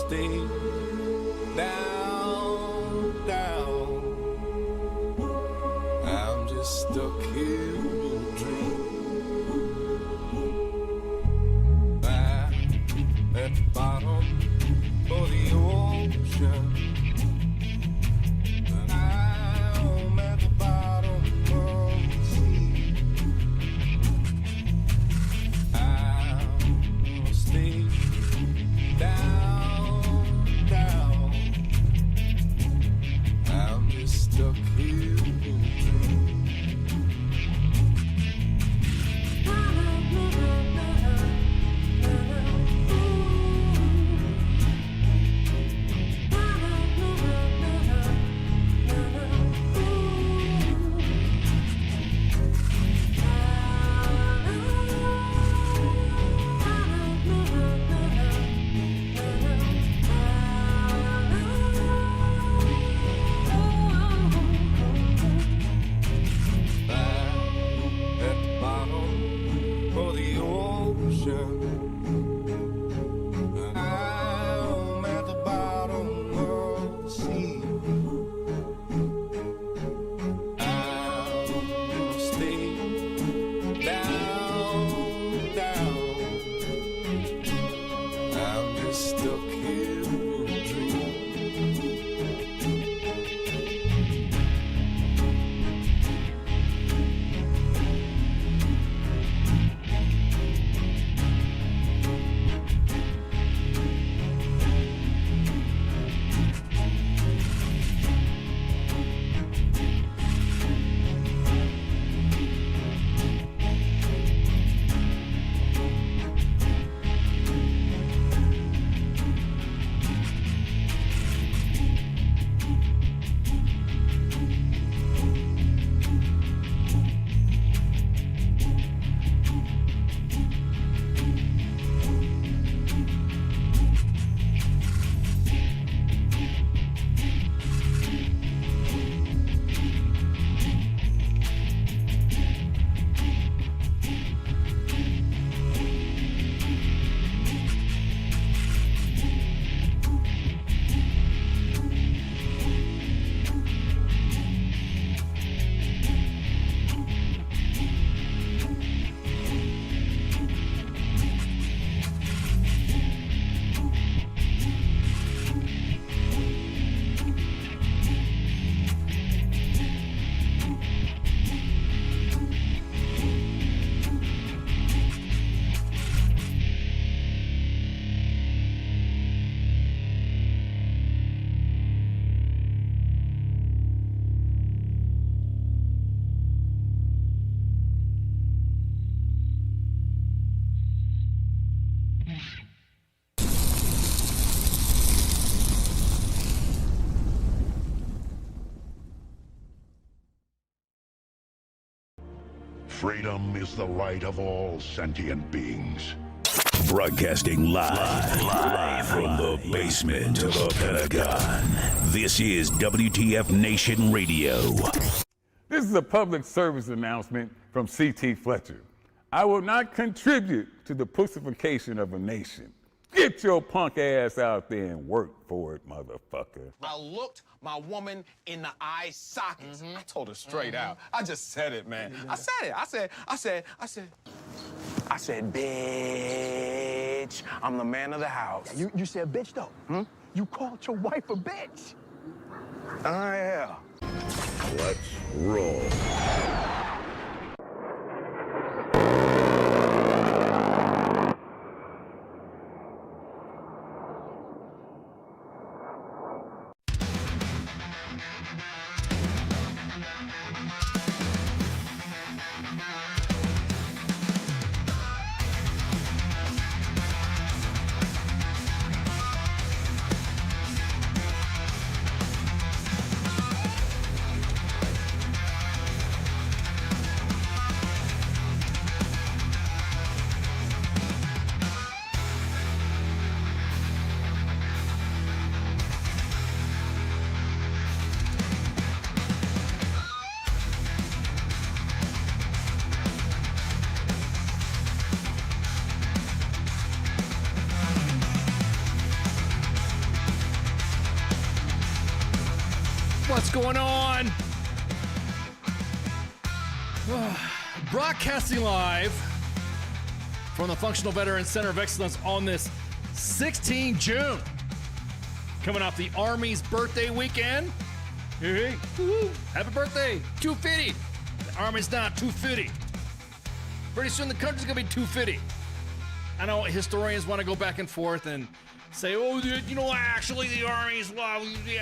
stay down, down. I'm just stuck here in a dream. Back at the bottom of the ocean. I'm at the bottom of the sea. I'll stay down, down. I'm just stuck here in a dream. Freedom is the right of all sentient beings. Broadcasting live from the basement of the Pentagon. This is WTF Nation Radio. This is a public service announcement from C.T. Fletcher. I will not contribute to the pussification of a nation. Get your punk ass out there and work for it, motherfucker. I looked my woman in the eye sockets. I told her straight out. I just said it, man. I said it. I said, bitch, I'm the man of the house. You said bitch, though. You called your wife a bitch. Yeah. Let's roll. What's going on? Broadcasting live from the Functional Veteran Center of Excellence on this 16 June. Coming off the Army's birthday weekend. Hey, woo-hoo. Happy birthday, 250. The Army's not 250. Pretty soon the country's gonna be 250. I know historians want to go back and forth and say, oh, you know, actually the Army's, well, the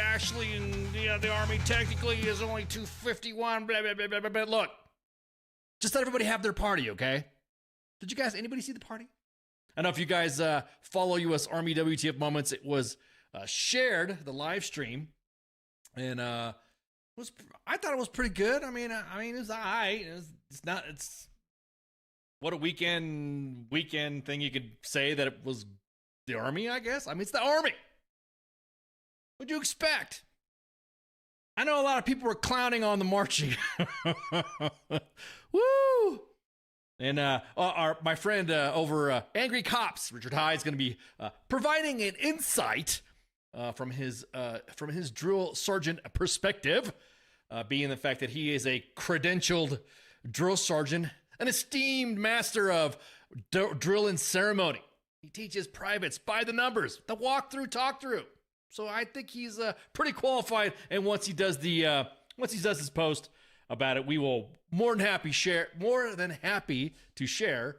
Army technically is only 251, blah, blah, blah, blah, blah. Look, just let everybody have their party, okay? Did you guys, anybody see the party? I don't know if you guys follow U.S. Army WTF Moments. It was shared, the live stream, and I thought it was pretty good. I mean, it was all right. It's what a weekend thing you could say that it was the Army, I guess. I mean, it's the Army. What'd you expect? I know a lot of people were clowning on the marching. Woo! And my friend over Angry Cops, Richard High, is going to be providing an insight from his drill sergeant perspective, being the fact that he is a credentialed drill sergeant, an esteemed master of drill and ceremony. He teaches privates by the numbers, the walkthrough, talk through. So I think he's pretty qualified. And once he does his post about it, we will more than happy to share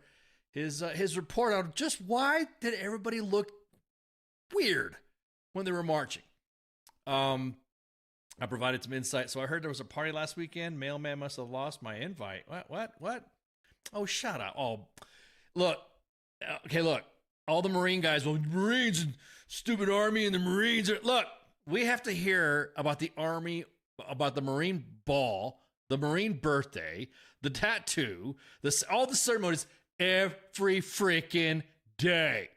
his report on just why did everybody look weird when they were marching. I provided some insight. So I heard there was a party last weekend. Mailman must have lost my invite. What? Oh, shut up. Oh, look. Okay, look. All the Marine guys, well, Marines and stupid Army and the Marines are, look, we have to hear about the Army, about the Marine ball, the Marine birthday, the tattoo, all the ceremonies every freaking day.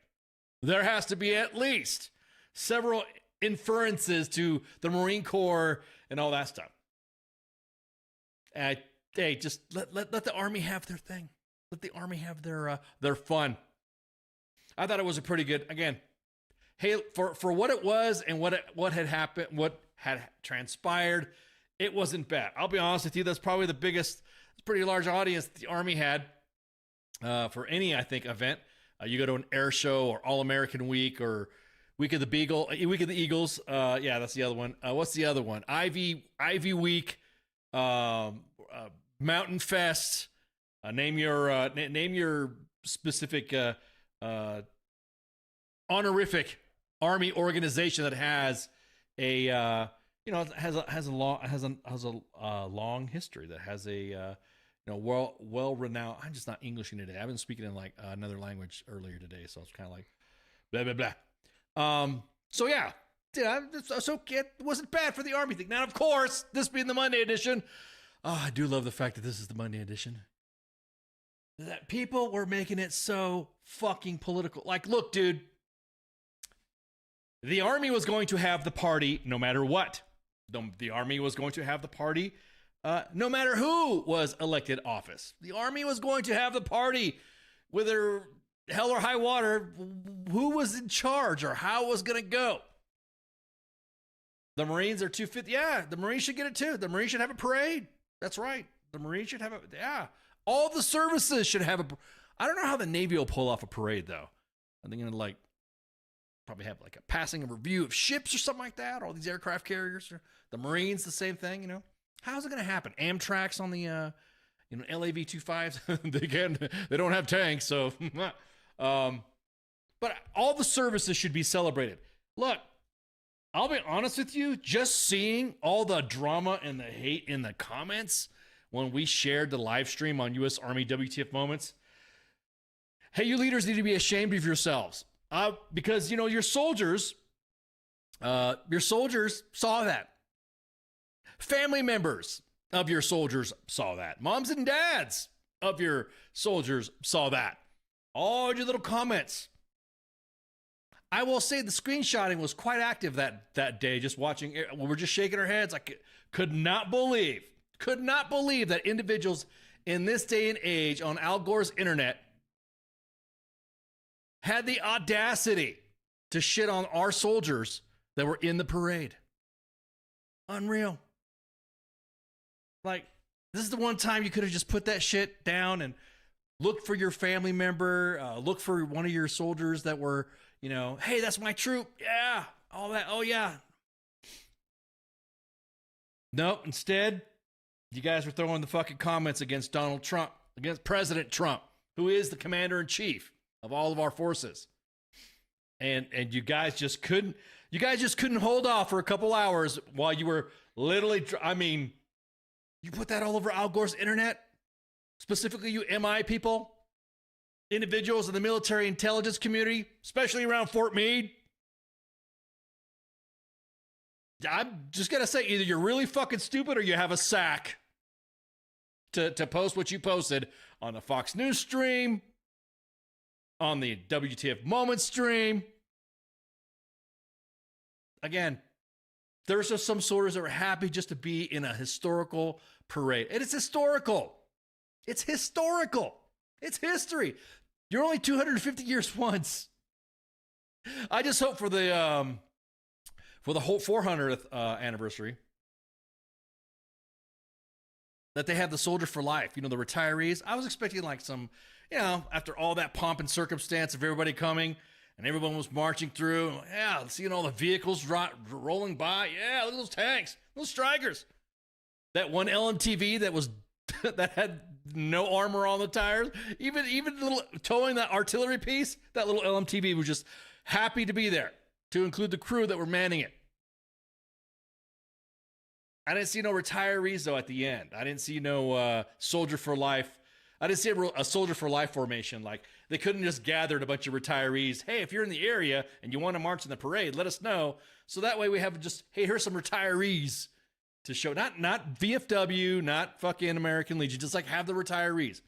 There has to be at least several inferences to the Marine Corps and all that stuff. Hey, just let the Army have their thing. Let the Army have their fun. I thought it was a pretty good, again, hey, for what it was and what had happened, what had transpired, it wasn't bad. I'll be honest with you, that's probably the biggest, pretty large audience the Army had for any, I think, event. You go to an air show or All-American Week or Week of the Eagles. Yeah, that's the other one. What's the other one? Ivy Week, Mountain Fest. Name your specific honorific Army organization that has a has a long history, that has a well renowned. I'm just not Englishing today. I've been speaking in like another language earlier today, so it's kind of like blah blah blah. So yeah, so it wasn't bad for the Army thing. Now, of course, this being the Monday edition, I do love the fact that this is the Monday edition. That people were making it so fucking political. Like, look, dude, the Army was going to have the party no matter what. The Army was going to have the party no matter who was elected office. The Army was going to have the party whether hell or high water, who was in charge or how it was going to go. The Marines are 250. Yeah, the Marines should get it too. The Marines should have a parade. That's right. The Marines should have yeah. All the services should have I don't know how the Navy will pull off a parade, though. Are they going to, probably have, a passing review of ships or something like that? All these aircraft carriers? Or the Marines, the same thing, How's it going to happen? Amtrak's on the, LAV-25s. They don't have tanks, so. But all the services should be celebrated. Look, I'll be honest with you, just seeing all the drama and the hate in the comments when we shared the live stream on U.S. Army WTF Moments. Hey, you leaders need to be ashamed of yourselves. Because, your soldiers saw that. Family members of your soldiers saw that. Moms and dads of your soldiers saw that. All your little comments. I will say the screenshotting was quite active that day, just watching. We were just shaking our heads. I could not believe that individuals in this day and age on Al Gore's internet had the audacity to shit on our soldiers that were in the parade. Unreal. Like, this is the one time you could have just put that shit down and looked for your family member, look for one of your soldiers that were, you know, hey, that's my troop. Yeah. All that. Oh, yeah. Nope. Instead, you guys were throwing the fucking comments against Donald Trump, against President Trump, who is the commander in chief of all of our forces. And you guys just couldn't hold off for a couple hours while you were literally, I mean, you put that all over Al Gore's internet, specifically you MI people, individuals in the military intelligence community, especially around Fort Meade. I'm just going to say, either you're really fucking stupid or you have a sack to post what you posted on the Fox News stream, on the WTF Moment stream. Again, there's just some soldiers that were happy just to be in a historical parade. And it's historical. It's historical. It's history. You're only 250 years once. I just hope for the whole 400th anniversary that they have the soldier for life, you know, the retirees. I was expecting like some, you know, after all that pomp and circumstance of everybody coming and everyone was marching through, yeah, seeing all the vehicles rolling by. Yeah, look at those tanks, those Strykers. That one LMTV that was that had no armor on the tires, even little towing that artillery piece, that little LMTV was just happy to be there to include the crew that were manning it. I didn't see no retirees, though, at the end. I didn't see no soldier for life. I didn't see a soldier for life formation. Like, they couldn't just gather a bunch of retirees. Hey, if you're in the area and you want to march in the parade, let us know. So that way we have just, hey, here's some retirees to show. Not VFW, not fucking American Legion. Just like have the retirees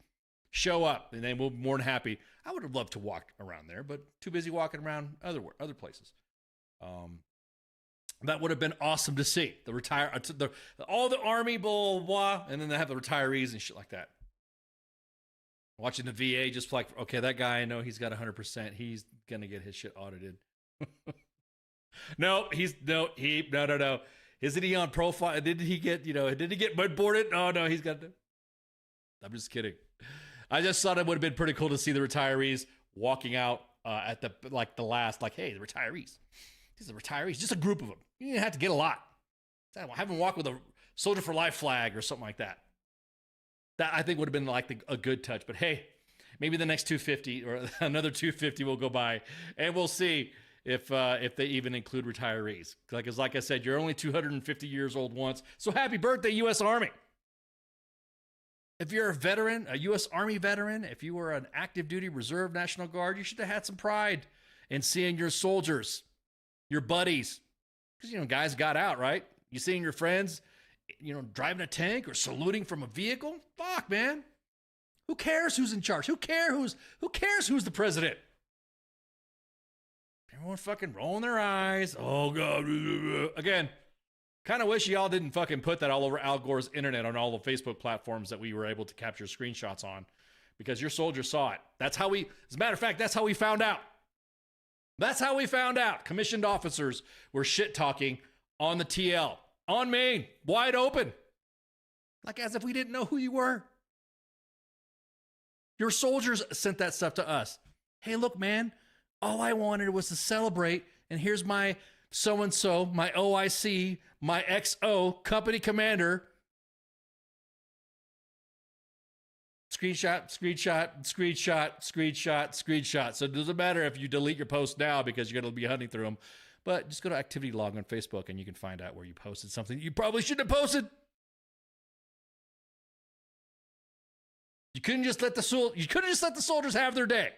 show up, and then we'll be more than happy. I would have loved to walk around there, but too busy walking around other places. That would have been awesome to see. All the army, blah, blah, blah, and then they have the retirees and shit like that. Watching the VA just like, okay, that guy, I know he's got 100%. He's going to get his shit audited. No. Isn't he on profile? Did he get mudboarded? Oh, no, he's got to. I'm just kidding. I just thought it would have been pretty cool to see the retirees walking out at the last, like, hey, the retirees. These are the retirees, just a group of them. You didn't have to get a lot. Have them walk with a soldier for life flag or something like that. That I think would have been like a good touch. But hey, maybe the next 250 or another 250 will go by, and we'll see if they even include retirees. Like I said, you're only 250 years old once. So happy birthday, U.S. Army. If you're a veteran, a U.S. Army veteran, if you were an active duty reserve National Guard, you should have had some pride in seeing your soldiers, your buddies. Because, you know, guys got out, right? You seeing your friends, you know, driving a tank or saluting from a vehicle? Fuck, man. Who cares who's in charge? Who cares who's the president? Everyone fucking rolling their eyes. Oh, God. Again, kind of wish y'all didn't fucking put that all over Al Gore's internet on all the Facebook platforms that we were able to capture screenshots on, because your soldiers saw it. As a matter of fact, that's how we found out. That's how we found out. Commissioned officers were shit-talking on the TL, on Maine, wide open. Like as if we didn't know who you were. Your soldiers sent that stuff to us. Hey, look, man, all I wanted was to celebrate, and here's my so-and-so, my OIC, my XO, company commander. Screenshot. So it doesn't matter if you delete your post now because you're going to be hunting through them. But just go to activity log on Facebook and you can find out where you posted something you probably shouldn't have posted. You couldn't just let the soldiers have their day.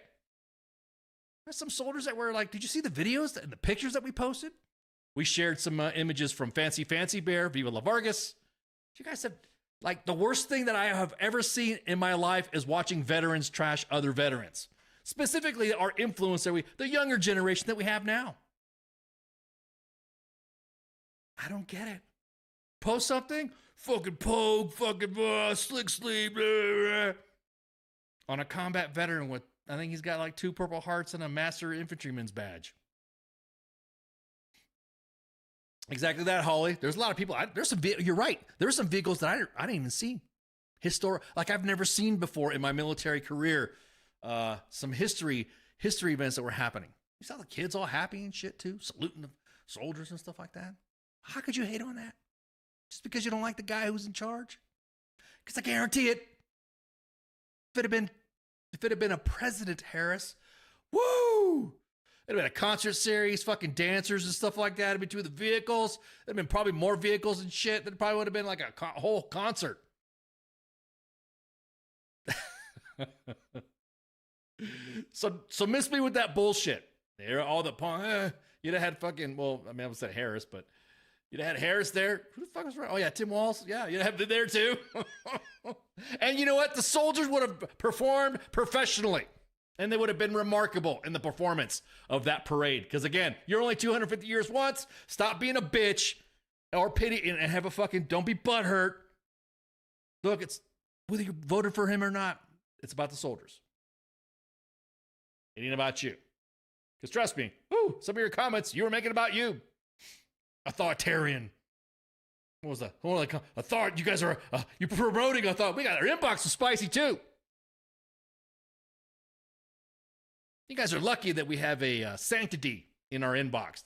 There's some soldiers that were like, did you see the videos and the pictures that we posted? We shared some images from Fancy Bear, Viva La Vargas. You guys have, like, the worst thing that I have ever seen in my life is watching veterans trash other veterans. Specifically, our influence the younger generation that we have now. I don't get it. Post something, fucking pogue, fucking slick sleeve, blah, blah, on a combat veteran with, I think he's got like 2 Purple Hearts and a Master Infantryman's badge. Exactly that, Holly. There's a lot of people. You're right. There's some vehicles that I didn't even see. Like I've never seen before in my military career. Some history events that were happening. You saw the kids all happy and shit too, saluting the soldiers and stuff like that. How could you hate on that? Just because you don't like the guy who's in charge? Because I guarantee it. If it had been a President Harris, woo! It'd have been a concert series, fucking dancers and stuff like that in between the vehicles. There'd been probably more vehicles and shit. That probably would have been like a whole concert. So miss me with that bullshit. They're all the you'd have had fucking, well, I mean, I would say Harris, but you'd have had Harris there. Who the fuck was right? Oh yeah, Tim Walz. Yeah, you'd have been there too. And you know what? The soldiers would have performed professionally. And they would have been remarkable in the performance of that parade. Because again, you're only 250 years once. Stop being a bitch or pity and have a fucking, don't be butthurt. Look, it's whether you voted for him or not, it's about the soldiers. It ain't about you. Because trust me, some of your comments you were making about you. Authoritarian. What was that? You guys are, you're promoting authority. We got our inbox is spicy too. You guys are lucky that we have a sanctity in our inbox.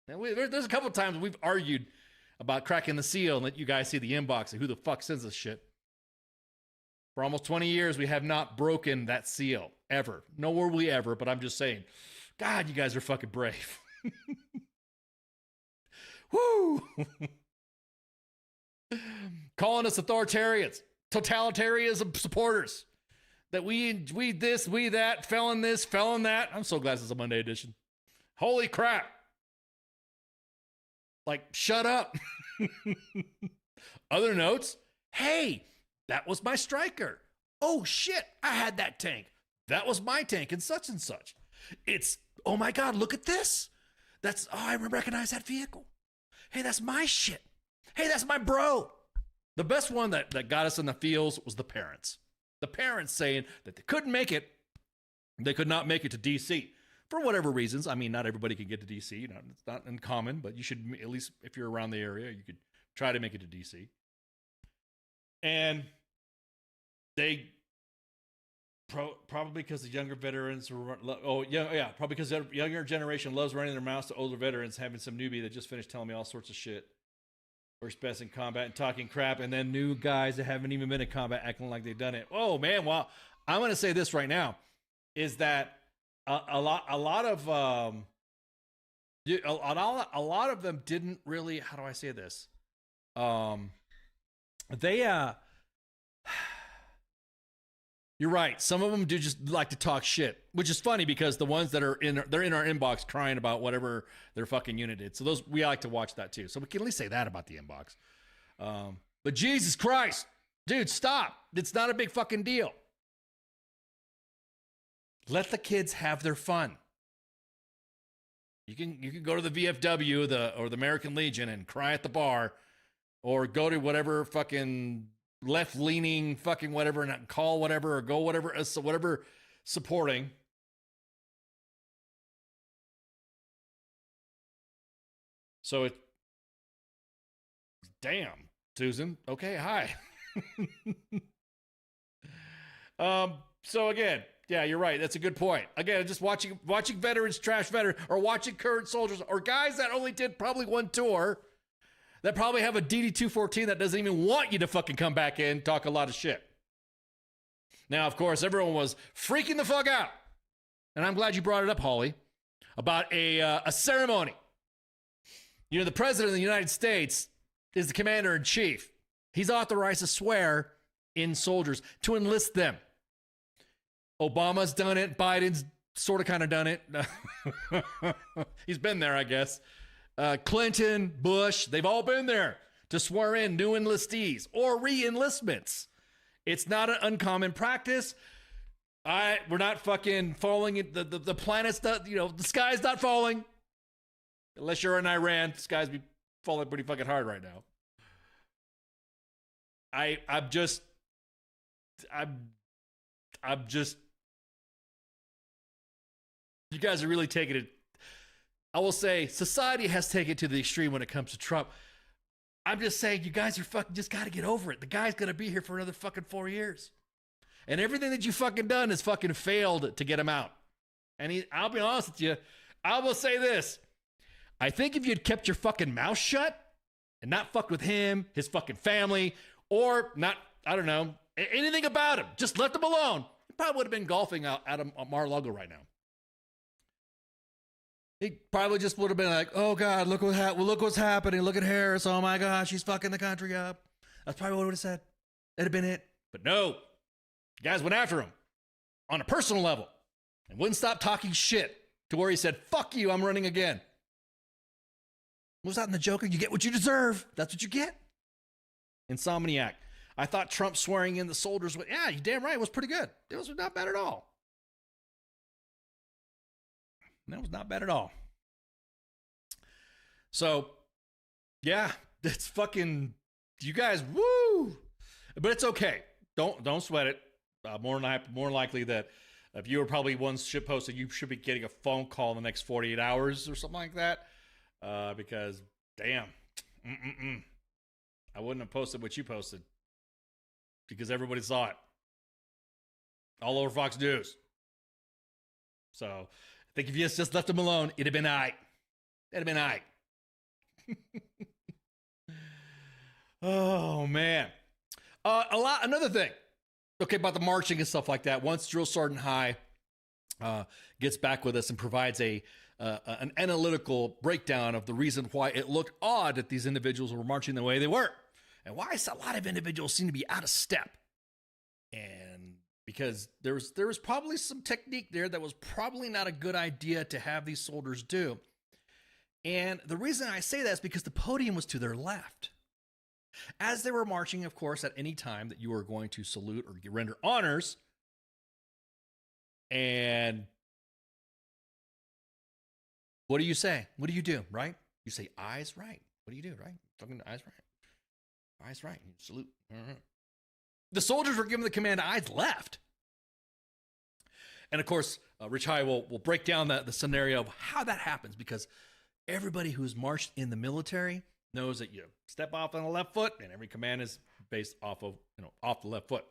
Now, there's a couple of times we've argued about cracking the seal and let you guys see the inbox and who the fuck sends this shit. For almost 20 years, we have not broken that seal, ever. Nor will we ever, but I'm just saying, God, you guys are fucking brave. Woo! Calling us authoritarians, totalitarianism supporters. That we this, we that, felon this, felon that. I'm so glad this is a Monday edition. Holy crap. Like, shut up. Other notes. Hey, that was my striker. Oh shit, I had that tank. That was my tank and such and such. It's, oh my God, look at this. I recognize that vehicle. Hey, that's my shit. Hey, that's my bro. The best one that got us in the fields was the parents. The parents saying that they couldn't make it. They could not make it to D.C. for whatever reasons. I mean, not everybody can get to D.C. You know, it's not uncommon, but you should, at least if you're around the area, you could try to make it to D.C. And they probably because the younger veterans were, probably because the younger generation loves running their mouths to older veterans, having some newbie that just finished telling me all sorts of shit. Or best in combat and talking crap, and then new guys that haven't even been in combat acting like they've done it. Oh man, well, I'm gonna say this right now, is that a lot of them didn't really. How do I say this? You're right. Some of them do just like to talk shit, which is funny because the ones that they're in our inbox crying about whatever their fucking unit did. So those, we like to watch that too. So we can at least say that about the inbox. But Jesus Christ, dude, stop. It's not a big fucking deal. Let the kids have their fun. You can go to the VFW or the American Legion and cry at the bar, or go to whatever fucking left-leaning fucking whatever and call whatever or go whatever supporting. So damn, Susan. Okay, hi. So again, yeah, you're right. That's a good point. Again, just watching veterans trash veterans, or watching current soldiers, or guys that only did probably one tour, that probably have a DD-214 that doesn't even want you to fucking come back in, talk a lot of shit. Now, of course, everyone was freaking the fuck out. And I'm glad you brought it up, Holly, about a ceremony. You know, the president of the United States is the commander-in-chief. He's authorized to swear in soldiers, to enlist them. Obama's done it. Biden's sort of kind of done it. He's been there, I guess. Clinton, Bush, they've all been there to swear in new enlistees or re-enlistments. It's not an uncommon practice. We're not fucking falling. The planet's not, the sky's not falling. Unless you're in Iran, the sky's be falling pretty fucking hard right now. I'm just, you guys are really taking it. I will say society has taken it to the extreme when it comes to Trump. I'm just saying, you guys are fucking just got to get over it. The guy's going to be here for another fucking 4 years. And everything that you fucking done has fucking failed to get him out. And I'll be honest with you, I will say this. I think if you'd kept your fucking mouth shut and not fucked with him, his fucking family, or not, I don't know, anything about him, just left him alone, he probably would have been golfing out at Mar-a-Lago right now. He probably just would have been like, oh God, look what's happening. Look at Harris. Oh my God, she's fucking the country up. That's probably what he would have said. That'd have been it. But no, you guys went after him on a personal level and wouldn't stop talking shit to where he said, fuck you, I'm running again. Was that in the Joker? You get what you deserve. That's what you get. Insomniac. I thought Trump swearing in the soldiers, yeah, you damn right, it was pretty good. It was not bad at all. That was not bad at all. So, yeah, it's fucking, you guys, woo! But it's okay. Don't sweat it. More likely that if you were probably one shit posted, you should be getting a phone call in the next 48 hours or something like that. Because, damn, I wouldn't have posted what you posted because everybody saw it all over Fox News. So, I think if you just left him alone, it'd have been all right. It'd have been all right. Oh, man. Another thing, okay, about the marching and stuff like that. Once Drill Sergeant High gets back with us and provides an analytical breakdown of the reason why it looked odd that these individuals were marching the way they were, and why a lot of individuals seem to be out of step, and because there was probably some technique there that was probably not a good idea to have these soldiers do. And the reason I say that is because the podium was to their left. As they were marching, of course, at any time that you were going to salute or render honors, and what do you say? What do you do, right? You say, eyes right. What do you do, right? Fucking eyes right. Eyes right. You salute. Mm-hmm. The soldiers were given the command, eyes left. And of course, Rich High will break down the scenario of how that happens, because everybody who's marched in the military knows that you step off on the left foot, and every command is based off of, off the left foot.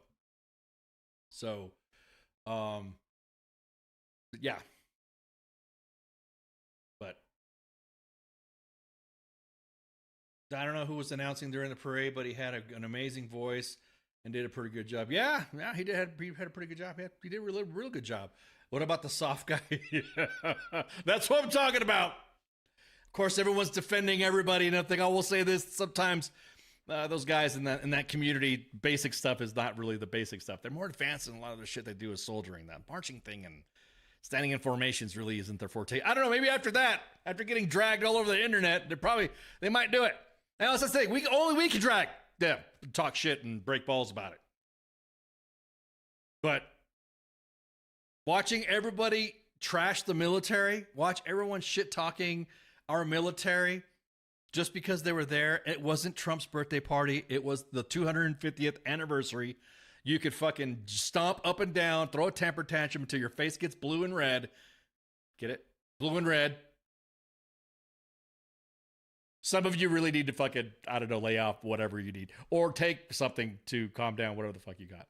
So, yeah. But I don't know who was announcing during the parade, but he had an amazing voice and did a pretty good job. Yeah, he had a pretty good job. He did a real good job. What about the soft guy? That's what I'm talking about. Of course, everyone's defending everybody and everything. I will say this: sometimes those guys in that community, basic stuff is not really the basic stuff. They're more advanced in a lot of the shit they do is soldiering. That marching thing and standing in formations really isn't their forte. I don't know. Maybe after getting dragged all over the internet, they might do it. And that's the thing. Only we can drag them, talk shit and break balls about it. But watching everybody trash the military, watch everyone shit talking our military just because they were there. It wasn't Trump's birthday party. It was the 250th anniversary. You could fucking stomp up and down, throw a temper tantrum until your face gets blue and red. Get it? Blue and red. Some of you really need to fucking, I don't know, lay off whatever you need. Or take something to calm down, whatever the fuck you got.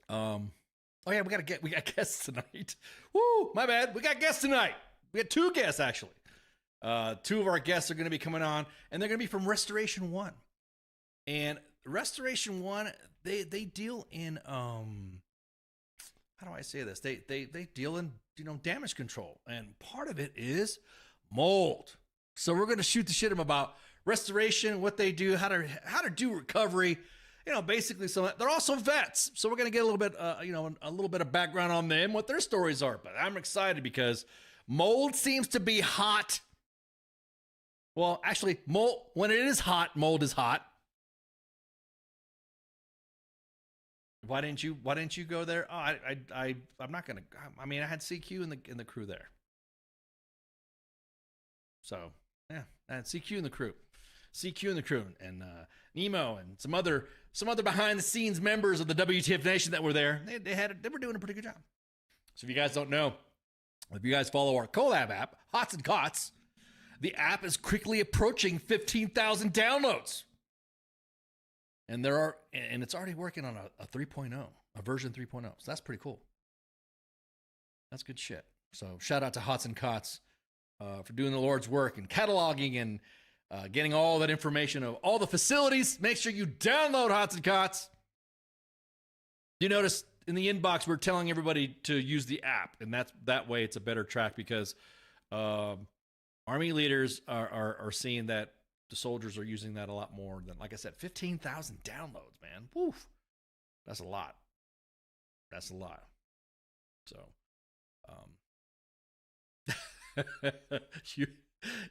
Oh yeah, we got guests tonight. Woo, my bad. We got guests tonight. We had 2 guests, actually. 2 of our guests are going to be coming on, and they're going to be from Restoration One. And Restoration One, they deal in, how do I say this? They deal in, damage control. And part of it is mold. So we're going to shoot the shit about restoration, what they do, how to do recovery, basically. So they're also vets. So we're going to get a little bit, a little bit of background on them, what their stories are. But I'm excited because mold seems to be hot. Well, actually, when it is hot, mold is hot. Why didn't you go there? Oh, I'm not going to. I mean, I had CQ in the crew there. So, yeah, I had CQ in the crew. And Nemo and some other behind the scenes members of the WTF Nation that were there. They were doing a pretty good job. So if you guys don't know, if you guys follow our collab app, Hutch and Cots, the app is quickly approaching 15,000 downloads. And it's already working on a 3.0, a version 3.0. So that's pretty cool. That's good shit. So shout out to Hutch and Cots for doing the Lord's work and cataloging and getting all that information of all the facilities. Make sure you download Hutch and Cots. You notice in the inbox, we're telling everybody to use the app, and that way it's a better track because Army leaders are seeing that the soldiers are using that a lot more than, like I said, 15,000 downloads, man. Woof. That's a lot. That's a lot. So,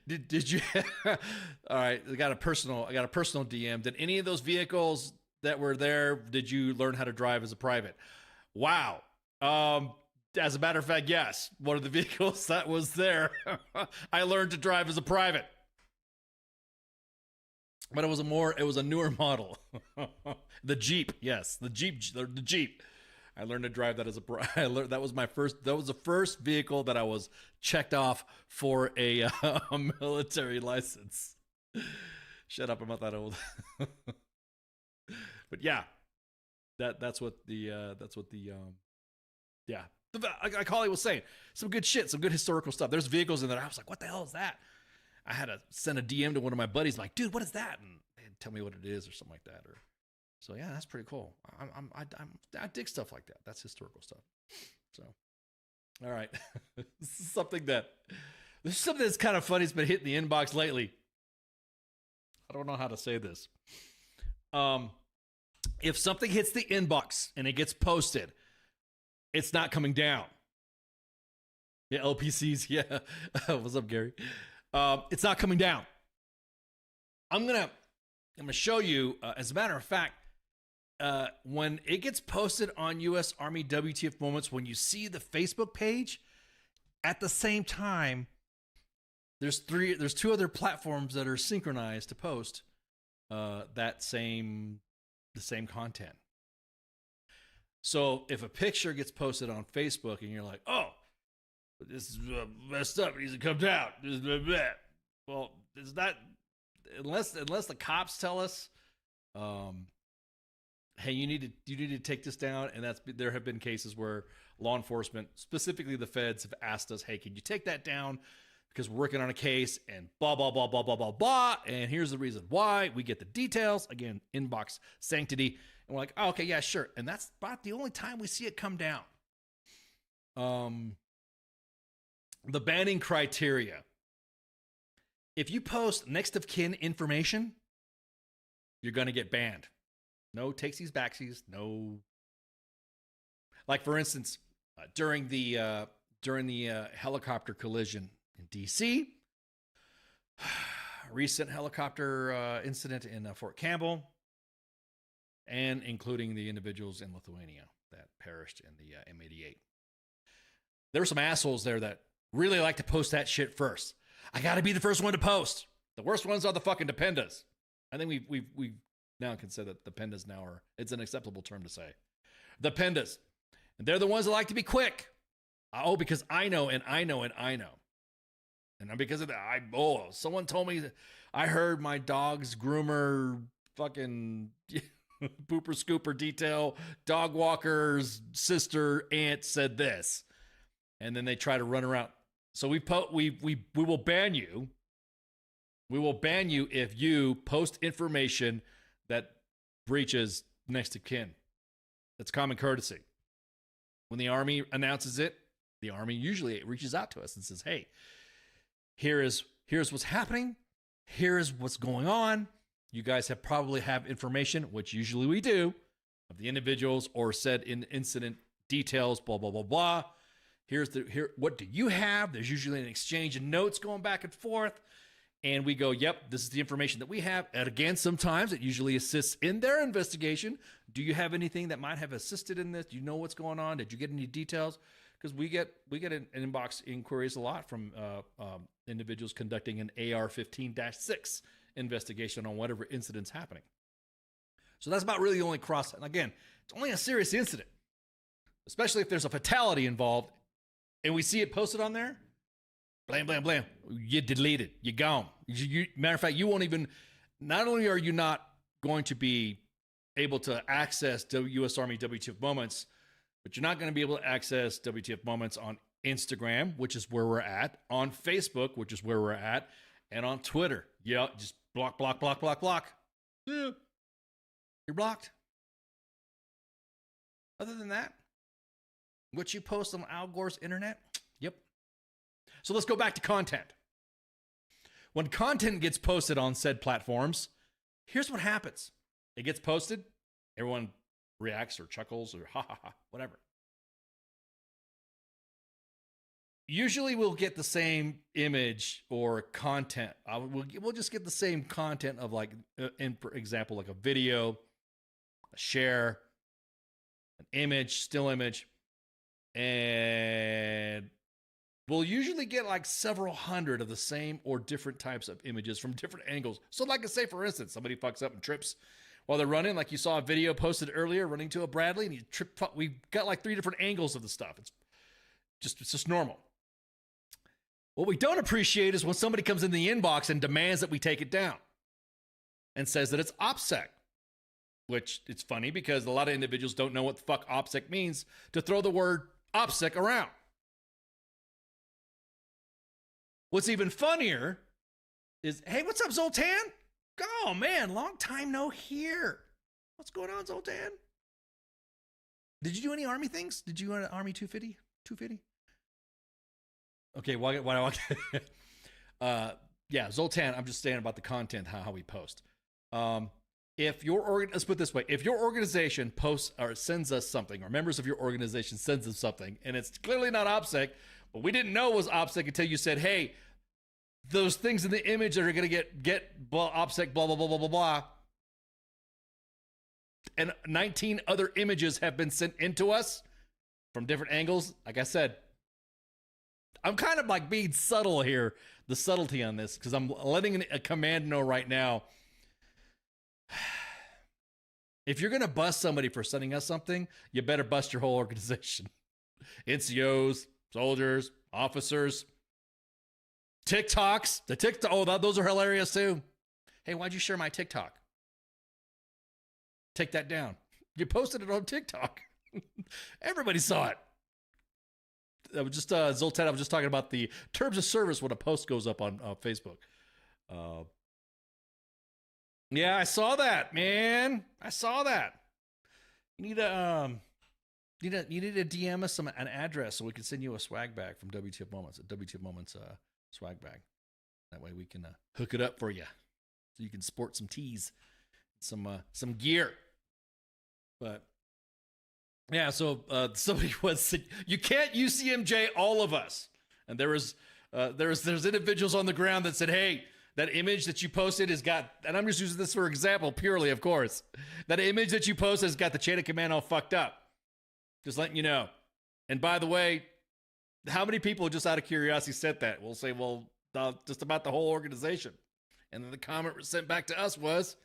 did you? All right, I got a personal DM. Did any of those vehicles that were there, did you learn how to drive as a private? Wow. As a matter of fact, yes. One of the vehicles that was there, I learned to drive as a private. But it was a newer model. The Jeep, yes, the Jeep. I learned to drive that as that was the first vehicle that I was checked off for a military license. Shut up, I'm not that old. But yeah, that's what the like Holly was saying, some good shit, some good historical stuff. There's vehicles in there. I was like, what the hell is that? I had to send a DM to one of my buddies, like, dude, what is that? And they'd tell me what it is or something like that. So yeah, that's pretty cool. I dig stuff like that. That's historical stuff. So, all right, this is something that's kind of funny. It's been hitting the inbox lately. I don't know how to say this. If something hits the inbox and it gets posted, it's not coming down. Yeah, LPCs. Yeah, what's up, Gary? It's not coming down. I'm gonna show you. As a matter of fact, when it gets posted on U.S. Army WTF Moments, when you see the Facebook page, at the same time, there's two other platforms that are synchronized to post the same content. So if a picture gets posted on Facebook and you're like, oh, this is messed up, it needs to come down. Well, it's not, unless the cops tell us, hey, you need to take this down. And there have been cases where law enforcement, specifically the feds, have asked us, hey, can you take that down? Because we're working on a case and blah, blah, blah, blah, blah, blah, blah. And here's the reason why. We get the details. Again, inbox sanctity. And we're like, oh, okay, yeah, sure. And that's about the only time we see it come down. The banning criteria. If you post next of kin information, you're going to get banned. No takesies, backsies, no. Like, for instance, during the helicopter collision in D.C., recent helicopter incident in Fort Campbell, and including the individuals in Lithuania that perished in the M88. There were some assholes there that really like to post that shit first. I got to be the first one to post. The worst ones are the fucking dependas. I think we now can say that the pendas now it's an acceptable term to say. The pendas. And they're the ones that like to be quick. Oh, because I know, and I know, and I know. And because of that, someone told me that I heard my dog's groomer fucking pooper scooper detail, dog walker's sister, aunt said this. And then they try to run around. So we will ban you. We will ban you if you post information that breaches next of kin. That's common courtesy. When the Army announces it, the Army usually reaches out to us and says, hey, here's what's happening. Here's what's going on. You guys probably have information, which usually we do, of the individuals or said in incident details, blah, blah, blah, blah. What do you have? There's usually an exchange of notes going back and forth. And we go, yep, this is the information that we have. And again, sometimes it usually assists in their investigation. Do you have anything that might have assisted in this? Do you know what's going on? Did you get any details? Because we get an inbox inquiries a lot from individuals conducting an AR-15-6 investigation on whatever incident's happening. So that's about really the only cross. And again, it's only a serious incident, especially if there's a fatality involved and we see it posted on there. Blam, blam, blam. You deleted. You're gone. Matter of fact, you won't even, not only are you not going to be able to access U.S. Army WTF moments, but you're not going to be able to access WTF moments on Instagram, which is where we're at, on Facebook, which is where we're at, and on Twitter. Yeah, just block, block, block, block, block. Yeah. You're blocked. Other than that, what you post on Al Gore's internet, yep. So let's go back to content. When content gets posted on said platforms, here's what happens. It gets posted, everyone reacts or chuckles or ha ha ha, whatever. Usually we'll get the same image or content. We'll just get the same content of, like, for example, like a video, a share, an image, still image, and we'll usually get like several hundred of the same or different types of images from different angles. So like I say, for instance, somebody fucks up and trips while they're running, like you saw a video posted earlier, running to a Bradley, and he tripped. We've got like 3 different angles of the stuff. It's just normal. What we don't appreciate is when somebody comes in the inbox and demands that we take it down and says that it's OPSEC, which it's funny because a lot of individuals don't know what the fuck OPSEC means to throw the word OPSEC around. What's even funnier is, hey, what's up, Zoltan? Oh, man, long time no hear. What's going on, Zoltan? Did you do any Army things? Did you go to Army 250? 250? Okay, why yeah, Zoltan, I'm just saying about the content, how we post. If let's put it this way, if your organization posts or sends us something, or members of your organization sends us something, and it's clearly not OPSEC, but we didn't know it was OPSEC until you said, hey, those things in the image that are going to get OPSEC, blah, blah, blah, blah, blah, blah, and 19 other images have been sent into us from different angles. Like I said, I'm kind of like being subtle here, the subtlety on this, because I'm letting a command know right now. If you're going to bust somebody for sending us something, you better bust your whole organization. NCOs, soldiers, officers, TikToks. Those are hilarious too. Hey, why'd you share my TikTok? Take that down. You posted it on TikTok. Everybody saw it. I was just, Zoltan, I was just talking about the terms of service when a post goes up on Facebook. Yeah, I saw that, man. I saw that. You need to DM us an address so we can send you a swag bag from WTF Moments, a WTF Moments swag bag. That way we can hook it up for you, so you can sport some tees, some gear. But yeah, so somebody said you can't UCMJ all of us, and there's individuals on the ground that said, hey, that image that you posted has got, and I'm just using this for example purely, of course, that image that you posted has got the chain of command all fucked up. Just letting you know. And by the way, how many people just out of curiosity said that? We'll say, well, just about the whole organization. And then the comment sent back to us was,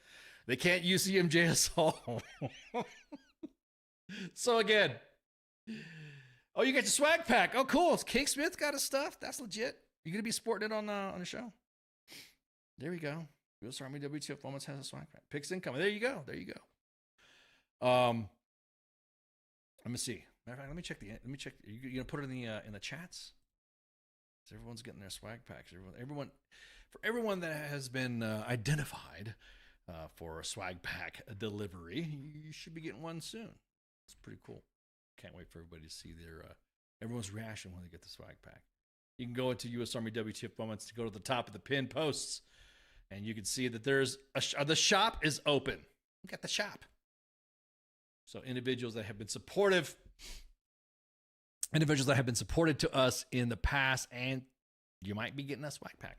they can't UCMJ us all. So again, oh, you got your swag pack. Oh, cool. King Smith got his stuff. That's legit. You're gonna be sporting it on the show. There we go. U.S. Army WTF Moments has a swag pack. Picks incoming. There you go. There you go. Let me see. Matter of fact, let me check. Are you gonna put it in the chats? So everyone's getting their swag packs. Everyone that has been identified for a swag pack delivery, you should be getting one soon. It's pretty cool. Can't wait for everybody to see everyone's reaction when they get the swag pack. You can go into U.S. Army WTF Moments to go to the top of the pin posts, and you can see that there's the shop is open. Look at the shop. So individuals that have been supportive, individuals that have been supported to us in the past, and you might be getting a swag pack.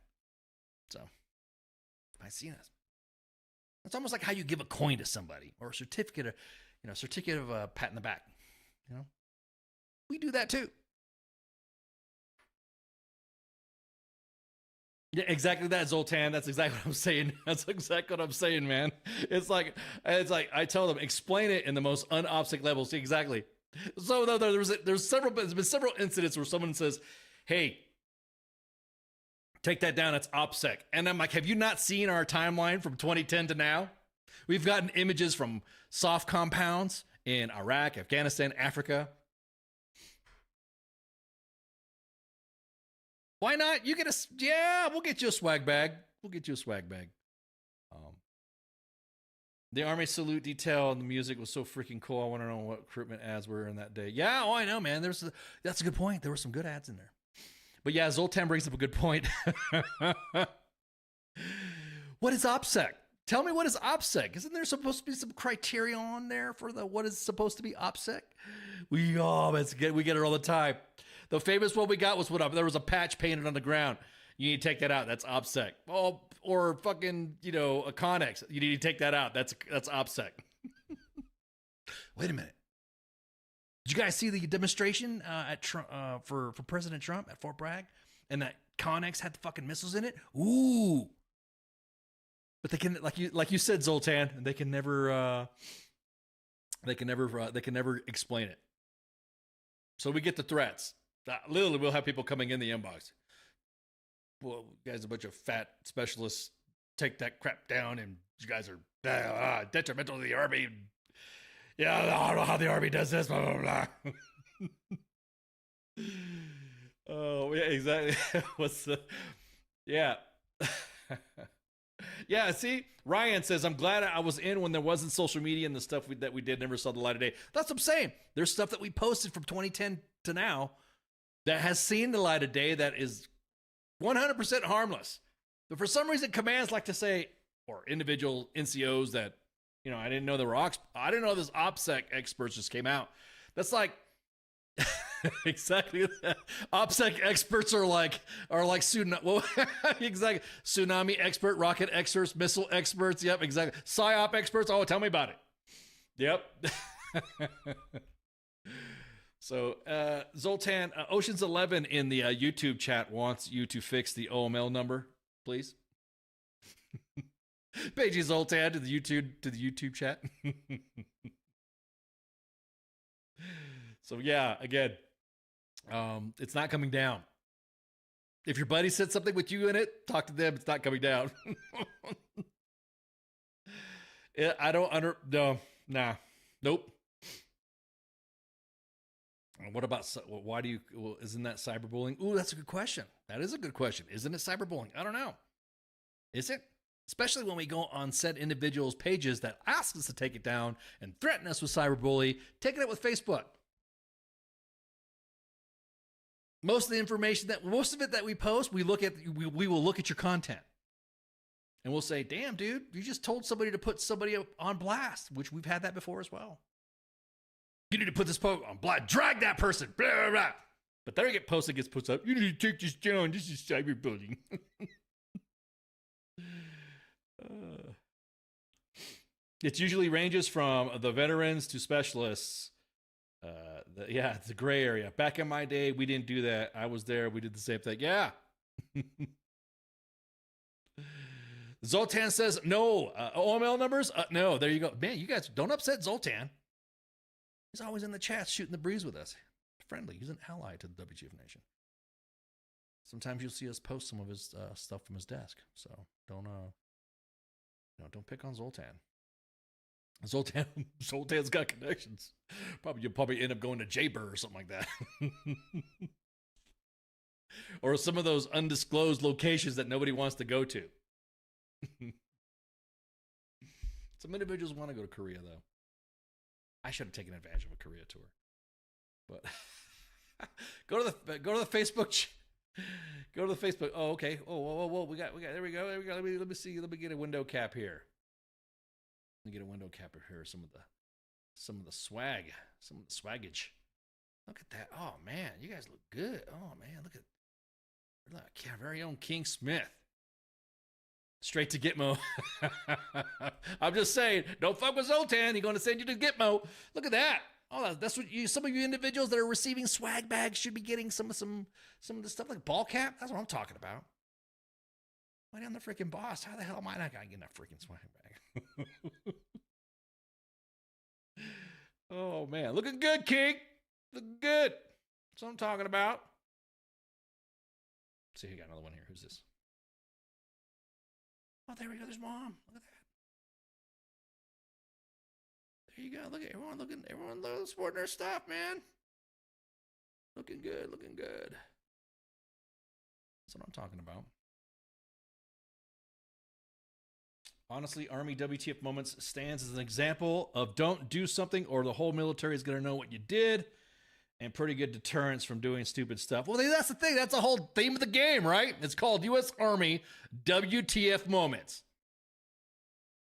So, I see this. It's almost like how you give a coin to somebody or a certificate of a pat in the back. You know, we do that too. Yeah, exactly that, Zoltan. That's exactly what I'm saying. That's exactly what I'm saying, man. It's like I tell them, explain it in the most un-OPSEC level. See, exactly. So there's been several incidents where someone says, "Hey, Take that down. It's OPSEC. And I'm like, have you not seen our timeline from 2010 to now? We've gotten images from soft compounds in Iraq, Afghanistan, Africa. Why not? You get a, yeah, we'll get you a swag bag. We'll get you a swag bag. The Army salute detail and the music was so freaking cool. I want to know what recruitment ads were in that day. Yeah, oh, I know, man. That's a good point. There were some good ads in there. But yeah, Zoltan brings up a good point. What is OPSEC? Tell me, what is OPSEC? Isn't there supposed to be some criteria on there for the what is supposed to be OPSEC? We get it all the time. The famous one we got was what there was a patch painted on the ground. You need to take that out. That's OPSEC. Oh, or fucking, a Connex. You need to take that out. That's OPSEC. Wait a minute. Did you guys see the demonstration at Trump, for President Trump at Fort Bragg? And that Connex had the fucking missiles in it? Ooh. But they can, like you said, Zoltan, they can never explain it. So we get the threats. Literally, we'll have people coming in the inbox. Well, you guys are a bunch of fat specialists. Take that crap down, and you guys are detrimental to the Army. Yeah, I don't know how the Army does this, blah, blah, blah. Oh, yeah, exactly. Yeah. Yeah, see? Ryan says, I'm glad I was in when there wasn't social media and the stuff that we did never saw the light of day. That's what I'm saying. There's stuff that we posted from 2010 to now that has seen the light of day that is 100% harmless. But for some reason, commands like to say, or individual NCOs that, I didn't know there were I didn't know this OPSEC experts just came out. That's like exactly that. OPSEC experts are like exactly tsunami expert, rocket experts, missile experts. Yep, exactly. PSYOP experts. Oh, tell me about it. Yep. So, Zoltan, Ocean's 11 in the YouTube chat wants you to fix the OML number, please. Pagey Zoltan to the YouTube chat. So yeah, again, it's not coming down. If your buddy said something with you in it, talk to them. It's not coming down. Nope. What about, isn't that cyberbullying? Ooh, that's a good question. That is a good question. Isn't it cyberbullying? I don't know. Is it? Especially when we go on said individuals' pages that ask us to take it down and threaten us with cyberbully, taking it with Facebook. Most of it that we post, we will look at your content. And we'll say, damn, dude, you just told somebody to put somebody on blast, which we've had that before as well. You need to put this post on blast. Drag that person. Blah, blah, blah. But there you get posted, gets put up. You need to take this down. This is cyberbullying. It usually ranges from the veterans to specialists. It's a gray area. Back in my day, we didn't do that. I was there. We did the same thing. Yeah. Zoltan says no. OML numbers? No. There you go. Man, you guys don't upset Zoltan. He's always in the chat shooting the breeze with us. Friendly. He's an ally to the WGF Nation. Sometimes you'll see us post some of his stuff from his desk. So don't pick on Zoltan. Zoltan's got connections. You'll probably end up going to Jaybird or something like that. Or some of those undisclosed locations that nobody wants to go to. Some individuals want to go to Korea, though. I should have taken advantage of a Korea tour. But go to the Facebook. Go to the Facebook. Oh, okay. Oh, whoa. We got. There we go. Let me see. Let me get a window cap here. Let me get a window cap here. Some of the swag. Some of the swaggage. Look at that. Oh man, you guys look good. Oh man, look at our very own King Smith. Straight to Gitmo. I'm just saying, don't fuck with Zoltan. He's going to send you to Gitmo. Look at that. Oh, that's what some of you individuals that are receiving swag bags should be getting some of the stuff like ball cap. That's what I'm talking about. Why I'm the freaking boss? How the hell am I not going to get that freaking swag bag? Oh man, looking good, King. Looking good. That's what I'm talking about. Let's see, I got another one here. Who's this? Oh, there we go. There's Mom. Look at that. There you go. Look at everyone looking. Everyone sporting their stuff, man. Looking good. Looking good. That's what I'm talking about. Honestly, Army WTF Moments stands as an example of don't do something or the whole military is going to know what you did, and pretty good deterrence from doing stupid stuff. Well, that's the thing. That's the whole theme of the game, right? It's called U.S. Army WTF Moments,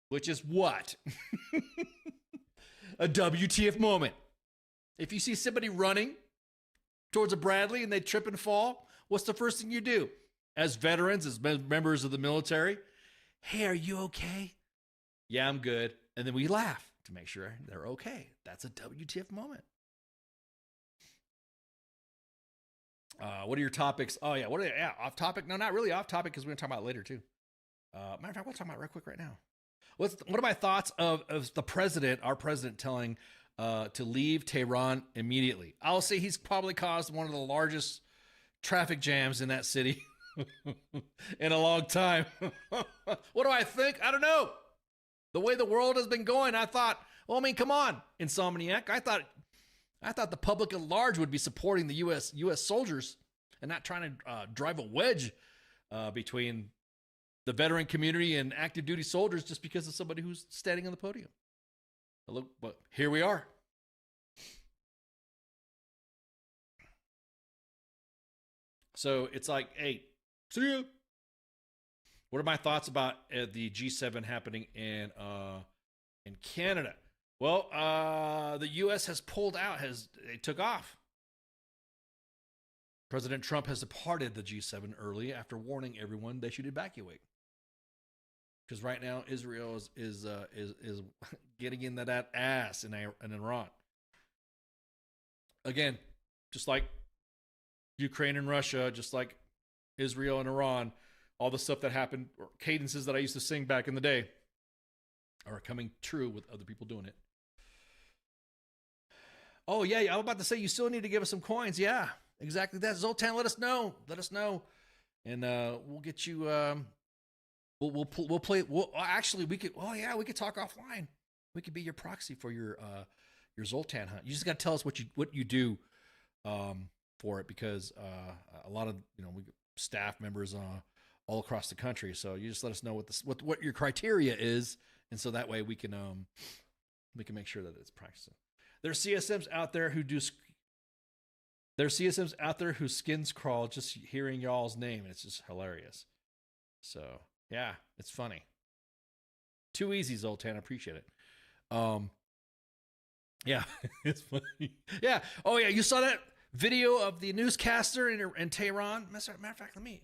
which is what? A WTF moment. If you see somebody running towards a Bradley and they trip and fall, what's the first thing you do? As veterans, as members of the military, hey, are you okay? Yeah, I'm good. And then we laugh to make sure they're okay. That's a WTF moment. What are your topics? Oh, yeah. Off topic? No, not really off topic because we're going to talk about it later, too. Matter of fact, we'll talk about it real quick right now. What are my thoughts of the president, our president, telling to leave Tehran immediately? I'll say he's probably caused one of the largest traffic jams in that city in a long time. What do I think? I don't know. The way the world has been going, I thought, well, I mean, come on, Insomniac. I thought the public at large would be supporting the U.S. soldiers and not trying to drive a wedge between the veteran community and active duty soldiers just because of somebody who's standing on the podium. But here we are. So it's like, hey, see ya. What are my thoughts about the G7 happening in Canada? Well, the U.S. has pulled out. They took off. President Trump has departed the G7 early after warning everyone they should evacuate. Because right now Israel is getting in that ass in Iran. Again, just like Ukraine and Russia, just like Israel and Iran, all the stuff that happened, or cadences that I used to sing back in the day, are coming true with other people doing it. Oh, yeah, I'm about to say you still need to give us some coins. Yeah, exactly that. Zoltan, let us know. And we'll get you, we'll play. Actually, we could, we could talk offline. We could be your proxy for your Zoltan hunt. You just got to tell us what you do for it, because a lot of, we staff members all across the country. So you just let us know what your criteria is, and so that way we can make sure that it's practicing. There's CSMs out there whose skins crawl just hearing y'all's name, and it's just hilarious. So yeah, it's funny. Too easy, Zoltan. I appreciate it. Yeah, it's funny. Yeah. Oh yeah, you saw that video of the newscaster in Tehran? Matter of fact, let me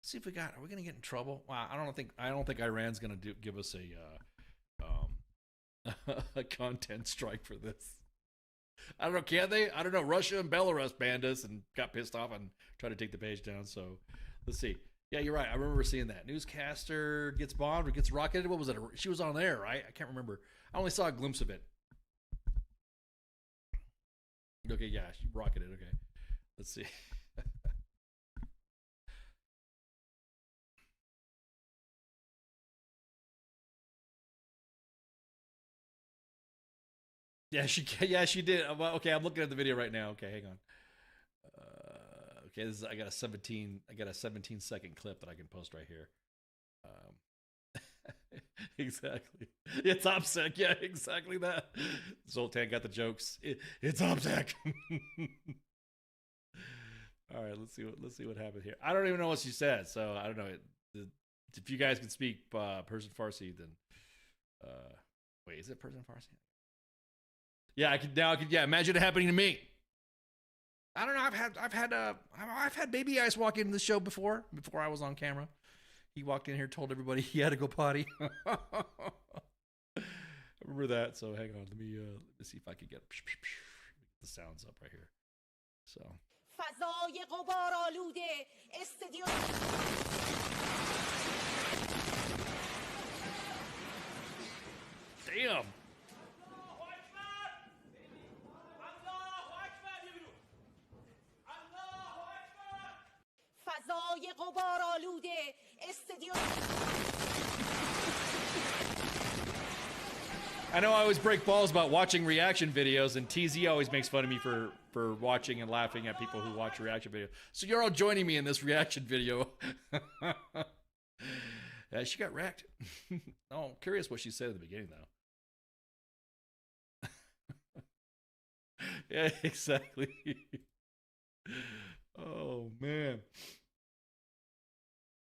see if are we gonna get in trouble? Wow, I don't think Iran's gonna give us a content strike for this. I don't know, can they? I don't know. Russia and Belarus banned us and got pissed off and tried to take the page down. So let's see. Yeah, you're right. I remember seeing that. Newscaster gets bombed or gets rocketed. What was it? She was on there, right? I can't remember. I only saw a glimpse of it. Okay, yeah, she rocketed. Okay. Let's see. Yeah, she did. Well, okay, I'm looking at the video right now. Okay, hang on. Okay, I got a 17-second clip that I can post right here. Exactly. It's OPSEC. Yeah, exactly that. Zoltan got the jokes. It's OPSEC. All right, let's see what happened here. I don't even know what she said, so I don't know. If you guys can speak Persian Farsi, then wait, is it Persian Farsi? Yeah, I could now. Yeah, imagine it happening to me. I don't know. I've had Baby Ice walk into the show before I was on camera. He walked in here, told everybody he had to go potty. I remember that. So hang on, let me see if I can get the sounds up right here. So. Damn. فضای غبار آلوده استادیوم I know I always break balls about watching reaction videos, and TZ always makes fun of me for watching and laughing at people who watch reaction videos. So you're all joining me in this reaction video. Yeah, she got wrecked. Oh, I'm curious what she said at the beginning, though. Yeah, exactly. Oh, man.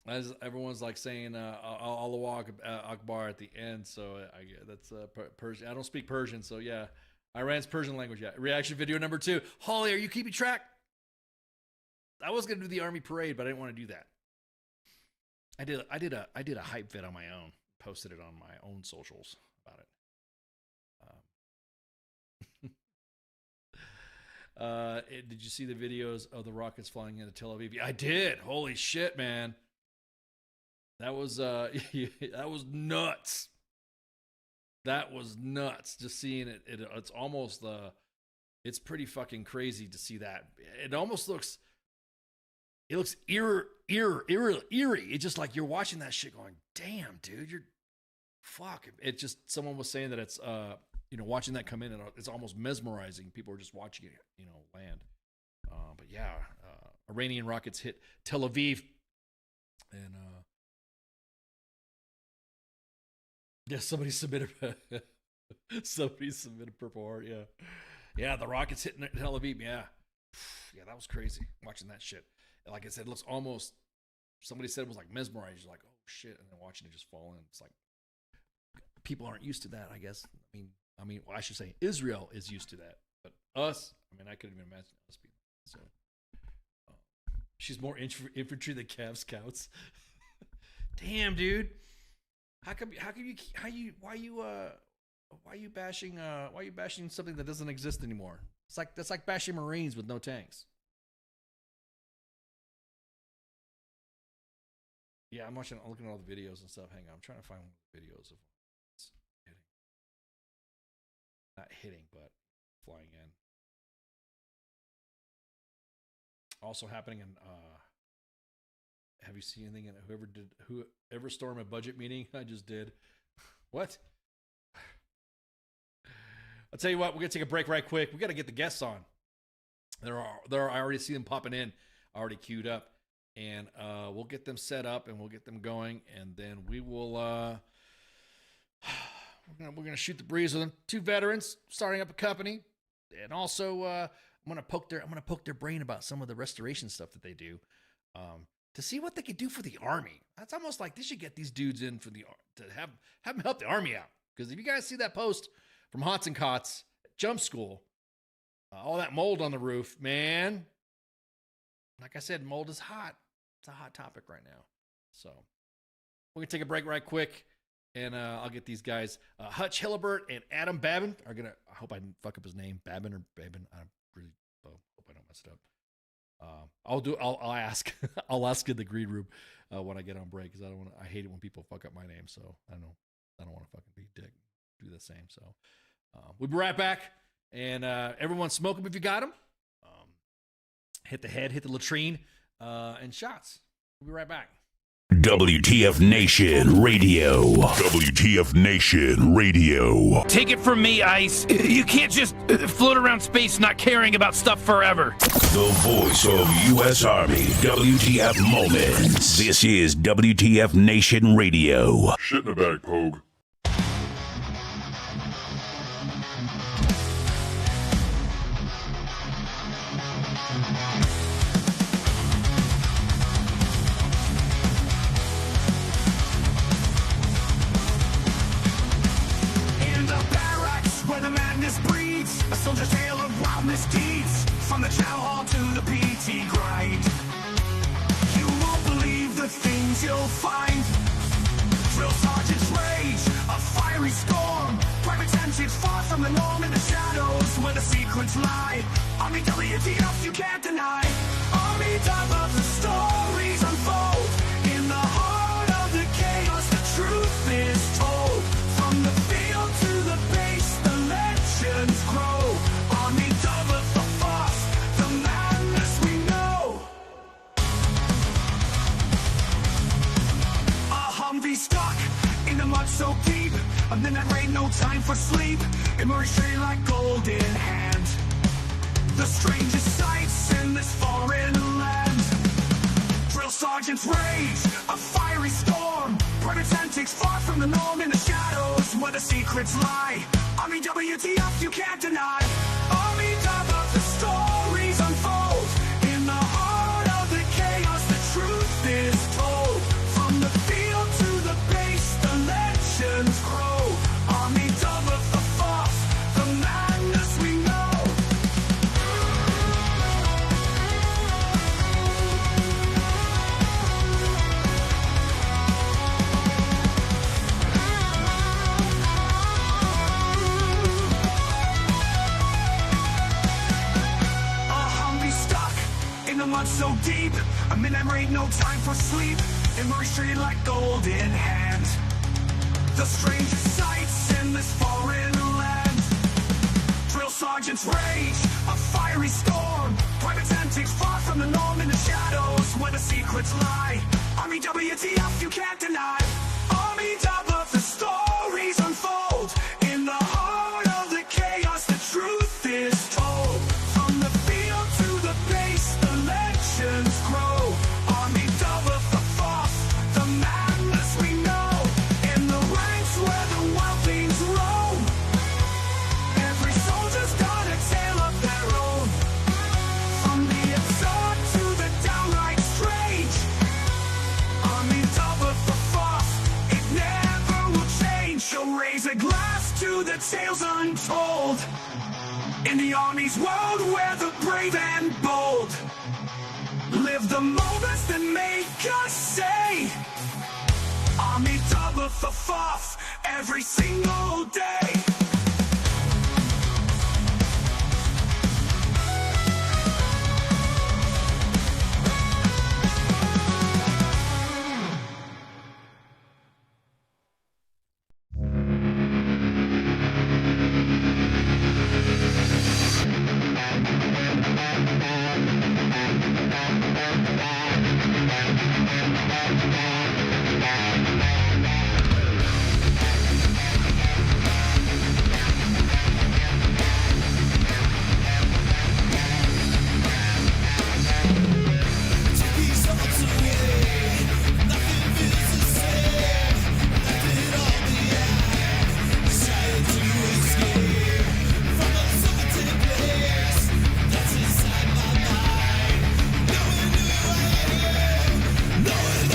As everyone's like saying Allahu Akbar at the end, so that's Persian. I don't speak Persian, so yeah. Iran's Persian language, yeah. Reaction video number 2. Holly, are you keeping track? I was gonna do the army parade, but I didn't want to do that. I did a hype vid on my own, posted it on my own socials about it. Did you see the videos of the rockets flying into Tel Aviv? I did. Holy shit, man. That was that was nuts. That was nuts. Just seeing it. It's almost it's pretty fucking crazy to see that. It almost looks. It looks eerie. It's just like you're watching that shit, going, "Damn, dude, you're fuck." It just someone was saying that it's watching that come in, and it's almost mesmerizing. People are just watching it, land. But yeah, Iranian rockets hit Tel Aviv, and yeah, somebody submitted Purple Heart. Yeah, the rockets hitting Tel Aviv. Yeah, that was crazy watching that shit. Like I said, it looks almost. Somebody said it was like mesmerizing. Like, oh shit, and then watching it just fall in. It's like people aren't used to that, I guess. I mean, well, I should say Israel is used to that, but us, I couldn't even imagine us being. So, she's more infantry than Cav Scouts. Damn, dude. Why you bashing something that doesn't exist anymore? That's like bashing Marines with no tanks. Yeah, I'm looking at all the videos and stuff. Hang on, I'm trying to find videos of it's hitting. Not hitting, but flying in. Also happening in have you seen anything in whoever stormed a budget meeting? I just did. What? I'll tell you what, we're gonna take a break right quick. We gotta get the guests on. I already see them popping in, already queued up. And we'll get them set up and we'll get them going, and then we will we're gonna shoot the breeze with them. 2 veterans starting up a company, and also I'm gonna poke their brain about some of the restoration stuff that they do, to see what they could do for the Army. That's almost like they should get these dudes in to have them help the Army out. Because if you guys see that post from Hots and Cots Jump School, all that mold on the roof, man. Like I said, mold is hot. It's a hot topic right now. So we're going to take a break right quick, and I'll get these guys. Hutch, Hillebert, and Adam Babin are going to, I hope I didn't fuck up his name, Babin or Babin. I really hope I don't mess it up. I'll ask. I'll ask in the green room when I get on break, because I hate it when people fuck up my name. So I don't want to fucking be a dick. Do the same. So we'll be right back. And everyone smoke them if you got them. Hit the head, hit the latrine, and shots. We'll be right back. WTF Nation Radio. WTF Nation Radio. Take it from me, Ice. You can't just float around space not caring about stuff forever. The voice of U.S. Army. WTF Moments. This is WTF Nation Radio. Shit in the bag, Pogue. Soldier's tale of wild misdeeds, from the chow hall to the PT grind. You won't believe the things you'll find. Drill sergeants rage, a fiery storm. Private tensions far from the norm, in the shadows where the secrets lie. Army WTFs you can't deny. Army top of the stories unfold. In the heart of the chaos, the truth is told. From the field to the base, the legends grow. Stuck in the mud so deep, A midnight rain, no time for sleep. Emerge straight like golden hand. The strangest sights in this foreign land. Drill sergeants rage, a fiery storm. Private antics far from the norm in the shadows where the secrets lie. Army WTF you can't deny. Army WTF, the stories unfold. In the heart of the chaos, the truth is told. From the field to the base, the legends grow. Army WTF, the madness we know. The mud so deep, a midnight rain, no time for sleep. Emerge straight like golden hand. The strangest sights in this foreign land. Drill sergeants rage, a fiery storm. Private antics far from the norm in the shadows where the secrets lie. Army WTF you can't deny. Army WTF, the stories unfold. In the heart of the chaos, the truth is told. From the field to the base, the legends grow. Army WTF, the madness we know. In the ranks where the wildlings roam, every soldier's got a tale of their own. From the absurd to the downright strange. Army WTF, it never will change. So raise a glass to the tales untold. In the Army's world where the brave and bold live the moments that make us say Army WTF every single day. Knowing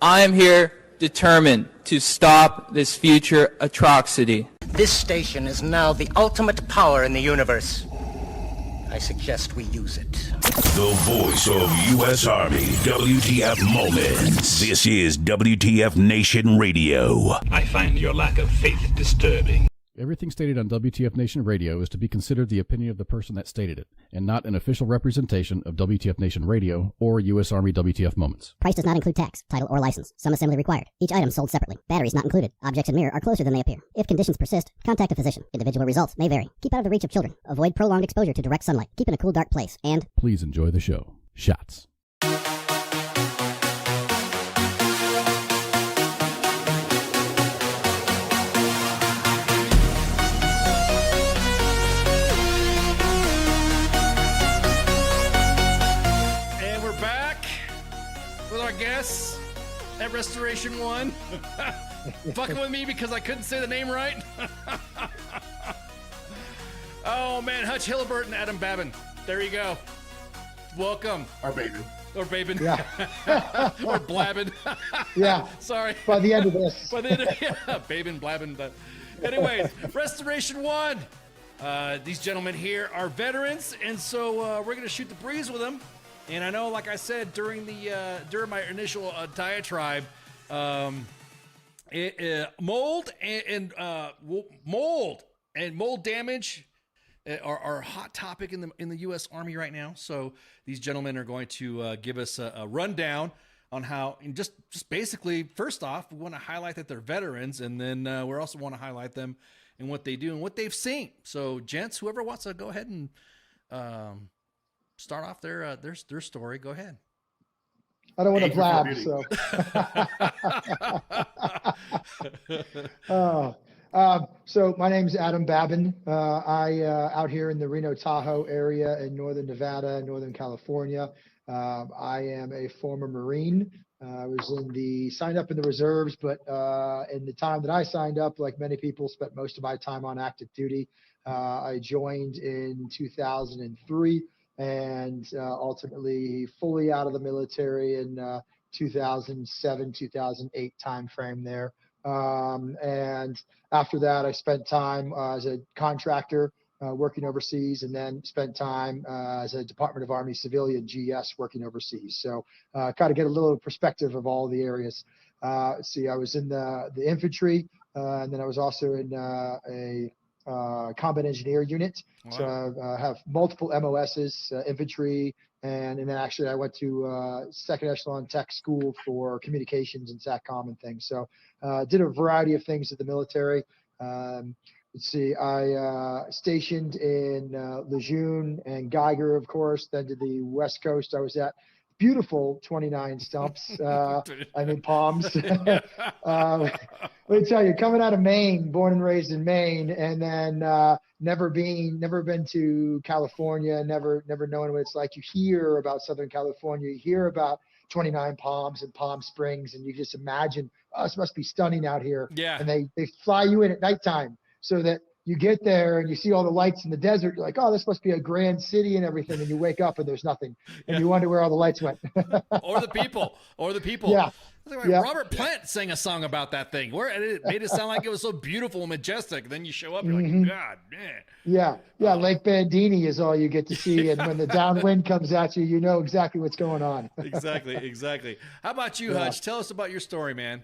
I am here determined to stop this future atrocity. This station is now the ultimate power in the universe. I suggest we use it. The voice of U.S. Army, WTF Moments. This is WTF Nation Radio. I find your lack of faith disturbing. Everything stated on WTF Nation Radio is to be considered the opinion of the person that stated it, and not an official representation of WTF Nation Radio or U.S. Army WTF Moments. Price does not include tax, title, or license. Some assembly required. Each item sold separately. Batteries not included. Objects in mirror are closer than they appear. If conditions persist, contact a physician. Individual results may vary. Keep out of the reach of children. Avoid prolonged exposure to direct sunlight. Keep in a cool, dark place. And please enjoy the show. Shots. Guess at Restoration 1. Fucking with me because I couldn't say the name right. Oh man, Hutch, Hillebert, and Adam Babin. There you go. Welcome. Or Babin. Or Babin. Yeah. Or Blabbin. Yeah. Sorry. By the end of this. By the end of Babin, Blabbin. But anyways, Restoration 1. These gentlemen here are veterans, and so we're gonna shoot the breeze with them. And I know, like I said during my initial diatribe, mold and mold damage are a hot topic in the U.S. Army right now. So these gentlemen are going to give us a rundown on how, and just basically, first off, we want to highlight that they're veterans, and then we also want to highlight them and what they do and what they've seen. So, gents, whoever wants to go ahead and start off their story. Go ahead. I don't want to blab, so. So my name's Adam Babin. I out here in the Reno Tahoe area in northern Nevada, Northern California. I am a former Marine. I was signed up in the reserves, but in the time that I signed up, like many people, spent most of my time on active duty. I joined in 2003. And ultimately fully out of the military in 2007, 2008 timeframe there. And after that, I spent time as a contractor working overseas, and then spent time as a Department of Army civilian GS working overseas. So kind of get a little perspective of all the areas. See, I was in the infantry, and then I was also in a combat engineer unit. Wow. So I have multiple MOSs, infantry, and then actually I went to second echelon tech school for communications and SATCOM and things. So did a variety of things at the military. Let's see, I stationed in Lejeune and Geiger, of course, then to the West Coast. I was at beautiful 29 Stumps. I'm in Palms. Let me tell you, coming out of Maine, born and raised in Maine, and then never been to California, never knowing what it's like. You hear about Southern California, you hear about 29 Palms and Palm Springs, and you just imagine, oh, this must be stunning out here. Yeah. And they fly you in at nighttime so that you get there and you see all the lights in the desert. You're like, oh, this must be a grand city and everything. And you wake up and there's nothing. And you wonder where all the lights went. or the people. Yeah. Robert Plant sang a song about that thing where it made it sound like it was so beautiful and majestic. Then you show up, you're like, God, man. Yeah. Lake Bandini is all you get to see. And when the downwind comes at you, you know exactly what's going on. Exactly. How about you, Hutch? Tell us about your story, man.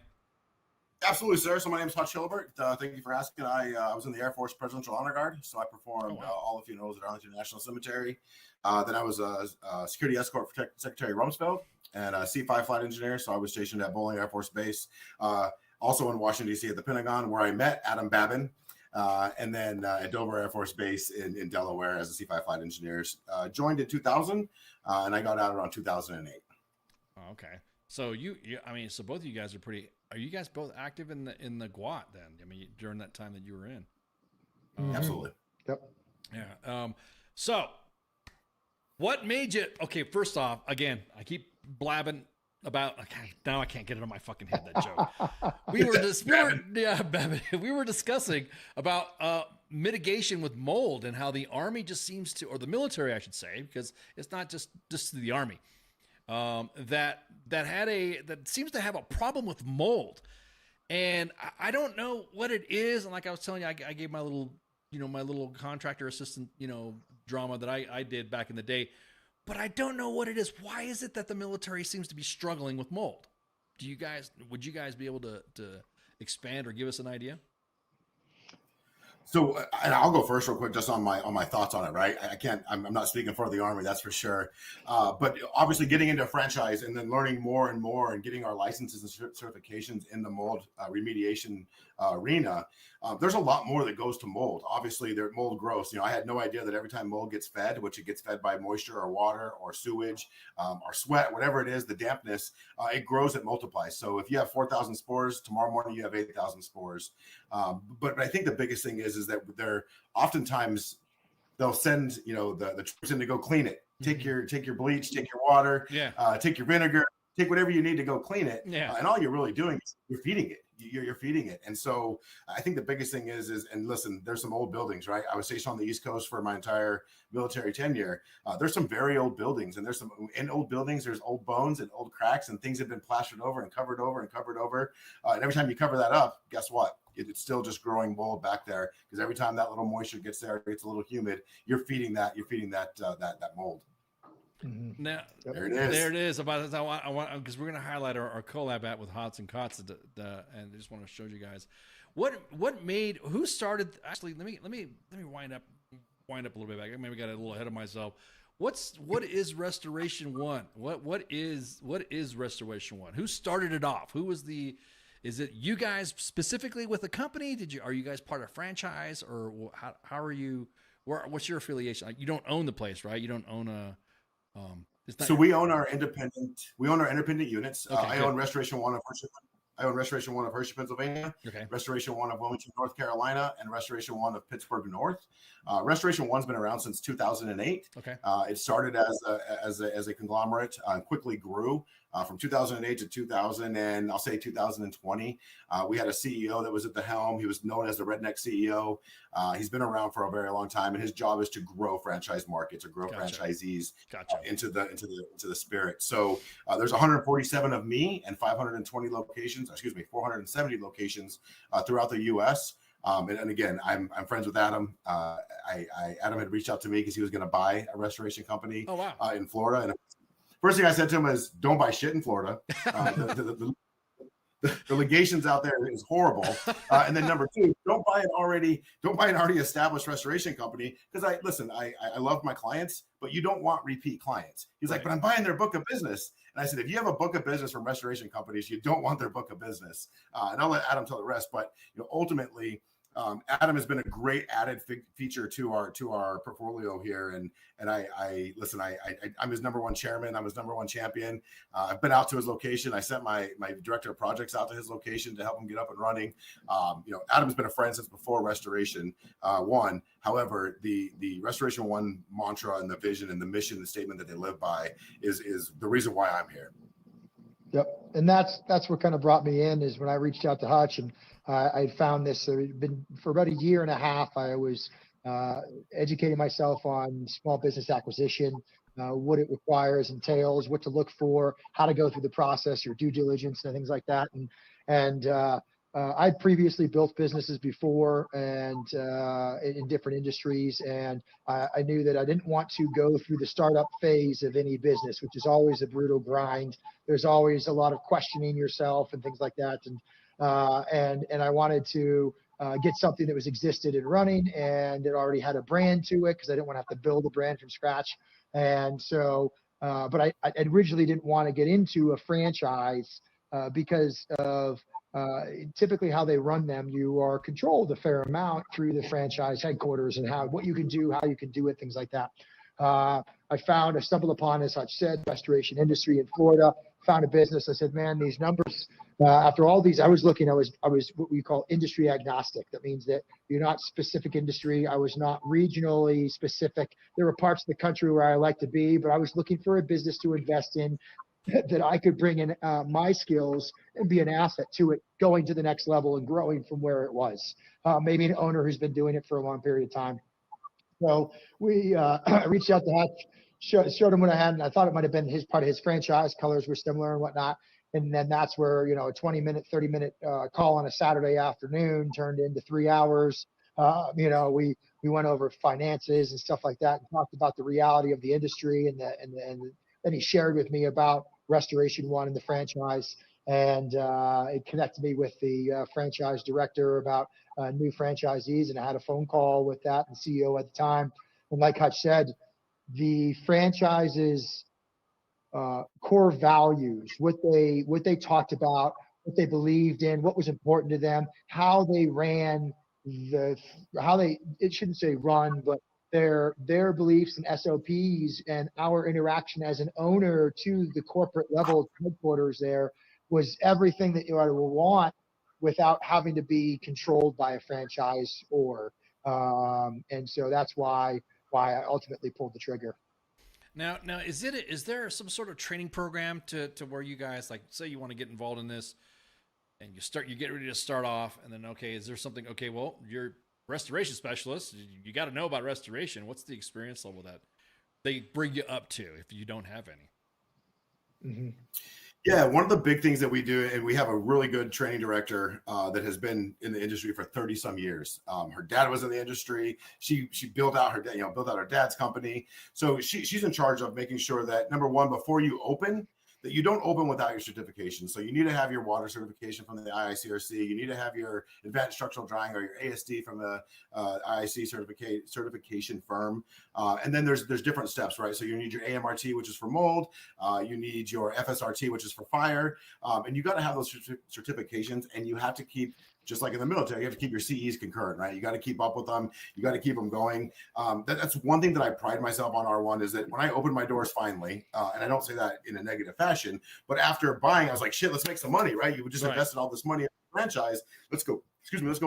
Absolutely, sir. So my name is Hutch Hillebert. Thank you for asking. I was in the Air Force Presidential Honor Guard, so I performed all the funerals at Arlington National Cemetery. Then I was a security escort for Secretary Rumsfeld and a C-5 flight engineer, so I was stationed at Bolling Air Force Base, also in Washington, D.C. at the Pentagon, where I met Adam Babin, and then at Dover Air Force Base in Delaware as a C-5 flight engineer. Joined in 2000, and I got out around 2008. Okay. So so both of you guys are you guys both active in the GWAT then? I mean, during that time that you were in? Absolutely. Yep. Yeah. So what made you, okay, first off, again, I keep blabbing about, now I can't get it on my fucking head, that joke. We were discussing about mitigation with mold and how the Army just seems to, or the military, I should say, because it's not just the Army. that seems to have a problem with mold, and I don't know what it is. And like I was telling you, I gave my little contractor assistant drama that I did back in the day, but I don't know what it is. Why is it that the military seems to be struggling with mold? Would you guys be able to expand or give us an idea? So, and I'll go first real quick, just on my thoughts on it. Right, I'm not speaking for the Army, that's for sure. But obviously, getting into a franchise and then learning more and more, and getting our licenses and certifications in the mold remediation arena, there's a lot more that goes to mold. Obviously, their mold grows. I had no idea that every time mold gets fed, which it gets fed by moisture or water or sewage or sweat, whatever it is, the dampness, it grows, it multiplies. So if you have 4,000 spores, tomorrow morning you have 8,000 spores. But I think the biggest thing is that they're oftentimes they'll send the troops in to go clean it. Take your bleach, take your water, take your vinegar, take whatever you need to go clean it. And all you're really doing is you're feeding it. You're feeding it. And so I think the biggest thing is and listen, there's some old buildings, right? I was stationed on the East Coast for my entire military tenure. There's some very old buildings, and in old buildings, there's old bones and old cracks, and things have been plastered over and covered over and covered over. And every time you cover that up, guess what? It's still just growing mold back there, because every time that little moisture gets there, it gets a little humid. You're feeding that mold. Mm-hmm. Now, there it is. There it is. About I want because we're going to highlight our collab app with Hutch and Cots, and I just want to show you guys who started. Actually, let me wind up a little bit back. I maybe got a little ahead of myself. What is Restoration One? What is Restoration One? Who started it off? Who was the? Is it you guys specifically with the company? Are you guys part of a franchise, or how are you? What's your affiliation? You don't own the place, right? You don't own a. So we own our independent units. Okay, I own Restoration One of Hershey, Pennsylvania. Okay. Restoration One of Wilmington, North Carolina, and Restoration One of Pittsburgh North. Restoration One's been around since 2008. Okay. It started as a conglomerate and quickly grew from 2008 to 2020. We had a CEO that was at the helm. He was known as the Redneck CEO. He's been around for a very long time, and his job is to grow franchise markets, or grow franchisees into the spirit. So there's 147 of me and 470 locations throughout the U.S. And again, I'm friends with Adam. Adam had reached out to me because he was going to buy a restoration company in Florida. And first thing I said to him is, don't buy shit in Florida. The legations out there is horrible. And then number two, don't buy an already established restoration company, because I love my clients, but you don't want repeat clients. He's like, but I'm buying their book of business. And I said, if you have a book of business from restoration companies, you don't want their book of business. And I'll let Adam tell the rest. But ultimately, Adam has been a great added feature to our portfolio here, and I'm his number one chairman. I'm his number one champion. I've been out to his location. I sent my director of projects out to his location to help him get up and running. Adam's been a friend since before Restoration One. However, the Restoration One mantra and the vision and the mission, the statement that they live by is the reason why I'm here. Yep, and that's what kind of brought me in, is when I reached out to Hutch, and I found this. Been for about a year and a half. I was educating myself on small business acquisition, what it requires, entails, what to look for, how to go through the process, your due diligence, and things like that. And I'd previously built businesses before, and in different industries, and I knew that I didn't want to go through the startup phase of any business, which is always a brutal grind. There's always a lot of questioning yourself and things like that. And I wanted to get something that was existed and running, and it already had a brand to it, because I didn't want to have to build a brand from scratch. And so, but I originally didn't want to get into a franchise because of typically how they run them. You are controlled a fair amount through the franchise headquarters, and what you can do, how you can do it, things like that. I stumbled upon, as Hutch said, restoration industry in Florida. Found a business. I said, man, these numbers. After all these, I was what we call industry agnostic. That means that you're not specific industry. I was not regionally specific. There were parts of the country where I like to be, but I was looking for a business to invest in that I could bring in my skills and be an asset to it, going to the next level and growing from where it was. Maybe an owner who's been doing it for a long period of time. So we reached out to Hutch. showed him what I had, and I thought it might have been his part of his franchise. Colors were similar and whatnot. And then that's where, a 20-minute, 30-minute call on a Saturday afternoon turned into 3 hours. We went over finances and stuff like that and talked about the reality of the industry. And then he shared with me about Restoration One and the franchise. And it connected me with the franchise director about new franchisees. And I had a phone call with that and CEO at the time. And like Hutch said, the franchises core values, what they talked about, what they believed in, what was important to them, how they ran it shouldn't say run, but their beliefs and SOPs and our interaction as an owner to the corporate level headquarters there was everything that you would want without having to be controlled by a franchise and so that's why I ultimately pulled the trigger. Now, is there some sort of training program to where you guys, like, say you want to get involved in this, and you get ready to start off, and then is there something? Okay, well, you're restoration specialist. You got to know about restoration. What's the experience level that they bring you up to if you don't have any? Mm-hmm. Yeah, one of the big things that we do, and we have a really good training director that has been in the industry for 30 some years. Her dad was in the industry. She built out her dad's company. So she's in charge of making sure that, number one, before you open, that you don't open without your certification. So you need to have your water certification from the IICRC. You need to have your advanced structural drying or your ASD from the IIC certification firm. And then there's different steps, right? So you need your AMRT, which is for mold. You need your FSRT, which is for fire. And you got to have those certifications, and you have to keep, just like in the military, you have to keep your CEs concurrent, right? You got to keep up with them. You got to keep them going. That's one thing that I pride myself on R1 is that when I opened my doors finally, and I don't say that in a negative fashion, but after buying, I was like, shit, let's make some money, right? You just invested all this money in the franchise. Let's go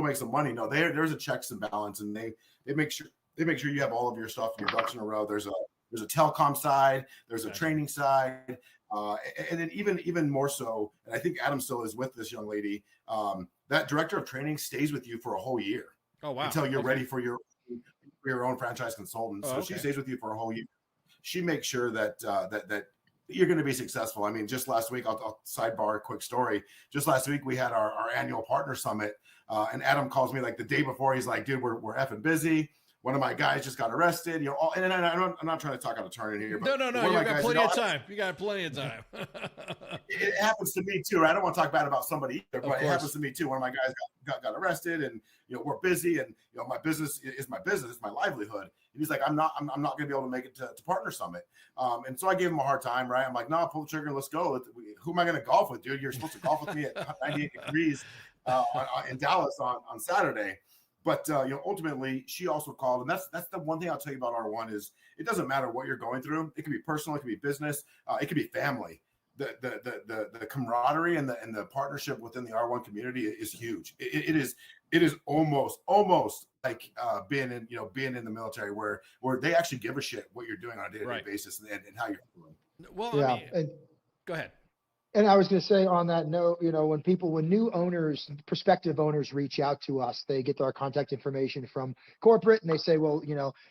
make some money. No, there's a checks and balance, and they make sure you have all of your stuff, your ducks in a row. There's a telecom side, there's a training side, and then even more so, and I think Adam still is with this young lady. That director of training stays with you for a whole year. Oh, wow. Until you're ready for your own franchise consultant. So she stays with you for a whole year. She makes sure that that you're going to be successful. I mean, just last week, I'll sidebar a quick story. Just last week, we had our annual partner summit, and Adam calls me like the day before. He's like, dude, we're effing busy. One of my guys just got arrested. And I'm not trying to talk out of turn in here. But no. You got plenty of time. You got plenty of time. It happens to me too. I don't want to talk bad about somebody either, but it happens to me too. One of my guys got arrested, and we're busy, and my business is my business, it's my livelihood. And he's like, I'm not going to be able to make it to partner summit. And so I gave him a hard time, right? I'm like, no, pull the trigger, let's go. Who am I going to golf with, dude? You're supposed to golf with me at 98 degrees in Dallas on Saturday. But ultimately, she also called, and that's the one thing I'll tell you about R1 is it doesn't matter what you're going through. It can be personal, it can be business, it can be family. The camaraderie and the partnership within the R1 community is huge. It is almost like being in the military where they actually give a shit what you're doing on a day-to-day basis and how you're feeling. Well, yeah. Go ahead. And I was going to say on that note, when new owners, prospective owners reach out to us, they get our contact information from corporate and they say, well,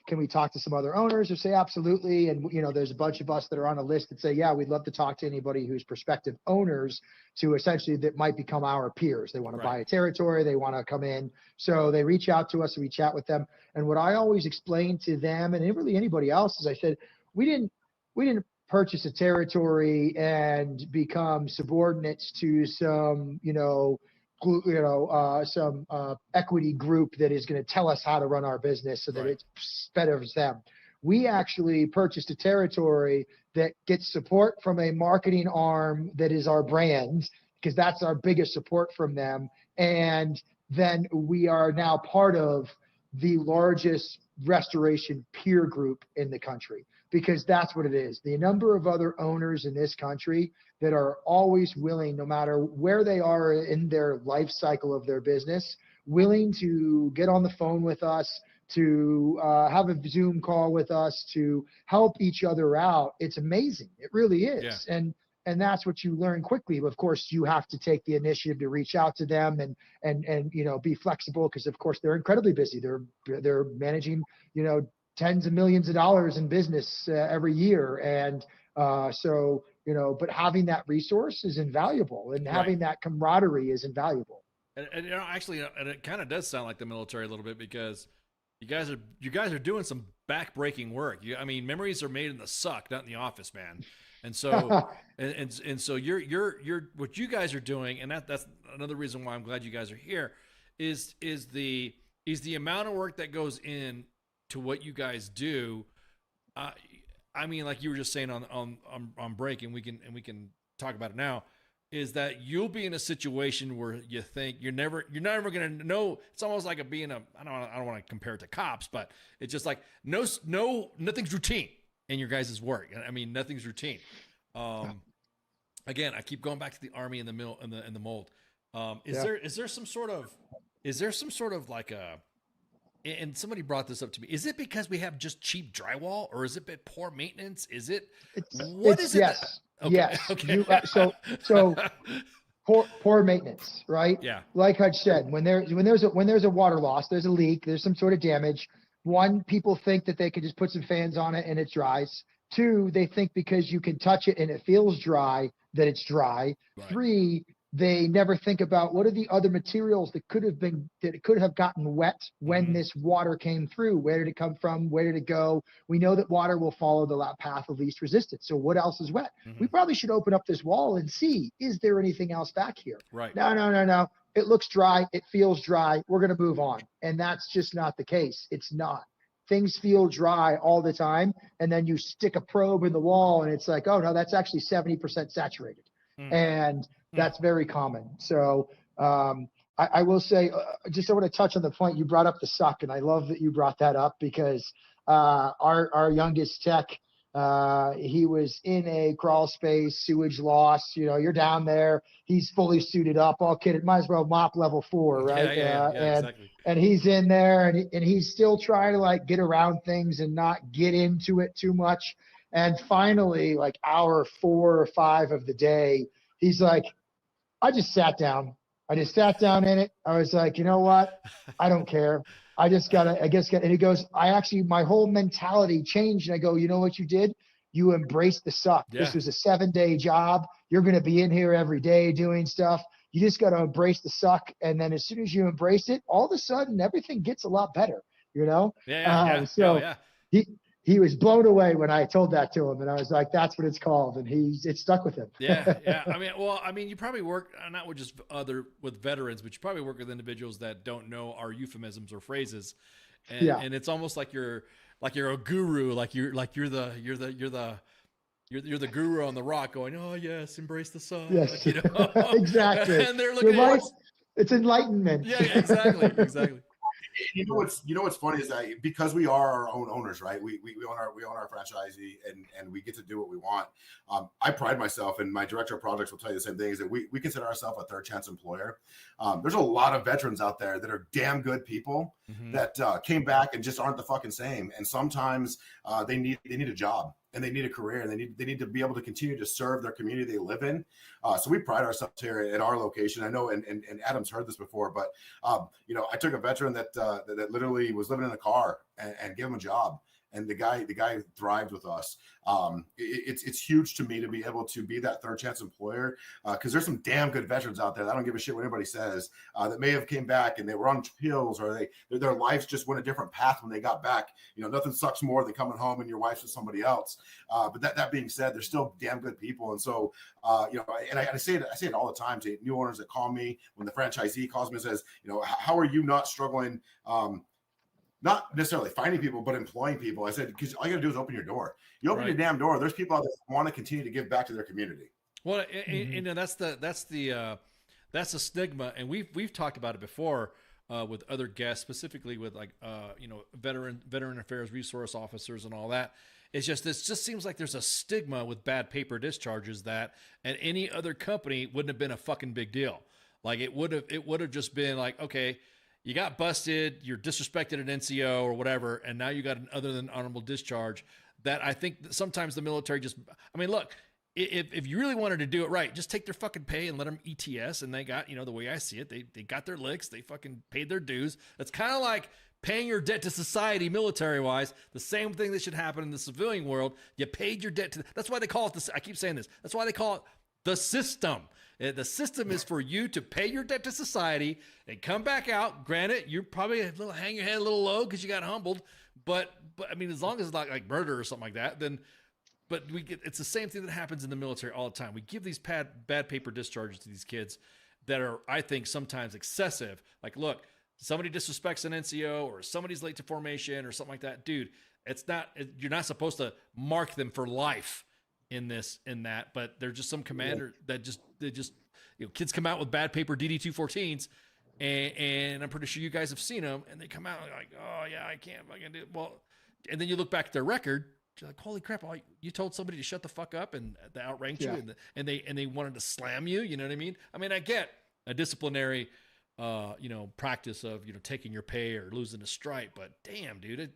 can we talk to some other owners? Or say, absolutely. And, there's a bunch of us that are on a list that say, yeah, we'd love to talk to anybody who's prospective owners to essentially that might become our peers. They want to buy a territory. They want to come in. So they reach out to us and we chat with them. And what I always explain to them and really anybody else is I said, we didn't purchase a territory and become subordinates to some, some equity group that is going to tell us how to run our business so that it betters them. We actually purchased a territory that gets support from a marketing arm that is our brand, because that's our biggest support from them. And then we are now part of the largest restoration peer group in the country, because that's what it is. The number of other owners in this country that are always willing, no matter where they are in their life cycle of their business, willing to get on the phone with us, to have a Zoom call with us, to help each other out. It's amazing. It really is. Yeah. And that's what you learn quickly. Of course, you have to take the initiative to reach out to them and be flexible, because of course they're incredibly busy. They're managing, tens of millions of dollars in business every year. And so, you know, but having that resource is invaluable, and having that camaraderie is invaluable. And you know, actually, and it kind of does sound like the military a little bit, because you guys are doing some back-breaking work. I mean, memories are made in the suck, not in the office, man. And so, and so you're what you guys are doing, and that's another reason why I'm glad you guys are here, is the amount of work that goes in to what you guys do. I mean, like you were just saying on break, and we can talk about it now, is that you'll be in a situation where you think you're never going to know. It's almost like I don't want to compare it to cops, but it's just like nothing's routine in your guys' work. I mean, nothing's routine. Again, I keep going back to the Army and the mold. Is there some sort of like a, and somebody brought this up to me, is it because we have just cheap drywall, or is it poor maintenance? Is it, what is it? Yes. Okay. Yes. Okay. So poor maintenance, right? Yeah. Like Hutch said, when there's a water loss, there's a leak, there's some sort of damage. One, people think that they can just put some fans on it and it dries. Two, they think because you can touch it and it feels dry that it's dry. Right. Three, they never think about what are the other materials that could have gotten wet when this water came through. Where did it come from? Where did it go? We know that water will follow the path of least resistance. So what else is wet? We probably should open up this wall and see, is there anything else back here? Right. No. It looks dry. It feels dry. We're going to move on. And that's just not the case. It's not. Things feel dry all the time. And then you stick a probe in the wall and it's like, oh no, that's actually 70% saturated. And that's very common. So I will say, I want to touch on the point you brought up, the suck, and I love that you brought that up, because our youngest tech, he was in a crawl space, sewage loss. You know, you're down there. He's fully suited up, all kitted. Might as well mop level 4, right? Yeah, exactly. And he's in there, and he's still trying to like get around things and not get into it too much. And finally, like hour 4 or 5 of the day, he's like, I just sat down in it. I was like, you know what? I don't care. I guess, and he goes, my whole mentality changed. And I go, you know what you did? You embraced the suck. Yeah. This was a 7-day job. You're going to be in here every day doing stuff. You just got to embrace the suck. And then as soon as you embrace it, all of a sudden everything gets a lot better, you know? He was blown away when I told that to him, and I was like, "That's what it's called," and it stuck with him. Yeah. I mean, you probably work not with just with veterans, but you probably work with individuals that don't know our euphemisms or phrases, and it's almost like you're a guru, like you're the guru on the rock, going, "Oh yes, embrace the sun." Yes, you know? exactly. And they're looking at it's enlightenment. Yeah, exactly. You know what's funny is that because we are our own owners, right? We own our franchisee, and we get to do what we want. I pride myself, and my director of projects will tell you the same thing, is that we consider ourselves a third chance employer. There's a lot of veterans out there that are damn good people that came back and just aren't the fucking same. And sometimes they need a job, and they need a career, and they need to be able to continue to serve their community they live in. So we pride ourselves here at our location. I know, and Adam's heard this before, but you know, I took a veteran that literally was living in a car and gave him a job. And the guy thrived with us. It's huge to me to be able to be that third chance employer, because there's some damn good veterans out there that I don't give a shit what anybody says, that may have came back and they were on pills, or their lives just went a different path when they got back. You know, nothing sucks more than coming home and your wife's with somebody else. But that being said, they're still damn good people. And so, you know, and I say it all the time to new owners that call me, when the franchisee calls me and says, you know, how are you not struggling? Not necessarily finding people, but employing people. I said, because all you got to do is open your door. You open your damn door. There's people out there that want to continue to give back to their community. Well, and that's the stigma, and we've talked about it before with other guests, specifically with like you know, veteran affairs resource officers and all that. It's just, this just seems like there's a stigma with bad paper discharges that at any other company wouldn't have been a fucking big deal. Like it would have just been like, okay, you got busted, you're disrespected at NCO or whatever, and now you got an other than honorable discharge. That I think that sometimes the military just, I mean, look, if you really wanted to do it right, just take their fucking pay and let them ETS, and they got, you know, the way I see it, they got their licks, they fucking paid their dues. It's kind of like paying your debt to society military-wise, the same thing that should happen in the civilian world. You paid your debt to, that's why they call it this. I keep saying this. That's why they call it the system. The system is for you to pay your debt to society and come back out. Granted, you're probably a little, hang your head a little low because you got humbled. But I mean, as long as it's not like murder or something like that, then, but it's the same thing that happens in the military all the time. We give these bad paper discharges to these kids that are, I think, sometimes excessive. Like, look, somebody disrespects an NCO or somebody's late to formation or something like that. Dude, you're not supposed to mark them for life in that, but they're just some commander that kids come out with bad paper DD-214s, and I'm pretty sure you guys have seen them, and they come out like, oh yeah, I can't do it. Well, and then you look back at their record, you're like, holy crap, you told somebody to shut the fuck up and they outranked you and they wanted to slam you. You know what I mean? I mean, I get a disciplinary, practice of, taking your pay or losing a stripe, but damn, dude,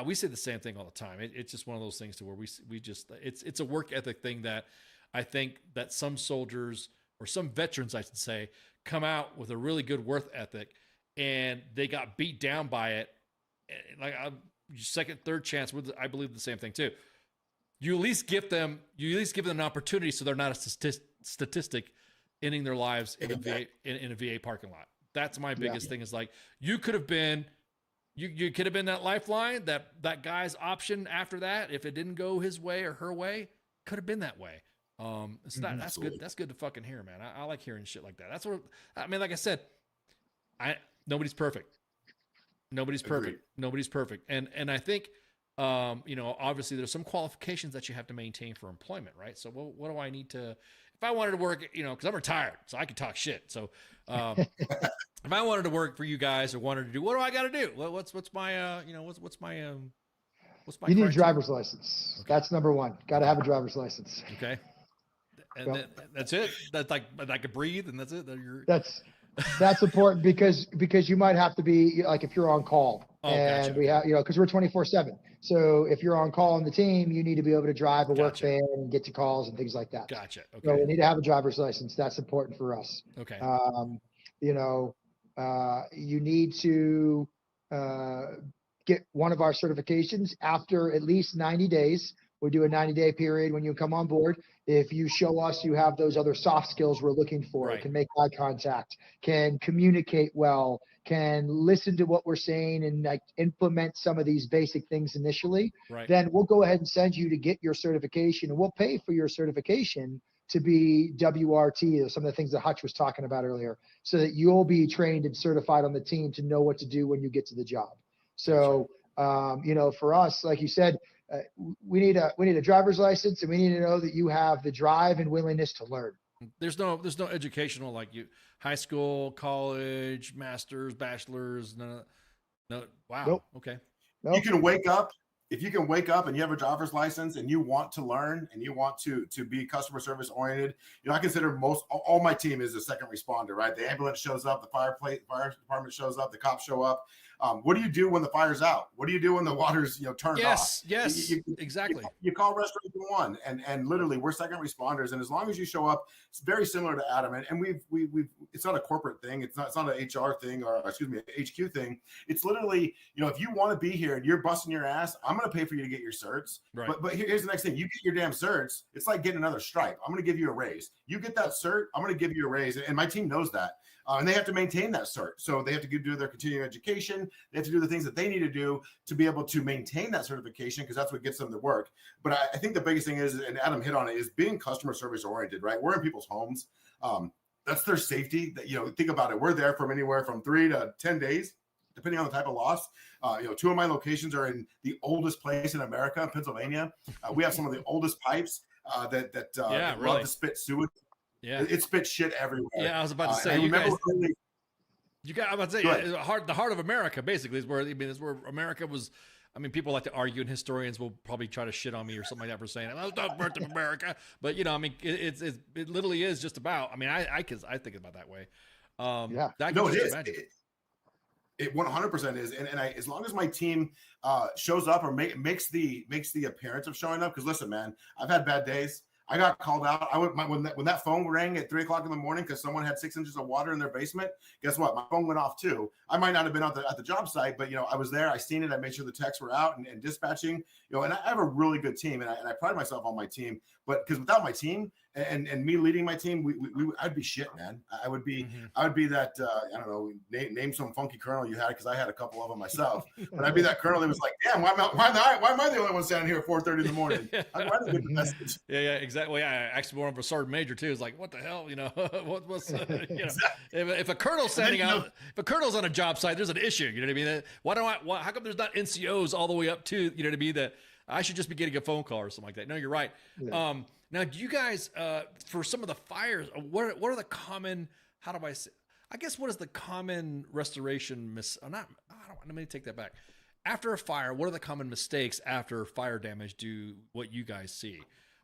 we say the same thing all the time. It's just one of those things to where we just, it's a work ethic thing that I think that some soldiers or some veterans, I should say, come out with a really good work ethic and they got beat down by it. Like second, third chance, I believe the same thing too. You at least give them an opportunity so they're not a statistic ending their lives in a VA parking lot. That's my biggest thing is like, you could have been that lifeline, that guy's option after that. If it didn't go his way or her way, could have been that way. That's good. That's good to fucking hear, man. I like hearing shit like that. That's what, I mean, like I said, nobody's perfect. Nobody's perfect. And I think, obviously there's some qualifications that you have to maintain for employment, right? So what do I need to, if I wanted to work, cause I'm retired, so I can talk shit. So, if I wanted to work for you guys or wanted to do, what do I got to do? What's my you need a driver's license. Okay. That's number one. Got to have a driver's license. Okay. And that's it. That's like, I could breathe and that's it. That's important because you might have to be like, if you're on call gotcha. We have, cause we're 24/7. So if you're on call on the team, you need to be able to drive a work van and get to calls and things like that. Gotcha. Okay. So we need to have a driver's license. That's important for us. Okay. You need to get one of our certifications after at least 90 days. We do a 90-day period when you come on board. If you show us you have those other soft skills we're looking for, right. Can make eye contact, can communicate well, can listen to what we're saying and like implement some of these basic things initially, right. Then we'll go ahead and send you to get your certification, and we'll pay for your certification to be WRT, or some of the things that Hutch was talking about earlier, so that you'll be trained and certified on the team to know what to do when you get to the job. So, for us, like you said, we need a driver's license, and we need to know that you have the drive and willingness to learn. There's no educational, like high school, college, masters, bachelors. No. Wow. Nope. Okay. Nope. You can wake up. If you can wake up and you have a driver's license and you want to learn and you want to be customer service oriented, I consider all my team is a second responder, right? The ambulance shows up, the fire department shows up, the cops show up. What do you do when the fire's out? What do you do when the water's turned off? Yes, exactly. You call Restoration 1, and literally we're second responders. And as long as you show up, it's very similar to Adam. And we've it's not a corporate thing. It's not an HR thing, or excuse me, an HQ thing. It's literally, if you want to be here and you're busting your ass, I'm going to pay for you to get your certs. Right. But here's the next thing: you get your damn certs. It's like getting another stripe. I'm going to give you a raise. You get that cert, I'm going to give you a raise, and my team knows that. And they have to maintain that cert. So they have to do their continuing education. They have to do the things that they need to do to be able to maintain that certification, because that's what gets them to work. But I think the biggest thing is, and Adam hit on it, is being customer service oriented, right? We're in people's homes. That's their safety. That, think about it. We're there from anywhere from 3 to 10 days, depending on the type of loss. 2 of my locations are in the oldest place in America, Pennsylvania. We have some of the oldest pipes that love to spit sewage. Yeah, it spits shit everywhere. Yeah, I was about to say, I'm about to say, the heart of America basically is where, is where America was. People like to argue, and historians will probably try to shit on me or something like that for saying, "Well, it's not birth of America," but it literally is just about. I think about it that way. It is. It 100% is, and as long as my team shows up or makes the appearance of showing up, because listen, man, I've had bad days. I got called out. When that phone rang at 3 o'clock in the morning because someone had 6 inches of water in their basement. Guess what? My phone went off too. I might not have been at the job site, but I was there. I seen it. I made sure the texts were out and dispatching. And I have a really good team, and I pride myself on my team. But because without my team and me leading my team, I'd be shit, man. I would be that I don't know. Name some funky colonel you had, because I had a couple of them myself. But I'd be that colonel that was like, damn, why am I the only one standing here at 4:30 in the morning? I didn't get the message. Yeah, exactly. Yeah, actually more of a sergeant major too. It's like, what the hell, what's if a colonel's standing out, if a colonel's on a job site, there's an issue. You know what I mean? How come there's not NCOs all the way up to that I should just be getting a phone call or something like that? No, you're right. Yeah. Now, do you guys for some of the fires, what are the common? How do I say? I guess what is the common restoration let me take that back. After a fire, what are the common mistakes after fire damage? What you guys see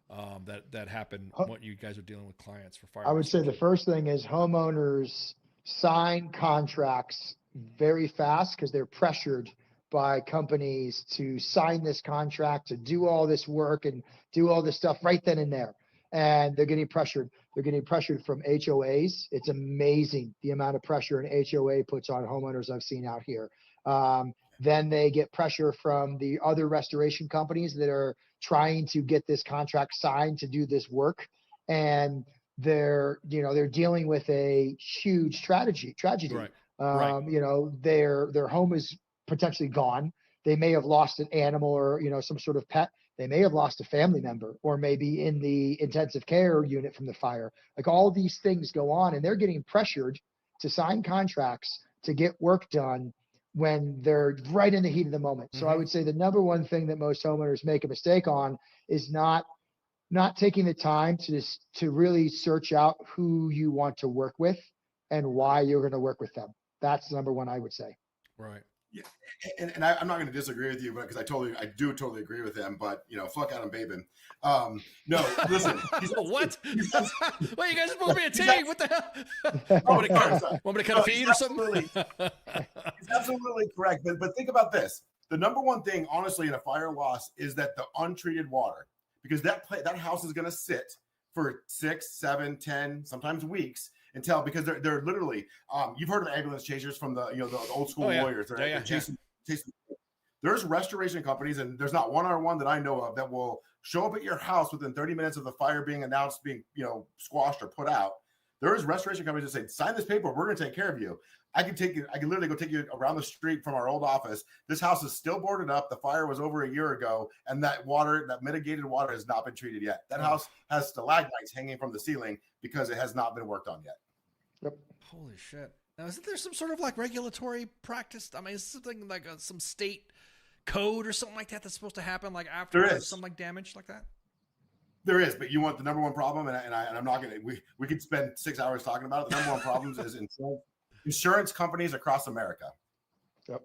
that happen? What you guys are dealing with clients for fire? I would say the first thing is homeowners sign contracts very fast because they're pressured by companies to sign this contract, to do all this work and do all this stuff right then and there. And they're getting pressured. They're getting pressured from HOAs. It's amazing the amount of pressure an HOA puts on homeowners I've seen out here. Then they get pressure from the other restoration companies that are trying to get this contract signed to do this work. And they're dealing with a huge tragedy. Right. Their home is potentially gone. They may have lost an animal or, some sort of pet. They may have lost a family member, or maybe in the intensive care unit from the fire. Like, all these things go on, and they're getting pressured to sign contracts to get work done when they're right in the heat of the moment. So I would say the number one thing that most homeowners make a mistake on is not taking the time to really search out who you want to work with and why you're going to work with them. That's the number one, I would say. Right. Yeah, and I'm not going to disagree with you, but because I do totally agree with him. But fuck Adam Babin. No, listen. What? Well, you guys are supposed to be a team. What the hell? Want me to cut a feed or something? He's absolutely correct. But think about this: the number one thing, honestly, in a fire loss is that the untreated water, because that house is going to sit for 6, 7, 10, sometimes weeks. Because they're literally you've heard of ambulance chasers from the the old school lawyers. They're chasing. There's restoration companies, and there's not one that I know of that will show up at your house within 30 minutes of the fire being announced, being squashed or put out. There is restoration companies that say, sign this paper, we're going to take care of you. I can literally go take you around the street from our old office. This house is still boarded up. The fire was over a year ago, and that mitigated water has not been treated yet. That house has stalagmites hanging from the ceiling because it has not been worked on yet. Yep. Holy shit. Now, isn't there some sort of like regulatory practice? I mean, is something like some state code or something like that that's supposed to happen like after something like damage like that? There is, but you want the number one problem, and I'm not going to, we could spend 6 hours talking about it. The number one problem is insurance companies across America. Yep.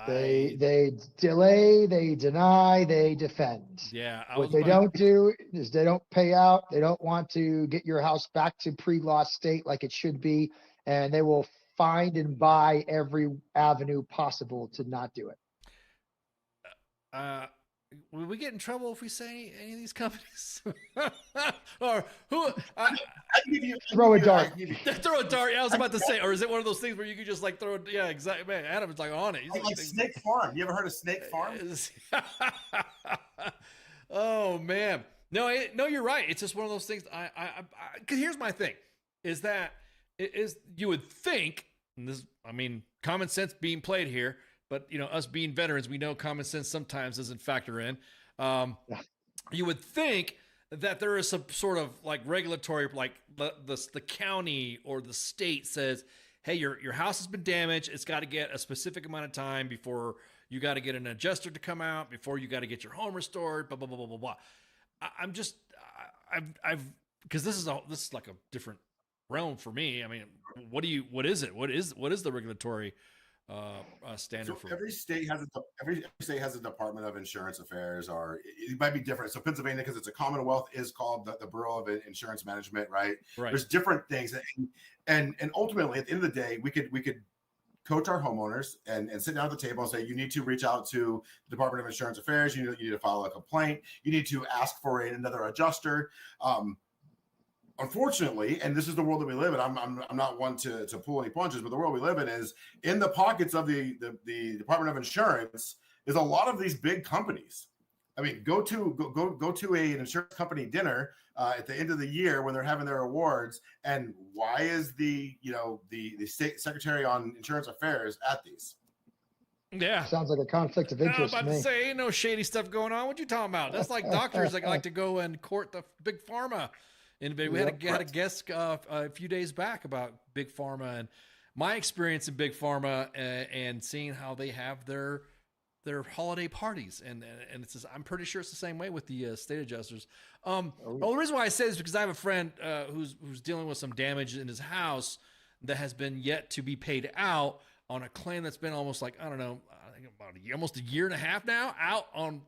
They delay, they deny, they defend. Yeah. What they don't do is they don't pay out. They don't want to get your house back to pre-loss state like it should be. And they will find and buy every avenue possible to not do it. Will we get in trouble if we say any of these companies? Or who? Throw a dart. Throw a dart. Yeah, I was about to say. Or is it one of those things where you could just like throw? Yeah, exactly. Man, Adam's like on it. He's like Snake Farm. You ever heard of Snake Farm? Oh man, no, you're right. It's just one of those things. Because here's my thing: is that you would think, and this, I mean, common sense being played here. But, us being veterans, we know common sense sometimes doesn't factor in. You would think that there is some sort of like regulatory, like the county or the state says, hey, your house has been damaged. It's got to get a specific amount of time before you got to get an adjuster to come out, before you got to get your home restored, blah, blah, blah, blah, blah, blah. Because this is like a different realm for me. I mean, what is it? What is the regulatory standard for every state has a Department of Insurance Affairs, or it might be different. So Pennsylvania, because it's a Commonwealth, is called the Bureau of Insurance Management, right? There's different things, and ultimately at the end of the day, we could coach our homeowners and sit down at the table and say, you need to reach out to the Department of Insurance Affairs. You need to file a complaint. You need to ask for another adjuster. Unfortunately, and this is the world that we live in, I'm not one to pull any punches, but the world we live in is in the pockets of the Department of Insurance is a lot of these big companies. I mean, go to an insurance company dinner at the end of the year when they're having their awards, and why is the state secretary on insurance affairs at these? Yeah, sounds like a conflict of interest. I was about to say, ain't no shady stuff going on. What you talking about? That's like doctors that like to go and court the big pharma. And we had a guest a few days back about big pharma and my experience in big pharma and seeing how they have their holiday parties, and it's just, I'm pretty sure it's the same way with the state adjusters. Well, the reason why I say this is because I have a friend who's dealing with some damage in his house that has been yet to be paid out on a claim that's been almost like, I don't know, I think about almost a year and a half now out on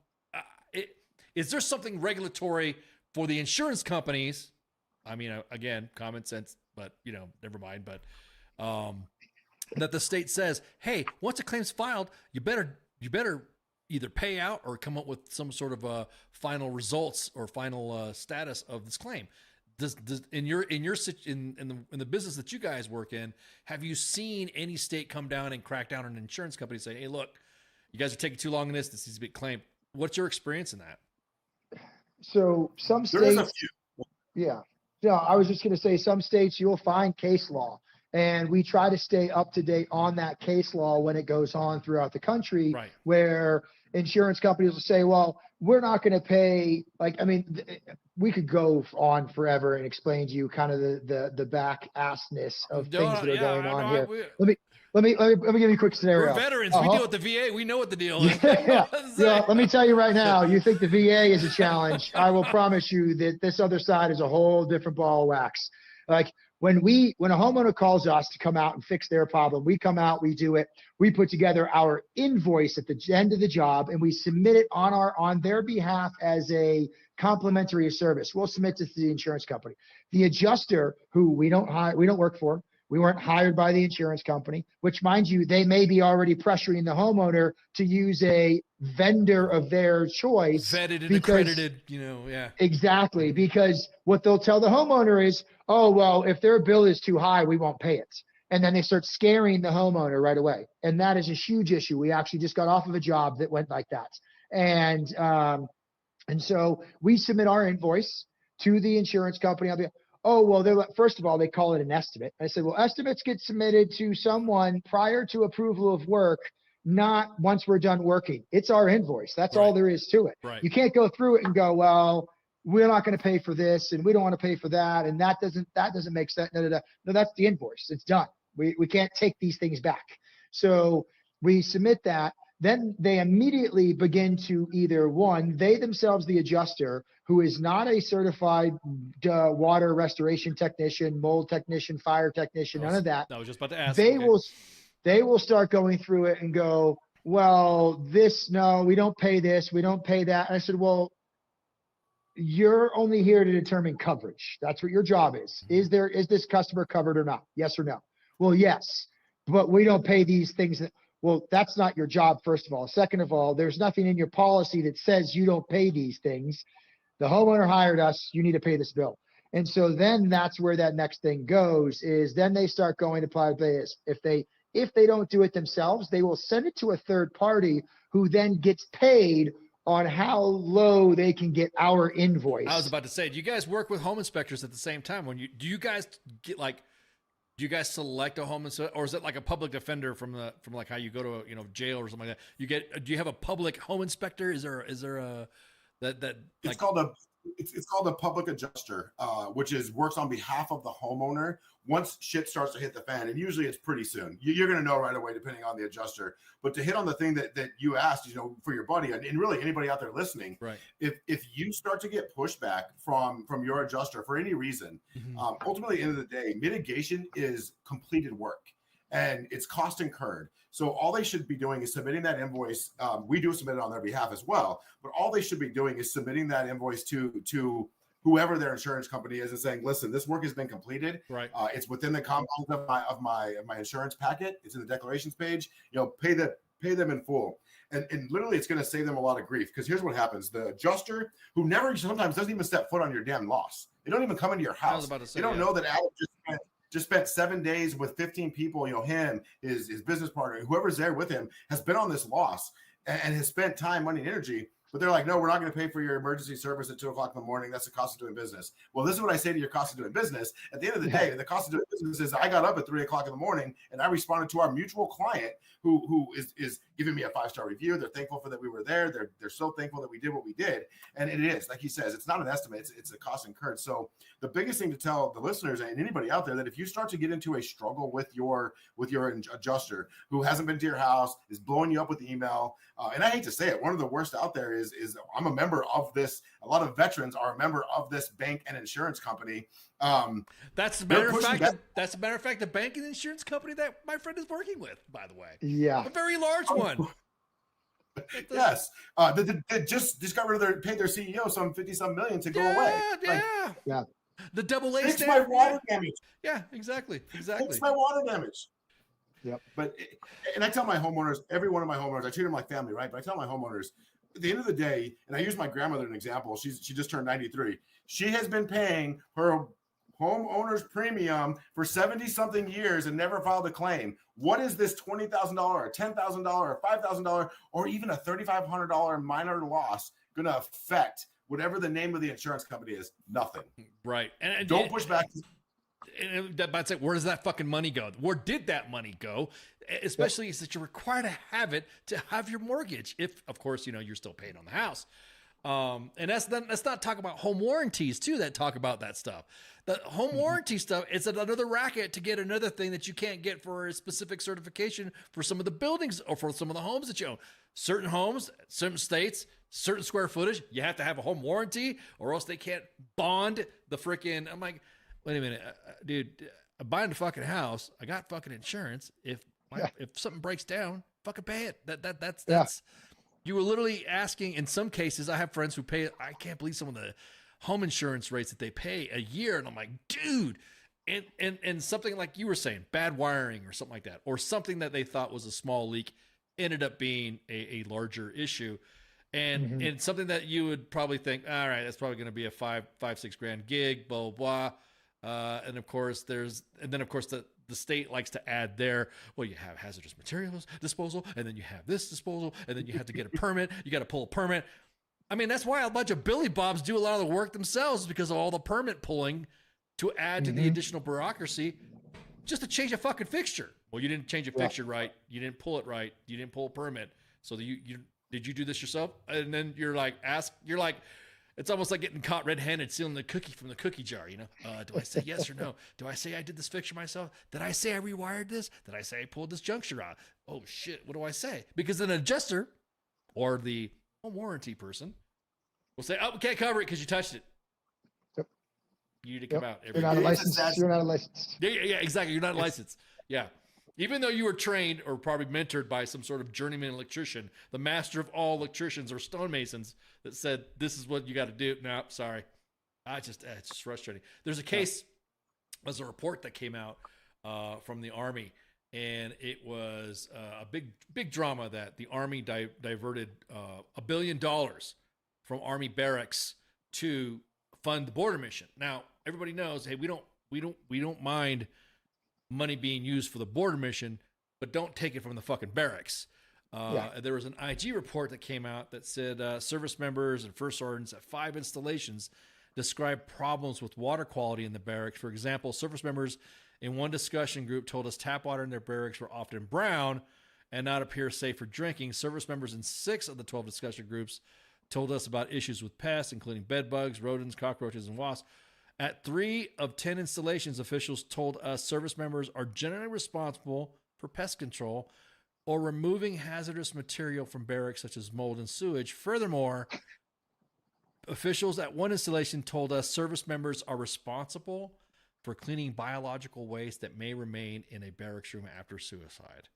it. Is there something regulatory for the insurance companies? I mean, again, common sense, but never mind. But that the state says, hey, once a claim's filed, you better either pay out or come up with some sort of final results or final status of this claim. Does in the business that you guys work in, have you seen any state come down and crack down on an insurance company and say, hey, look, you guys are taking too long in this. This needs to be claimed. What's your experience in that? So some states, yeah. No, I was just going to say some states you'll find case law, and we try to stay up to date on that case law when it goes on throughout the country, right, where insurance companies will say, well, we're not going to pay. Like, I mean, we could go on forever and explain to you kind of the back assness of things that are going on here. Let me give you a quick scenario. We're veterans. We deal with the VA. We know what the deal is. Yeah. Let me tell you right now, you think the VA is a challenge. I will promise you that this other side is a whole different ball of wax. Like when a homeowner calls us to come out and fix their problem, we come out, we do it. We put together our invoice at the end of the job, and we submit it on their behalf as a complimentary service. We'll submit it to the insurance company. The adjuster, who we don't work for, we weren't hired by the insurance company, which, mind you, they may be already pressuring the homeowner to use a vendor of their choice. Vetted and accredited, yeah. Exactly, because what they'll tell the homeowner is, oh, well, if their bill is too high, we won't pay it. And then they start scaring the homeowner right away. And that is a huge issue. We actually just got off of a job that went like that. And so we submit our invoice to the insurance company. I'll be, oh, well, first of all, they call it an estimate. I said, well, estimates get submitted to someone prior to approval of work, not once we're done working. It's our invoice. That's all there is to it. Right. You can't go through it and go, well, we're not going to pay for this and we don't want to pay for that. And that doesn't make sense. No, that's the invoice. It's done. We can't take these things back. So we submit that. Then they immediately begin to either they themselves, the adjuster, who is not a certified water restoration technician, mold technician, fire technician, none of that. I was just about to ask. They will start going through it and go, well, no, we don't pay this, we don't pay that. And I said, well, you're only here to determine coverage. That's what your job is. Is this customer covered or not? Yes or no? Well, yes, but we don't pay these things. Well, that's not your job, first of all. Second of all, there's nothing in your policy that says you don't pay these things. The homeowner hired us. You need to pay this bill. And so then that's where that next thing goes, is then they start going to apply this. If they don't do it themselves, they will send it to a third party who then gets paid on how low they can get our invoice. I was about to say, do you guys work with home inspectors at the same time? Do you guys select a home inspector, or is it like a public defender from like how you go to jail or something like that? Do you have a public home inspector? Is there a that it's called a public adjuster, which works on behalf of the homeowner once shit starts to hit the fan, and usually it's pretty soon. You're going to know right away depending on the adjuster. But to hit on the thing that you asked, for your buddy, and really anybody out there listening, right? If you start to get pushback from your adjuster for any reason, ultimately, at the end of the day, mitigation is completed work and it's cost incurred. So all they should be doing is submitting that invoice. We do submit it on their behalf as well, but all they should be doing is submitting that invoice to whoever their insurance company is and saying, listen, this work has been completed. Right. It's within the confines of my insurance packet. It's in the declarations page. Pay them in full. And literally it's going to save them a lot of grief, because here's what happens. The adjuster who never sometimes doesn't even step foot on your damn loss. They don't even come into your house. They don't know that Adam just spent 7 days with 15 people, him, his business partner, whoever's there with him has been on this loss and has spent time, money, and energy. But they're like, no, we're not going to pay for your emergency service at 2:00 in the morning. That's the cost of doing business. Well, this is what I say to your cost of doing business. At the end of the day, the cost of doing business is I got up at 3:00 in the morning and I responded to our mutual client who is giving me a 5-star review. They're thankful for that we were there. They're so thankful that we did what we did. And it is, like he says, it's not an estimate. It's a cost incurred. So the biggest thing to tell the listeners and anybody out there, that if you start to get into a struggle with your adjuster who hasn't been to your house, is blowing you up with email, and I hate to say it, one of the worst out there is I'm a member of this. A lot of veterans are a member of this bank and insurance company. That's a matter of fact. That's a matter of fact. The bank and insurance company that my friend is working with, by the way. Yeah, a very large one. Yes, they just got rid of paid their CEO some 50-some million to go away. Yeah. The double A fix standard. my water damage. Yeah, exactly. Fix my water damage. Yep. And I tell my homeowners, every one of my homeowners, I treat them like family, right? But I tell my homeowners, at the end of the day, and I use my grandmother as an example. She just turned 93. She has been paying her homeowner's premium for 70-something years and never filed a claim. What is this $20,000 or $10,000 or $5,000 or even a $3,500 minor loss going to affect whatever the name of the insurance company is? Nothing. Right. And don't push back. And that's it. Where does that fucking money go? Where did that money go? Especially is that you're required to have it to have your mortgage. If, of course, you're still paying on the house. And let's not talk about home warranties too, that talk about that stuff. The home warranty stuff, it's another racket to get another thing that you can't get for a specific certification for some of the buildings or for some of the homes that you own. Certain homes, certain states, certain square footage, you have to have a home warranty or else they can't bond the freaking. I'm like, wait a minute, dude, I'm buying a fucking house. I got fucking insurance. If something breaks down, fucking pay it. That's you were literally asking. In some cases, I have friends who pay. I can't believe some of the home insurance rates that they pay a year, and I'm like, dude. And something like you were saying, bad wiring or something like that, or something that they thought was a small leak ended up being a larger issue. And something that you would probably think, all right, that's probably going to be a $5-6 gig, blah, blah, blah. And of course the state likes to add you have hazardous materials disposal, and then you have this disposal, and then you have to get a permit. You got to pull a permit. I mean, that's why a bunch of Billy Bobs do a lot of the work themselves, because of all the permit pulling to add to the additional bureaucracy just to change a fucking fixture. Well, you didn't change a fixture right. You didn't pull it right. You didn't pull a permit. So did you do this yourself? And then you're like, it's almost like getting caught red-handed stealing the cookie from the cookie jar, Do I say yes or no? Do I say I did this fixture myself? Did I say I rewired this? Did I say I pulled this juncture out? Oh, shit, what do I say? Because an adjuster or the home warranty person will say, oh, we can't cover it because you touched it. Yep. You need to come out. You're not a licensed. You're not a licensed. Yeah, exactly. You're not licensed. Yeah. Even though you were trained or probably mentored by some sort of journeyman electrician, the master of all electricians or stonemasons that said, this is what you got to do. No, sorry. It's just frustrating. There's a case, there's a report that came out from the Army, and it was a big drama that the Army diverted $1 billion from Army barracks to fund the border mission. Now, everybody knows, hey, we don't mind money being used for the border mission, but don't take it from the fucking barracks. There was an IG report that came out that said service members and first sergeants at 5 installations described problems with water quality in the barracks. For example, service members in one discussion group told us tap water in their barracks were often brown and not appear safe for drinking. Service members in 6 of the 12 discussion groups told us about issues with pests, including bed bugs, rodents, cockroaches, and wasps. At 3 of 10 installations, officials told us service members are generally responsible for pest control or removing hazardous material from barracks such as mold and sewage. Furthermore, officials at one installation told us service members are responsible for cleaning biological waste that may remain in a barracks room after suicide.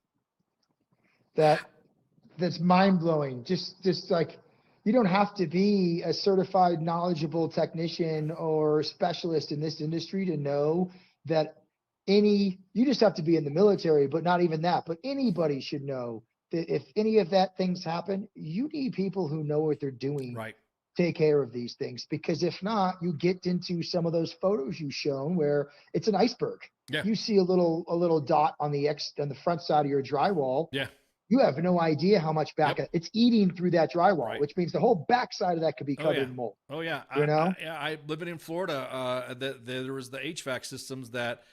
That's mind-blowing. Just like you don't have to be a certified, knowledgeable technician or specialist in this industry to know that you just have to be in the military, but not even that. But anybody should know that if any of that things happen, you need people who know what they're doing. Right. Take care of these things, because if not, you get into some of those photos you've shown where it's an iceberg. Yeah. You see a little dot on the front side of your drywall. Yeah. You have no idea how much it's eating through that drywall, which means the whole backside of that could be covered in mold. Oh yeah. You know? I living in Florida, there was the HVAC systems that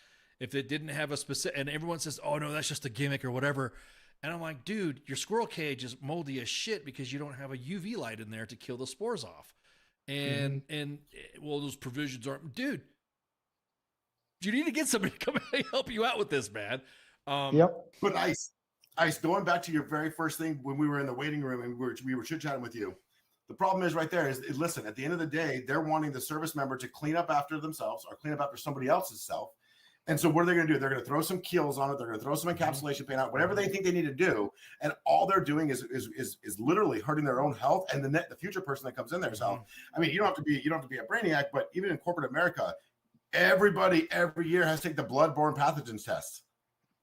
if it didn't have a specific, and everyone says, oh no, that's just a gimmick or whatever. And I'm like, dude, your squirrel cage is moldy as shit because you don't have a UV light in there to kill the spores off. And well, those provisions aren't, dude, you need to get somebody to come and help you out with this, man. But Ice, going back to your very first thing when we were in the waiting room and we were chit-chatting with you, the problem is right there is listen, at the end of the day, they're wanting the service member to clean up after themselves or clean up after somebody else's self. And so what are they going to do? They're going to throw some keels on it. They're going to throw some encapsulation paint out, whatever they think they need to do. And all they're doing is literally hurting their own health and the future person that comes in there's health. I mean, you don't have to be a brainiac, but even in corporate America, everybody every year has to take the bloodborne pathogens test.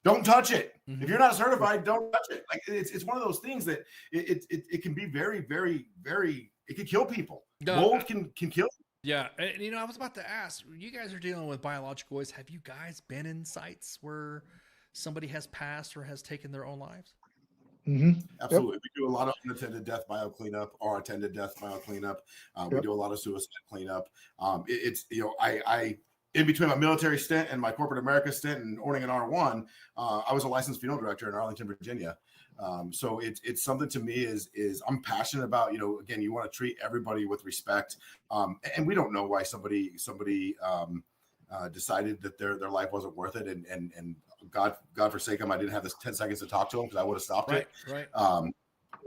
Don't touch it. If you're not certified, don't touch it. Like it's one of those things that it can be very, very, very, it can kill people. Mold can kill you. Yeah, and I was about to ask, you guys are dealing with biological waste. Have you guys been in sites where somebody has passed or has taken their own lives? Absolutely. Yep. We do a lot of unattended death bio cleanup or attended death bio cleanup. We do a lot of suicide cleanup. It's I in between my military stint and my corporate America stint and owning an R1, I was a licensed funeral director in Arlington, Virginia. So it's something to me is I'm passionate about, again, you want to treat everybody with respect. And we don't know why somebody decided that their life wasn't worth it. And God forsake them, I didn't have this 10 seconds to talk to them because I would have stopped it. Right.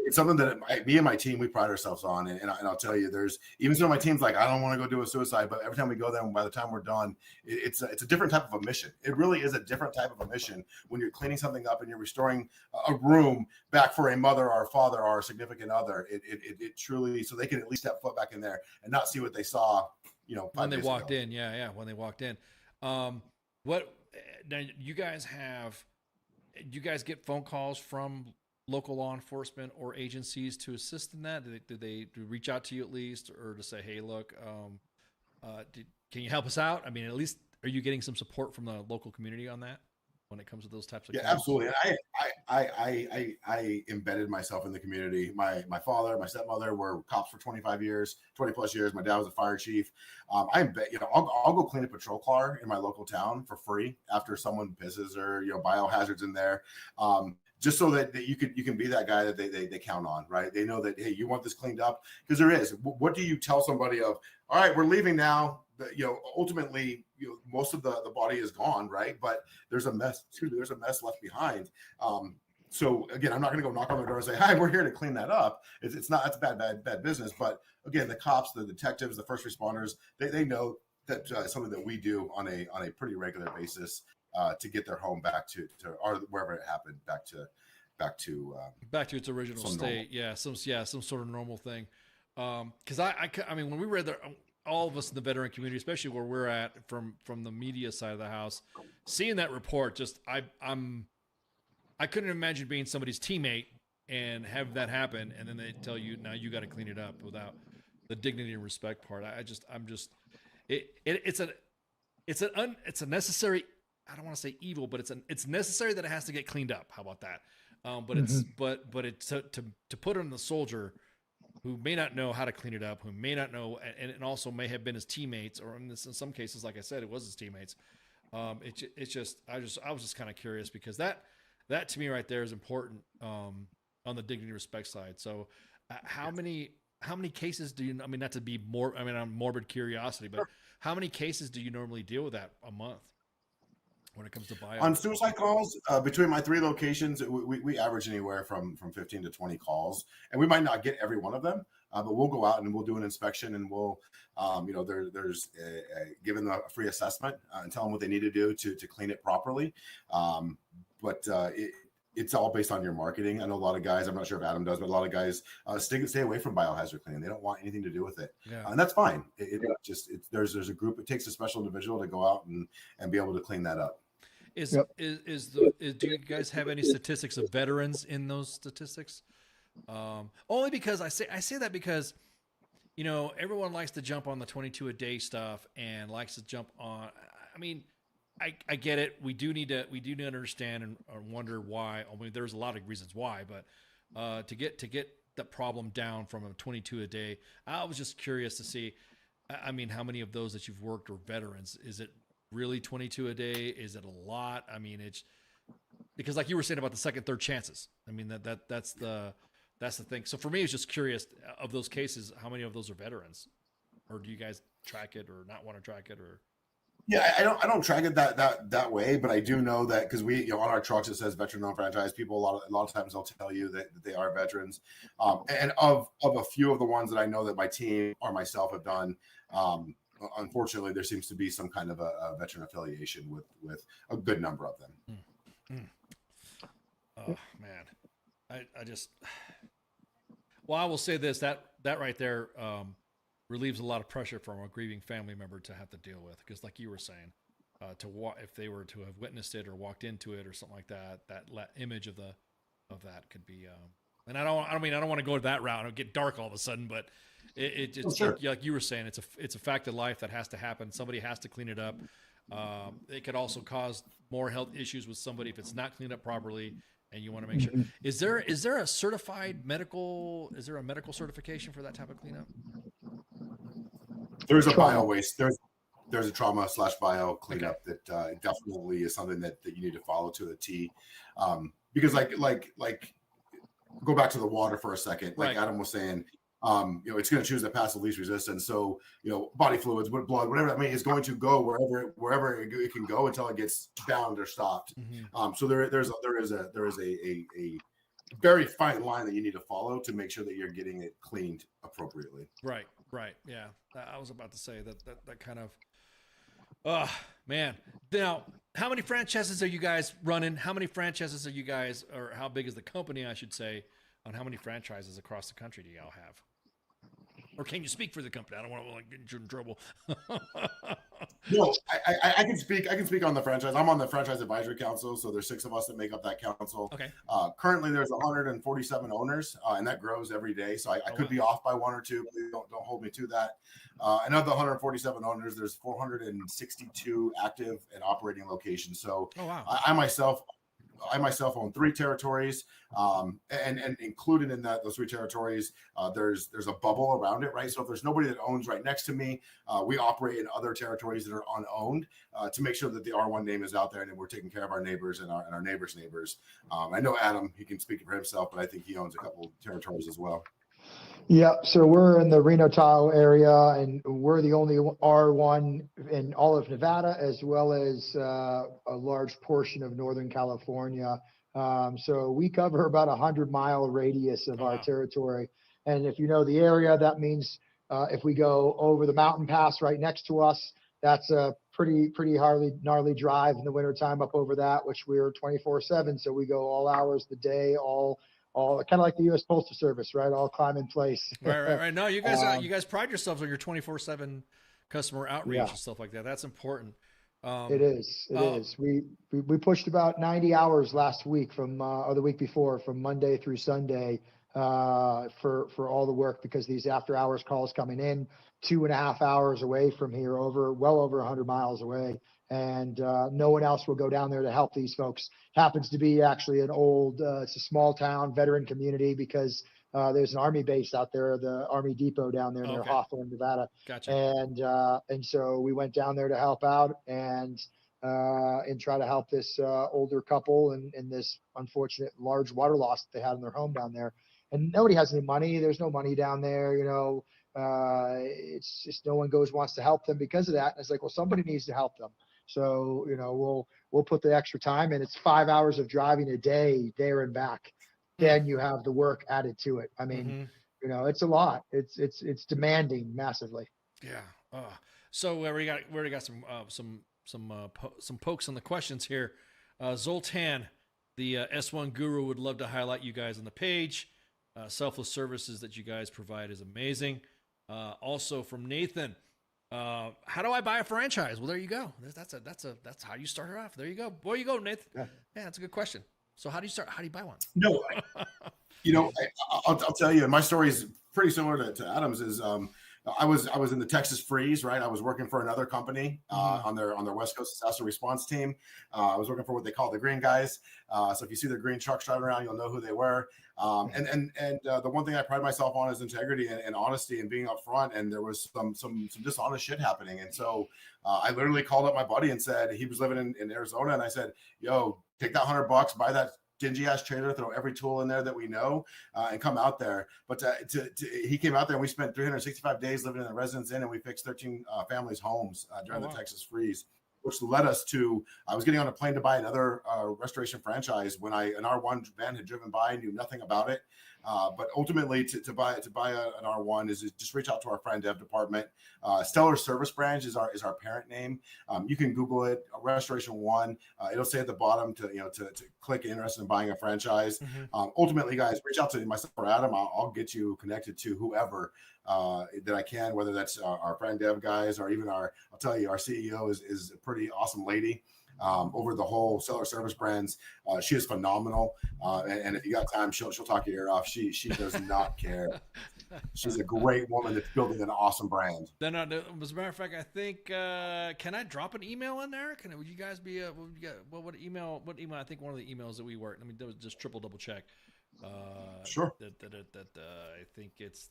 It's something that me and my team, we pride ourselves on. And I'll tell you, there's even some of my team's like, I don't want to go do a suicide, but every time we go there, and by the time we're done, it's a different type of a mission. It really is a different type of a mission when you're cleaning something up and you're restoring a room back for a mother or a father or a significant other. It truly, so they can at least step foot back in there and not see what they saw, when they walked in. Yeah. When they walked in. What now you guys get phone calls from local law enforcement or agencies to assist in that? Did they reach out to you at least, or to say, hey, look, can you help us out? I mean, at least are you getting some support from the local community on that when it comes to those types of claims? Yeah, absolutely. I embedded myself in the community. My father, my stepmother were cops for 20 plus years. My dad was a fire chief. I'll go clean a patrol car in my local town for free after someone pisses or biohazards in there. Just so that you can be that guy that they count on, right? They know that, hey, you want this cleaned up, because there is. What do you tell somebody of? All right, we're leaving now. Ultimately, most of the body is gone, right? But there's a mess. There's a mess left behind. So again, I'm not going to go knock on their door and say, "Hi, we're here to clean that up." It's not. That's bad business. But again, the cops, the detectives, the first responders, they know that something that we do on a pretty regular basis. To get their home back to or wherever it happened, back to its original state. Normal. Some sort of normal thing. Because I mean, when we read there, all of us in the veteran community, especially where we're at from the media side of the house, seeing that report, just I couldn't imagine being somebody's teammate and have that happen, and then they tell you now you got to clean it up without the dignity and respect part. It's a necessary. I don't want to say evil, but it's necessary that it has to get cleaned up. How about that? But it's to put it on the soldier who may not know how to clean it up, who may not know, and also may have been his teammates, or in some cases, like I said, it was his teammates. I was just kind of curious, because that to me right there is important on the dignity and respect side. So how many cases do you? I mean, not to be on morbid curiosity, but how many cases do you normally deal with that a month? When it comes to bio? On suicide calls, between my 3 locations, we average anywhere from 15 to 20 calls, and we might not get every one of them, but we'll go out and we'll do an inspection, and we'll, there's given them a free assessment and tell them what they need to do to clean it properly. But it's all based on your marketing. I know a lot of guys, I'm not sure if Adam does, but a lot of guys stay away from biohazard cleaning. They don't want anything to do with it. Yeah. And that's fine. There's a group, it takes a special individual to go out and be able to clean that up. Do you guys have any statistics of veterans in those statistics? Only because I say that because, you know, everyone likes to jump on the 22 a day stuff and likes to jump on. I mean, I get it. We do need to understand and wonder why. I mean, there's a lot of reasons why, but to get the problem down from a 22 a day, I was just curious to see. I mean, how many of those that you've worked are veterans? Is it really 22 a day? Is it a lot? I mean, it's because like you were saying about the second, third chances. I mean, that's the thing. So for me, it's just curious of those cases, how many of those are veterans, or do you guys track it or not want to track it or? Yeah, I don't track it that way, but I do know that because we, on our trucks it says veteran non-franchise. People a lot of times they'll tell you that they are veterans, and of a few of the ones that I know that my team or myself have done, unfortunately there seems to be some kind of a veteran affiliation with a good number of them. Oh man, I just, well, I will say this, that right there relieves a lot of pressure from a grieving family member to have to deal with, because like you were saying, if they were to have witnessed it or walked into it or something like that, image of that could be, and I don't want to go to that route and get dark all of a sudden, but it's sure. like you were saying, it's a fact of life that has to happen. Somebody has to clean it up. It could also cause more health issues with somebody if it's not cleaned up properly, and you want to make sure. Is there a medical certification for that type of cleanup? There's a bio waste. There's a trauma/bio cleanup that definitely is something that you need to follow to a T, because like go back to the water for a second. Like Adam was saying, it's going to choose the path of least resistance. So body fluids, blood, whatever that means, is going to go wherever it can go until it gets bound or stopped. So there is a very fine line that you need to follow to make sure that you're getting it cleaned appropriately. Right. Yeah. I was about to say that kind of, man. Now, how many franchises are you guys running? How many franchises are you guys, or how big is the company, I should say, on how many franchises across the country do y'all have? Or can you speak for the company? I don't want to get you in trouble. No, I can speak. I can speak on the franchise. I'm on the franchise advisory council, so there's 6 of us that make up that council. Okay. Currently, there's 147 owners, and that grows every day. So I could be off by 1 or 2. Please don't hold me to that. And of the 147 owners, there's 462 active and operating locations. So I myself own 3 territories, and included in those 3 territories, there's a bubble around it, right? So if there's nobody that owns right next to me, we operate in other territories that are unowned to make sure that the R1 name is out there and that we're taking care of our neighbors and our neighbors' neighbors. I know Adam, he can speak for himself, but I think he owns a couple territories as well. Yeah, so we're in the Reno Tahoe area, and we're the only R1 in all of Nevada, as well as a large portion of Northern California. So we cover about 100-mile radius of our territory. And if you know the area, that means if we go over the mountain pass right next to us, that's a pretty gnarly drive in the wintertime up over that, which we're 24/7. So we go all hours of the day, all kind of like the U.S. Postal Service, right? All climb in place. Right. No, you guys pride yourselves on your 24/7 customer outreach and stuff like that. That's important. It is. We pushed about 90 hours last week or the week before, from Monday through Sunday, for all the work, because these after hours calls coming in 2.5 hours away from here, well over 100 miles away. And no one else will go down there to help these folks. Happens to be actually it's a small town veteran community, because there's an Army base out there, the Army Depot down there near Hawthorne, Nevada. Gotcha. And so we went down there to help out and try to help this older couple and this unfortunate large water loss that they had in their home down there. And nobody has any money. There's no money down there, it's just no one wants to help them because of that. And it's like, well, somebody needs to help them. So, we'll put the extra time, and it's 5 hours of driving a day there and back. Then you have the work added to it. I mean, it's a lot. It's demanding massively. Yeah. So we already got some pokes on the questions here. Zoltan, The S1 Guru would love to highlight you guys on the page. Selfless services that you guys provide is amazing. Also from Nathan, how do I buy a franchise? Well, there you go. That's how you start it off. There you go. Boy, you go, Nathan. Yeah, that's a good question. So how do you start? How do you buy one? No, I'll tell you, my story is pretty similar to Adam's. Is I was in the Texas Freeze, right? I was working for another company on their West Coast disaster response team. I was working for what they call the Green Guys. So if you see their green trucks driving around, you'll know who they were. And the one thing I pride myself on is integrity and honesty and being upfront. And there was some dishonest shit happening. And so I literally called up my buddy and said, he was living in Arizona, and I said, "Yo, take that $100, buy that dingy ass trailer, throw every tool in there that we know, and come out there." But he came out there, and we spent 365 days living in the Residence Inn, and we fixed 13 families' homes during the Texas Freeze, which led us to, I was getting on a plane to buy another restoration franchise when an R1 van had driven by, knew nothing about it. But ultimately, to buy an R1 is just reach out to our friend dev department. Stellar Service Branch is our parent name. You can Google it, Restoration One. It'll say at the bottom to click interested in buying a franchise. Ultimately, guys, reach out to myself or Adam. I'll get you connected to whoever that I can, whether that's our friend dev guys or even I'll tell you, our CEO is a pretty awesome lady. Over the whole Stellar Service Brands, she is phenomenal, and if you got time, she'll talk your ear off. She does not care. She's a great woman that's building an awesome brand. Then, as a matter of fact, I think can I drop an email in there? Would you guys be what email? I think one of the emails that we work. Let me just double check. Sure. I think it's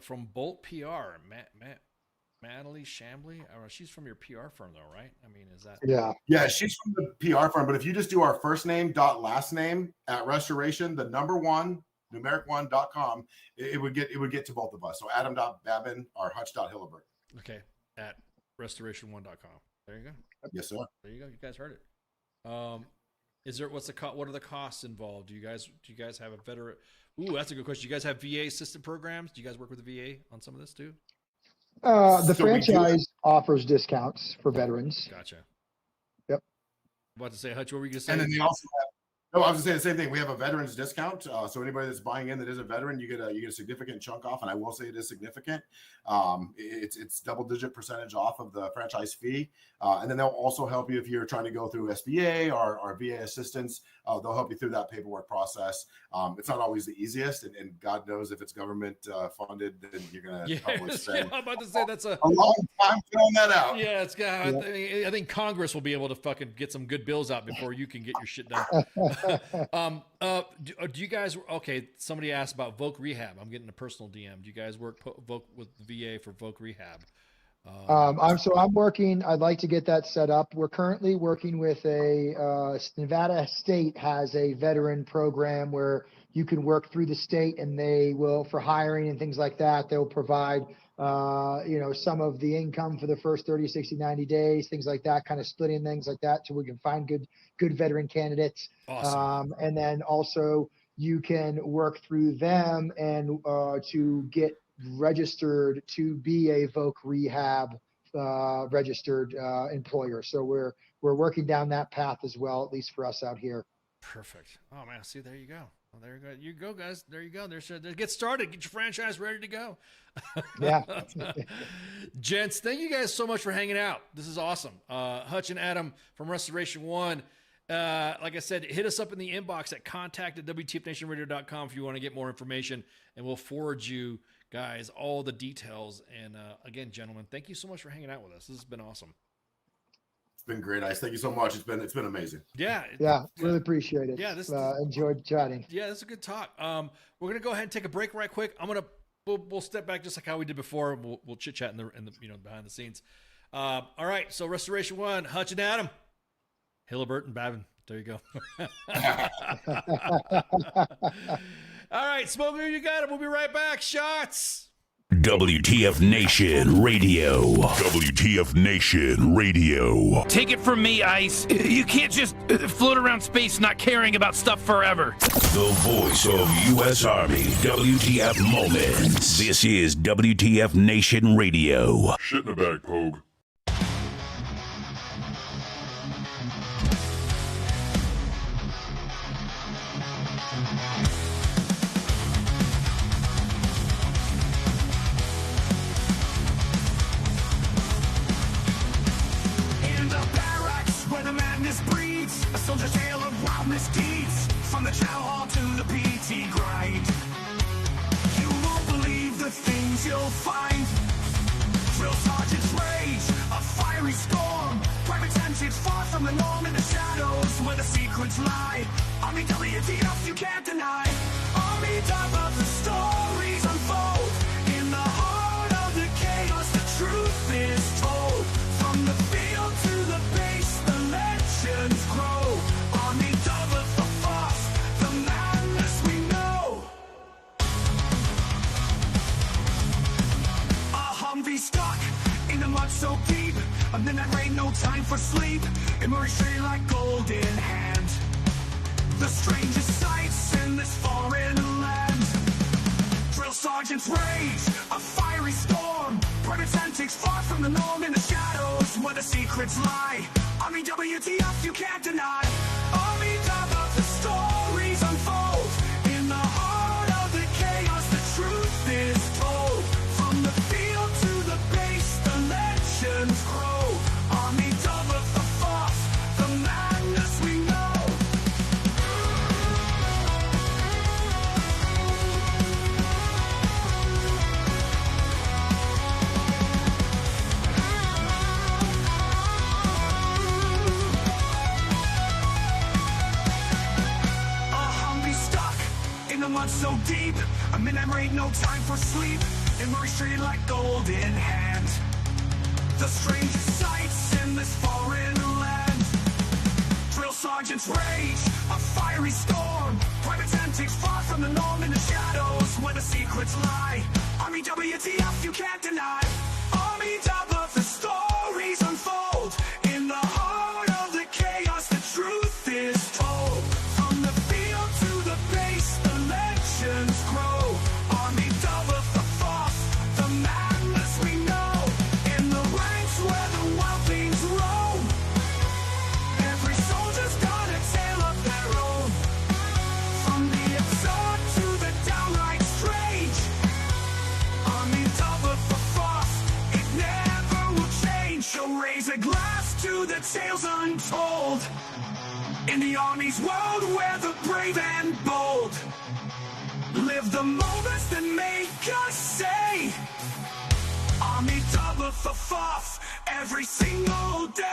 from Bolt PR, Natalie Shambly. She's from your PR firm, though, right? I mean, is that? Yeah, she's from the PR firm. But if you just do our first name dot last name at Restoration, the number one numeric1.com, it would get to both of us. So Adam.Babin or Hutch.Hillebert. Okay, at restoration1.com. There you go. Yes, sir. There you go. You guys heard it. Is there what are the costs involved? Do you guys have a veteran? Ooh, that's a good question. Do you guys have VA assisted programs? Do you guys work with the VA on some of this too? The franchise offers discounts for veterans. Gotcha. Yep. What to say, Hutch? What were you going to say? And then they also have, no, I was going to say the same thing. We have a veterans discount. So anybody that's buying in that is a veteran, you get a significant chunk off. And I will say it is significant. It's double-digit percentage off of the franchise fee. And then they'll also help you if you're trying to go through SBA or VA assistance. They'll help you through that paperwork process. It's not always the easiest. And God knows if it's government funded, then you're going to probably spend I'm about to say that's a long time filling that out. Yeah, it's got. I think Congress will be able to fucking get some good bills out before you can get your shit done. Do you guys? Okay, somebody asked about Voc Rehab. I'm getting a personal DM. Do you guys work with VA for Voc Rehab? I'm working. I'd like to get that set up. We're currently working with Nevada State has a veteran program where you can work through the state, and they will, for hiring and things like that, they'll provide some of the income for the first 30, 60, 90 days, things like that, kind of splitting things like that so we can find good veteran candidates. Awesome. And then also you can work through them and to get registered to be a Voc Rehab registered employer. So we're working down that path as well, at least for us out here. Perfect. Oh man, see, there you go. Well, there you go. You go, guys. There you go. Get started. Get your franchise ready to go. Yeah. Gents, thank you guys so much for hanging out. This is awesome. Hutch and Adam from Restoration One. Like I said, hit us up in the inbox at contact@WTFNationRadio.com if you want to get more information, and we'll forward you guys all the details. And again, gentlemen, thank you so much for hanging out with us. This has been awesome. It's been great, Ice. Thank you so much. It's been amazing. Yeah. Really appreciate it. Yeah, this enjoyed chatting. Yeah, this is a good talk. We're gonna go ahead and take a break right quick. We'll step back just like how we did before. We'll chit chat in the behind the scenes. All right. So Restoration One, Hutch and Adam, Hillebert and Babin. There you go. All right, Smoker, you got it. We'll be right back. Shots. WTF Nation Radio. WTF Nation Radio. Take it from me, Ice. You can't just float around space not caring about stuff forever. The voice of U.S. Army. WTF Moments. This is WTF Nation Radio. Shit in the bag, Pogue. the chow hall to the PT grind. You won't believe the things you'll find. Drill sergeants rage, a fiery storm. Private tensions far from the norm in the shadows where the secrets lie. Army WTF you can't deny. Army top of the stories unfold. In the heart of the chaos the truth is told. From the field to the base the legends grow. Army double the fuss, the madness we know. A Humvee stuck in the mud so deep. A midnight rain, no time for sleep. Emerge straight like gold in hand. The strangest sights in this foreign land. Drill sergeants rage, a fiery storm. Private antics far from the norm in the shadows where the secrets lie. Army WTF you can't deny. Army top of the stories unfold. In the heart of the chaos the truth is told. From the field to the base the legends grow. Army double the fuss, the madness we know. The mud so deep, a midnight rain, no time for sleep. Emerge straight like gold in hand. The strangest sights in this foreign land. Drill sergeants rage, a fiery storm. Private antics far from the norm in the shadows where the secrets lie. Army WTF you can't deny. Army top of the stories unfold. In the heart of the chaos the truth is told. From the field to the base the legends grow. Army double the fuss, the madness we know. In the ranks where the wild things roam. Every soldier's got a tale of their own. From the absurd to the downright strange. Army double the fuss, it never will change. So raise a glass to the tales untold. In the Army's world where the brave and bold live the moments that make us say Army double the fuss every single day.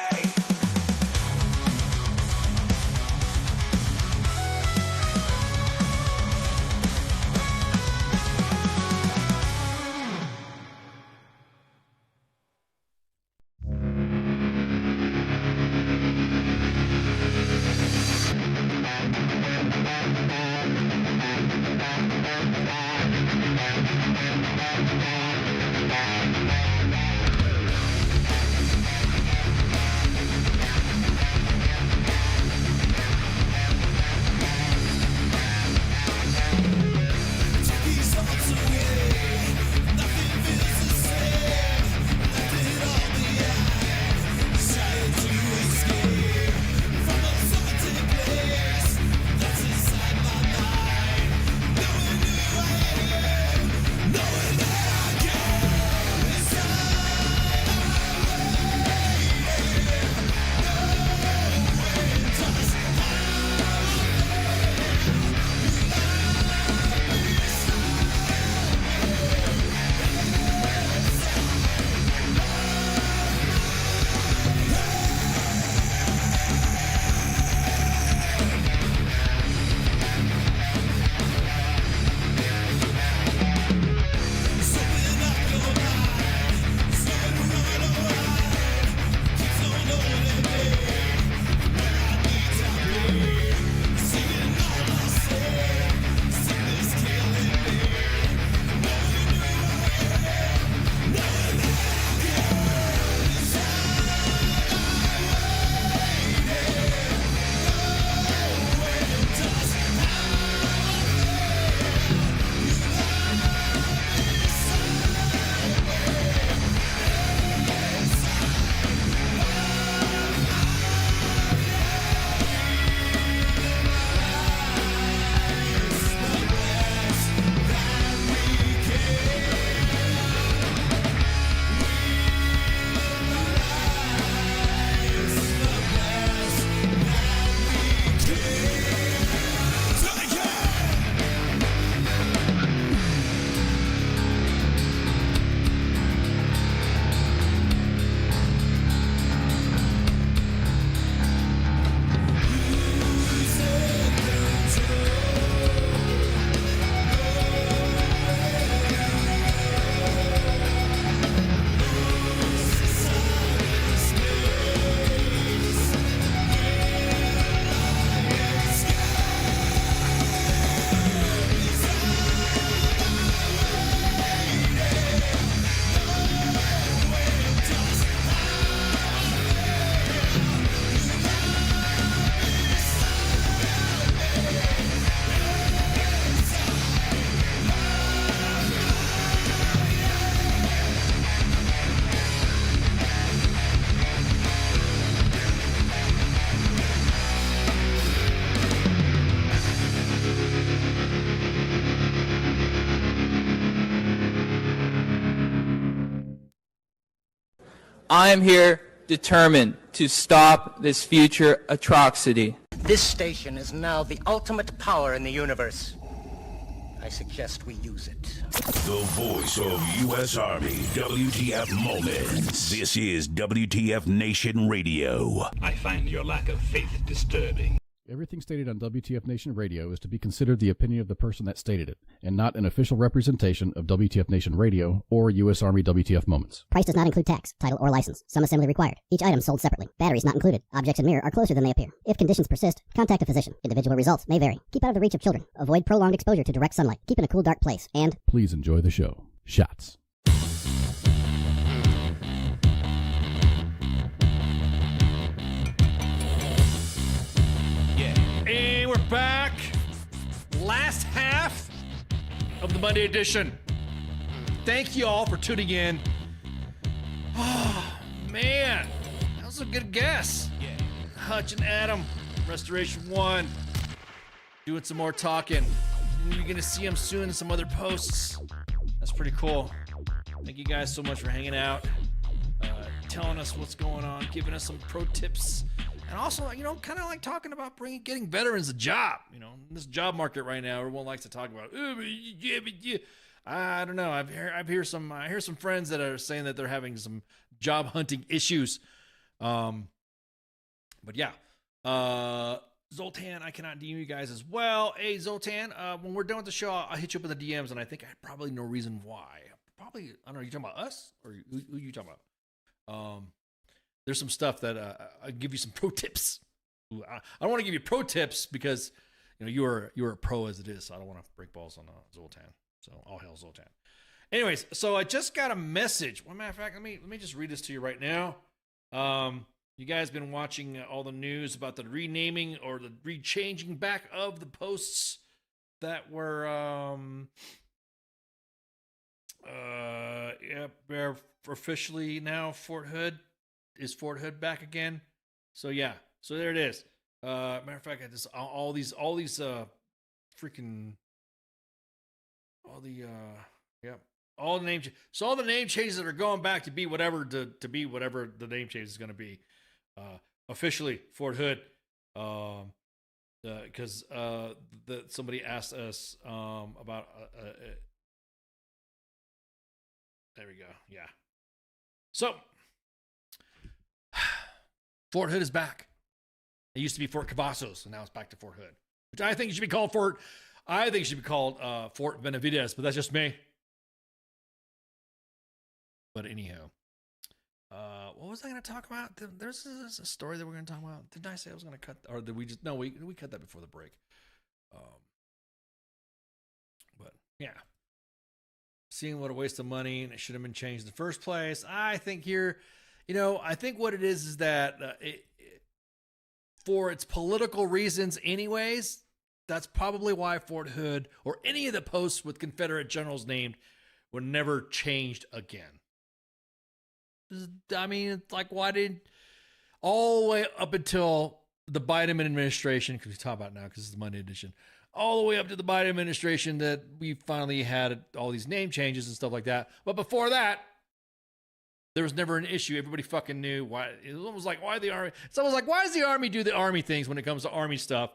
I am here determined to stop this future atrocity. This station is now the ultimate power in the universe. I suggest we use it. The voice of U.S. Army, WTF Moments. This is WTF Nation Radio. I find your lack of faith disturbing. Everything stated on WTF Nation Radio is to be considered the opinion of the person that stated it, and not an official representation of WTF Nation Radio or U.S. Army WTF Moments. Price does not include tax, title, or license. Some assembly required. Each item sold separately. Batteries not included. Objects in mirror are closer than they appear. If conditions persist, contact a physician. Individual results may vary. Keep out of the reach of children. Avoid prolonged exposure to direct sunlight. Keep in a cool, dark place. And please enjoy the show. Shots. And we're back. Last half of the Monday edition. Thank you all for tuning in. Oh, man. That was a good guess. Hutch and Adam, Restoration 1. Doing some more talking. You're going to see them soon in some other posts. That's pretty cool. Thank you guys so much for hanging out. Telling us what's going on. Giving us some pro tips. And also, you know, kind of like talking about getting veterans a job. You know, in this job market right now, everyone likes to talk about. I don't know. I hear some friends that are saying that they're having some job hunting issues. But yeah, Zoltan, I cannot DM you guys as well. Hey, Zoltan, when we're done with the show, I'll hit you up with the DMs, and I think I probably know reason why. Probably, I don't know. You talking about us or who you talking about? There's some stuff that I'll give you some pro tips. I don't want to give you pro tips because you know you're a pro as it is, so I don't want to break balls on Zoltan. So all hail Zoltan. Anyways, so I just got a message. Well, matter of fact, let me just read this to you right now. You guys been watching all the news about the renaming or the rechanging back of the posts that were they're officially now Fort Hood. Is Fort Hood back again? So yeah, so there it is. Matter of fact, I just all the name so all the name changes that are going back to be whatever the name change is going to be. Officially Fort Hood. Because somebody asked us about there we go. Yeah. So Fort Hood is back. It used to be Fort Cavazos, and now it's back to Fort Hood, which I think should be called Fort Benavides, but that's just me. But anyhow, what was I going to talk about? There's a story that we're going to talk about. Didn't I say I was going to cut, or did we just? No, we cut that before the break. But yeah, seeing what a waste of money, and it should have been changed in the first place. I think here. You know, I think what it is that for its political reasons anyways, that's probably why Fort Hood or any of the posts with Confederate generals named were never changed again. I mean, it's like, why did all the way up until the Biden administration, because we talk about it now because it's the Monday edition, all the way up to the Biden administration that we finally had all these name changes and stuff like that. But before that, there was never an issue. Everybody fucking knew why. It was like, why the Army? It's almost like, why does the Army do the Army things when it comes to Army stuff?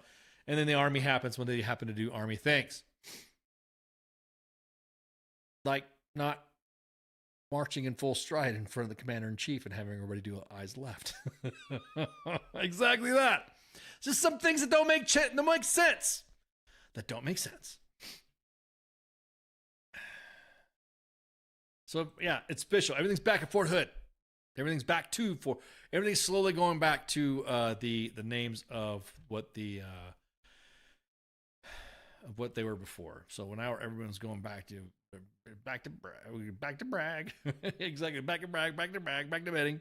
And then the Army happens when they happen to do Army things. Like not marching in full stride in front of the commander-in-chief and having everybody do eyes left. Exactly that. It's just some things that don't make sense. That don't make sense. So yeah, it's official. Everything's back at Fort Hood. Everything's slowly going back to the names of what they were before. So now everyone's going back to brag. Exactly, back to betting.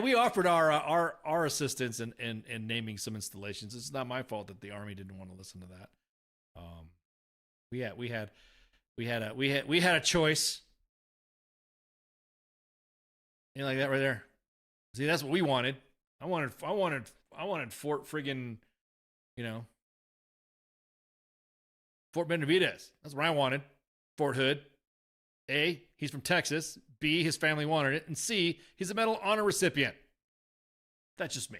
We offered our assistance in naming some installations. It's not my fault that the Army didn't want to listen to that. We had a choice. You know, like that right there. See, that's what we wanted. I wanted Fort friggin', Fort Benavides. That's what I wanted. Fort Hood. A, he's from Texas. B, his family wanted it. And C, he's a Medal Honor recipient. That's just me.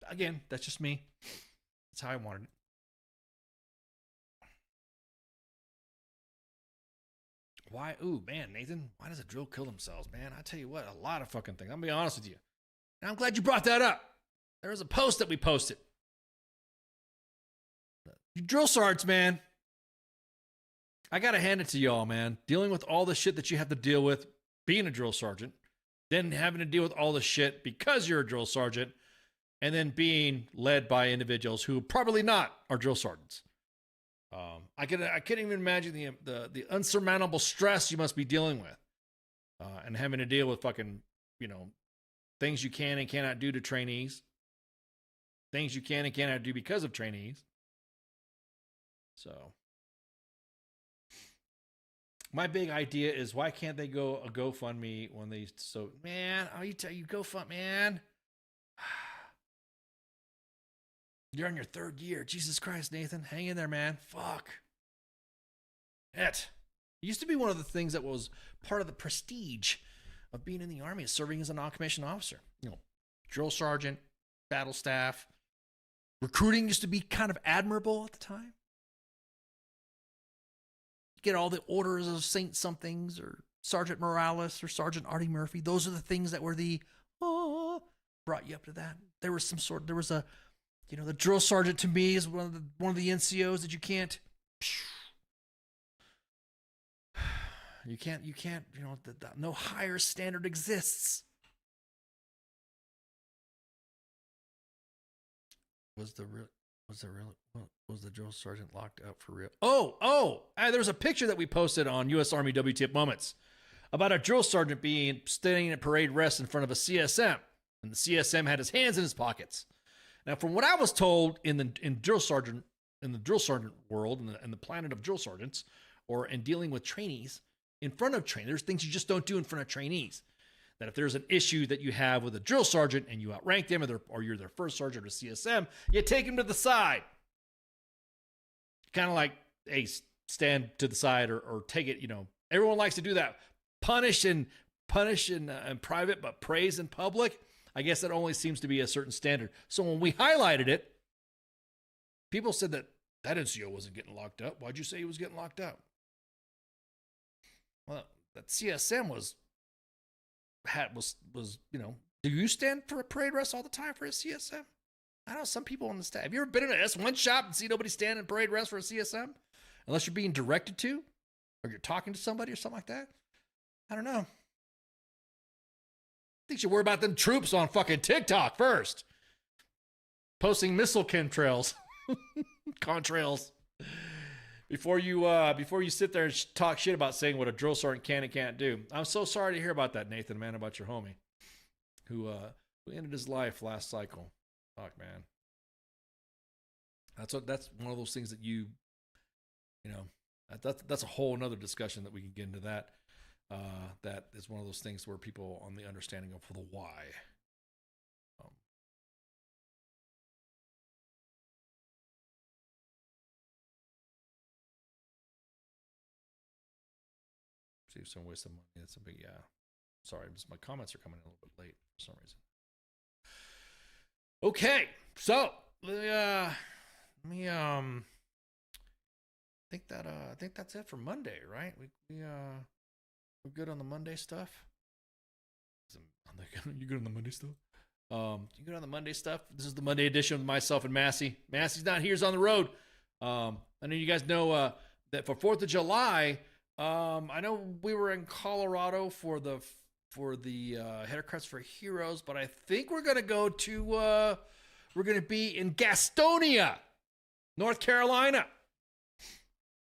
Again, that's just me. That's how I wanted it. Why? Ooh, man, Nathan, why does a drill kill themselves, man? I tell you what, a lot of fucking things. I'm going to be honest with you. And I'm glad you brought that up. There was a post that we posted. You drill sergeants, man. I got to hand it to y'all, man. Dealing with all the shit that you have to deal with being a drill sergeant, then having to deal with all the shit because you're a drill sergeant, and then being led by individuals who probably not are drill sergeants. I can't even imagine the unsurmountable stress you must be dealing with, and having to deal with fucking, things you can and cannot do to trainees, things you can and cannot do because of trainees. So, my big idea is, why can't they go a GoFundMe when they man? You GoFund, man. You're on your third year. Jesus Christ, Nathan. Hang in there, man. Fuck. It used to be one of the things that was part of the prestige of being in the Army, is serving as a non-commissioned officer. Drill sergeant, battle staff. Recruiting used to be kind of admirable at the time. You get all the orders of Saint Somethings or Sergeant Morales or Sergeant Artie Murphy. Those are the things that were brought you up to that. There was a the drill sergeant to me is one of the NCOs that you can't, no higher standard exists. Was the drill sergeant locked up for real? There was a picture that we posted on U.S. Army WTF Moments about a drill sergeant standing at parade rest in front of a CSM, and the CSM had his hands in his pockets. Now, from what I was told in the drill sergeant world, in the planet of drill sergeants, or in dealing with trainees, in front of trainees, there's things you just don't do in front of trainees. That if there's an issue that you have with a drill sergeant and you outrank them, or you're their first sergeant or CSM, you take them to the side. Kind of like, hey, stand to the side or take it. Everyone likes to do that. Punish in private, but praise in public. I guess that only seems to be a certain standard. So when we highlighted it, people said that NCO wasn't getting locked up. Why'd you say he was getting locked up? Well, that CSM was, do you stand for a parade rest all the time for a CSM? I know some people on the staff. Have you ever been in an S1 shop and see nobody stand in parade rest for a CSM? Unless you're being directed to, or you're talking to somebody or something like that. I don't know. I think you should worry about them troops on fucking TikTok first. Posting missile chemtrails, contrails. Before you sit there and talk shit about saying what a drill sergeant can and can't do. I'm so sorry to hear about that, Nathan, man, about your homie who ended his life last cycle. Fuck, man. That's one of those things that that's a whole nother discussion that we can get into that. That is one of those things where people on the understanding of the why. See if someone wastes some money. That's a big, yeah. Sorry, my comments are coming in a little bit late for some reason. Okay, so let me I think that's it for Monday, right? We're good on the Monday stuff. You good on the Monday stuff? You good on the Monday stuff? This is the Monday edition with myself and Massey. Massey's not here; he's on the road. I know you guys know that for 4th of July. I know we were in Colorado for the Haircuts for Heroes, but I think we're gonna go to we're gonna be in Gastonia, North Carolina,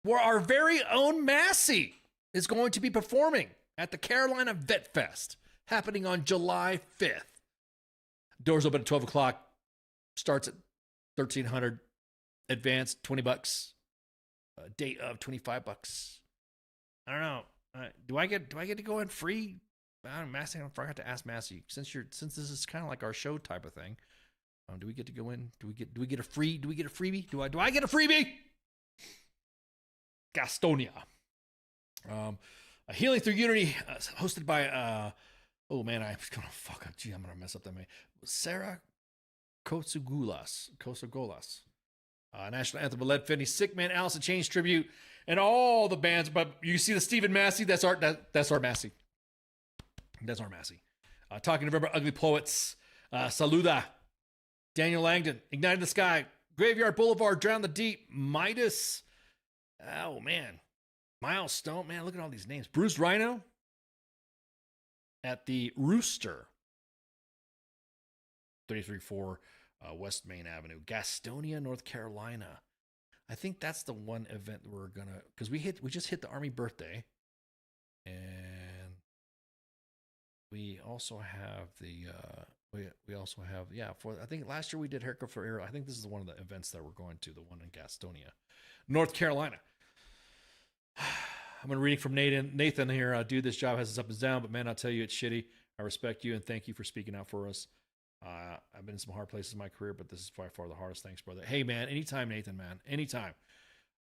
where our very own Massey is going to be performing at the Carolina Vet Fest, happening on July 5th. Doors open at 12 o'clock. Starts at $1,300. Advance $20. Date of $25. I don't know. Do I get to go in free? I don't know, Massey. I forgot to ask Massey. Since this is kind of like our show type of thing. Do we get to go in? Do we get a free? Do we get a freebie? Do I get a freebie? Gastonia. Healing Through Unity, hosted by, oh man, I'm going to fuck up. Gee, I'm going to mess up that name. Sarah Kotsugolas. National Anthem of Lead Finney, Sick Man, Alice in Chains tribute, and all the bands. But you see the Stephen Massey, that's Art Massey. That's Art Massey. Talking November, Ugly Poets, Saluda, Daniel Langdon, Igniting the Sky, Graveyard Boulevard, Drown the Deep, Midas. Oh man, Milestone, man, look at all these names. Bruce Rhino at the Rooster, 334 West Main Avenue, Gastonia, North Carolina. I think that's the one event we're gonna, because we just hit the Army birthday, and we also have the we also have, for, I think last year we did Haircut for Arrow. I think this is one of the events that we're going to, the one in Gastonia, North Carolina. I'm going to read from Nathan here. Dude, this job has its up and down, but man, I'll tell you, it's shitty. I respect you and thank you for speaking out for us. I've been in some hard places in my career, but this is by far the hardest. Thanks, brother. Hey, man, anytime, Nathan, man, anytime.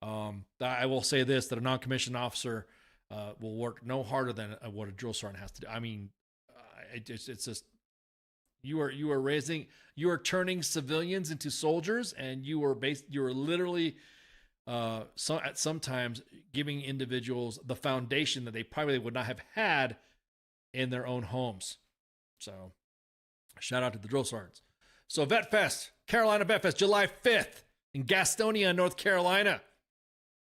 I will say this, that a non-commissioned officer will work no harder than what a drill sergeant has to do. I mean, it's just, you are turning civilians into soldiers, and you are literally sometimes giving individuals the foundation that they probably would not have had in their own homes. So shout out to the drill sergeants. So Vet Fest, Carolina Vet Fest, July 5th in Gastonia, North Carolina.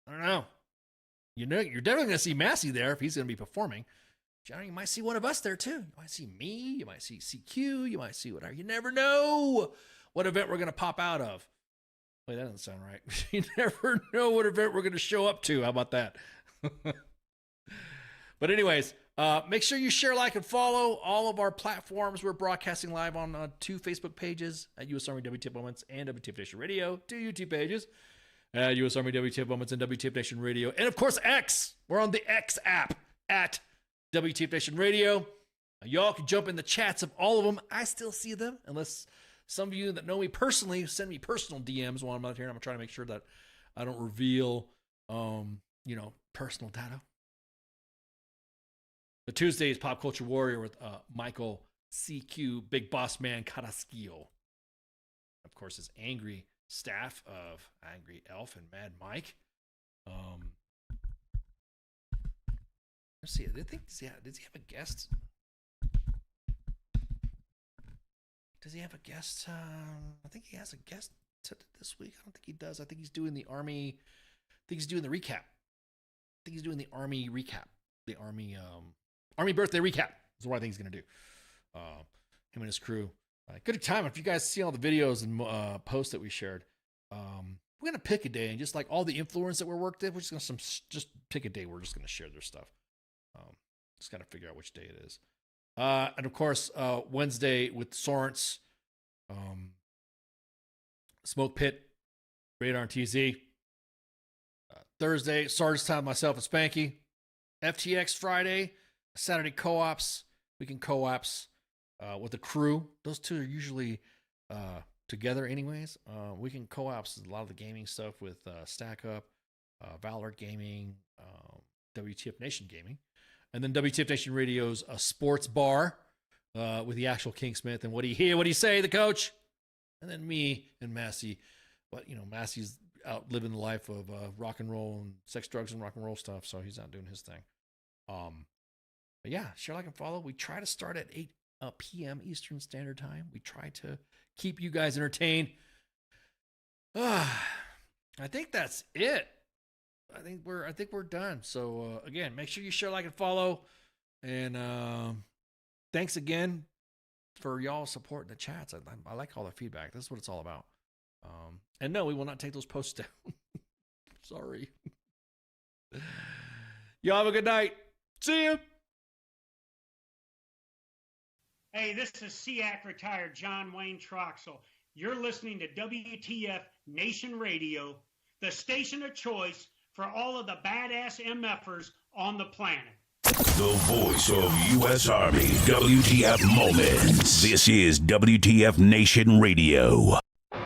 I don't know. You're definitely going to see Massey there if he's going to be performing. Johnny, you might see one of us there too. You might see me. You might see CQ. You might see whatever. You never know what event we're going to pop out of. Wait, that doesn't sound right. You never know what event we're going to show up to. How about that? But anyways, make sure you share, like, and follow all of our platforms. We're broadcasting live on 2 Facebook pages at U.S. Army WTF Moments and WTF Nation Radio, 2 YouTube pages at U.S. Army WTF Moments and WTF Nation Radio, and of course X. We're on the X app at WTF Nation Radio. Y'all can jump in the chats of all of them. I still see them, unless some of you that know me personally send me personal DMs while I'm out here. I'm trying to make sure that I don't reveal, personal data. The Tuesday is Pop Culture Warrior with Michael CQ, Big Boss Man Carrasquillo. Of course, his angry staff of Angry Elf and Mad Mike. Let's see. Does he have a guest? Does he have a guest? I think he has a guest this week. I don't think he does. I think he's doing the Army. I think he's doing the recap. I think he's doing the Army recap. The Army birthday recap is what I think he's going to do. Him and his crew. Good time. If you guys see all the videos and posts that we shared, we're going to pick a day, and just like all the influencers that we're worked with, we're just going to just pick a day. We're just going to share their stuff. Just got to figure out which day it is. And of course, Wednesday with Sorrents, Smoke Pit, Radar and TZ. Thursday, Sergeant's Time, myself and Spanky. FTX Friday, Saturday co-ops, weekend co-ops with the crew. Those two are usually together anyways. Weekend co-ops is a lot of the gaming stuff with Stack Up, Valor Gaming, WTF Nation Gaming. And then WTF Nation Radio's sports bar with the actual King Smith and what do you hear? What do you say, the coach? And then me and Massey. But, Massey's out living the life of rock and roll and sex, drugs, and rock and roll stuff. So he's out doing his thing. But yeah, share, like, and follow. We try to start at 8 p.m. Eastern Standard Time. We try to keep you guys entertained. I think that's it. I think we're done. So again, make sure you share, like, and follow. And thanks again for y'all supporting the chats. I like all the feedback. This is what it's all about. And no, we will not take those posts down. Sorry. Y'all have a good night. See you. Hey, this is SEAC retired John Wayne Troxel. You're listening to WTF Nation Radio, the station of choice for all of the badass MFers on the planet. The voice of U.S. Army, WTF Moments. This is WTF Nation Radio. The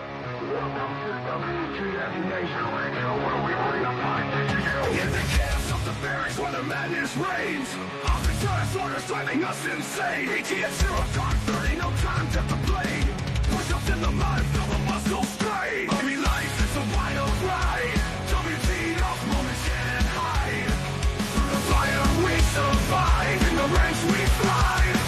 chaos of the barracks where the madness reigns. Arbitrary orders driving us insane. AT at 0 dark 30, no time to complain. Push ups in the mud, feel the muscles strain. Army life is a wild ride. WTF moments can't hide. Through the fire we survive, in the ranks we thrive.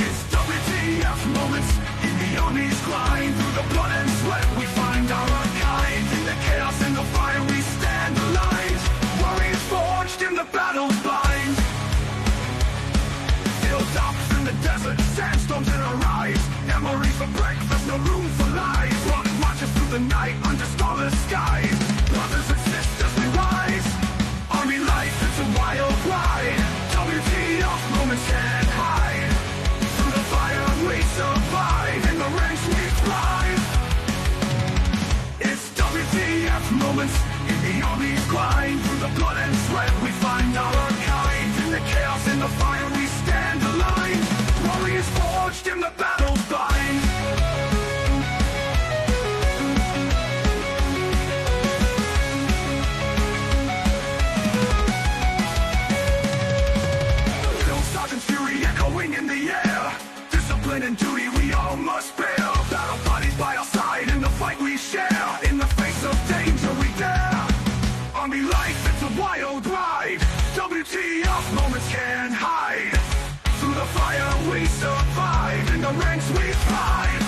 It's WTF moments in the army's grind. Through the blood and sweat we find our kind. In the chaos and the fire we stand aligned. Warriors forged in the battle's bind. Hilltops in the desert, sandstones in our eyes. Memories for breakfast, no room for lies. Rock marches through the night under starless skies. Brothers and sisters we rise. Army life, it's a wild ride. WTF moments can't hide. Through the fire we survive, in the ranks we thrive. It's WTF moments in the army's grind. Through the blood and sweat we find our kind. In the chaos and the fire we stand aligned. Warriors forged in the battle's bind. Drill sergeant's fury echoing in the air. Discipline and duty we all must bear. Battle bodies by our side in the fight we share. In the face of danger we dare. Army life, it's a wild ride. WTF moments can't hide. Through the fire we survive, in the ranks we thrive.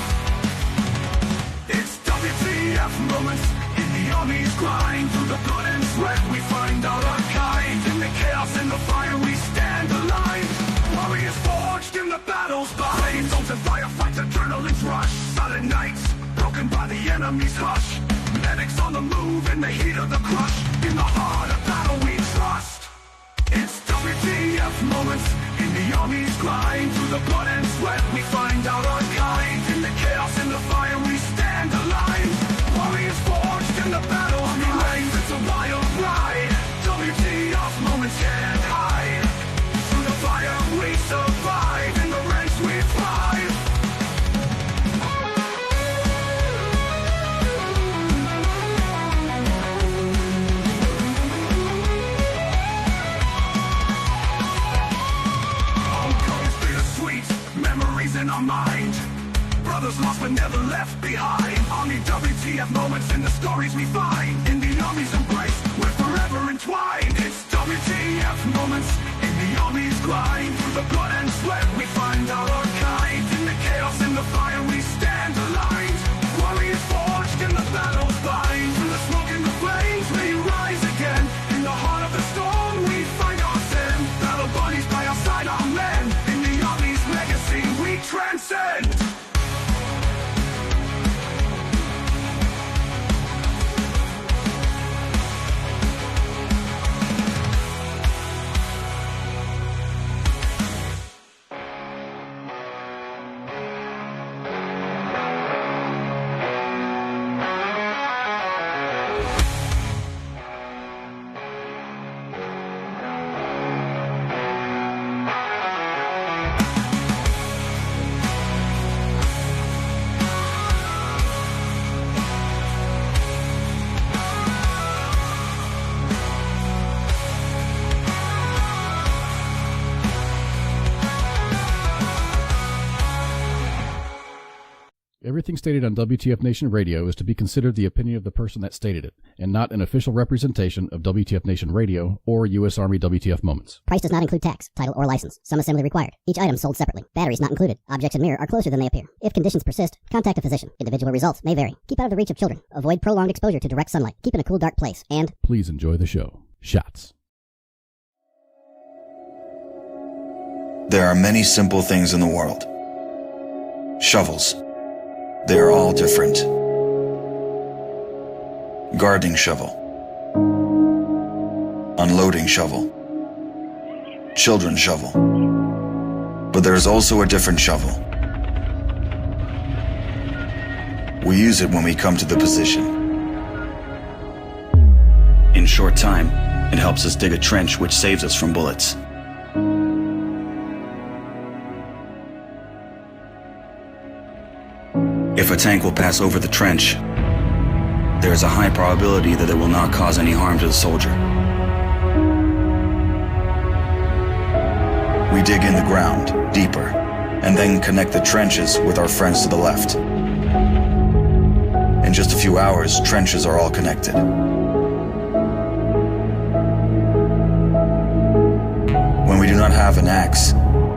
It's WTF moments in the army's grind. Through the blood and sweat we find our kind. In the chaos and the fire we stand aligned. Warriors forged in the battle's bind. Zones and firefights, adrenaline's rush. Silent nights, broken by the enemy's hush. Medics on the move in the heat of the crush. In the heart of battle we trust. It's WTF moments in the army's grind. Through the blood and sweat we find out our kind. In the chaos and the fire we stand aligned. Warriors forged in the battle. Army life, it's a wild ride. WTF moments can't hide. Through the fire we survive, in the ranks we thrive. Memories in our mind. Brothers lost but never left behind. Army WTF moments in the stories we find. In the army's embrace, we're forever entwined. It's WTF moments in the army's grind. Through the blood and sweat we find our kind. In the chaos and the fire we stand aligned. Warriors forged in the battle's bind. Through the smoke and the flames we rise again. In the heart of the storm we find our sin. Battle buddies by our side, our men. In the army's legacy we transcend. Everything stated on WTF Nation Radio is to be considered the opinion of the person that stated it, and not an official representation of WTF Nation Radio or U.S. Army WTF Moments. Price does not include tax, title, or license. Some assembly required. Each item sold separately. Batteries not included. Objects in mirror are closer than they appear. If conditions persist, contact a physician. Individual results may vary. Keep out of the reach of children. Avoid prolonged exposure to direct sunlight. Keep in a cool, dark place. And please enjoy the show. Shots. There are many simple things in the world. Shovels. They are all different. Gardening shovel. Unloading shovel. Children's shovel. But there is also a different shovel. We use it when we come to the position. In short time, it helps us dig a trench which saves us from bullets. If a tank will pass over the trench, there is a high probability that it will not cause any harm to the soldier. we dig in the ground, deeper, and then connect the trenches with our friends to the left. In just a few hours, trenches are all connected. When we do not have an axe,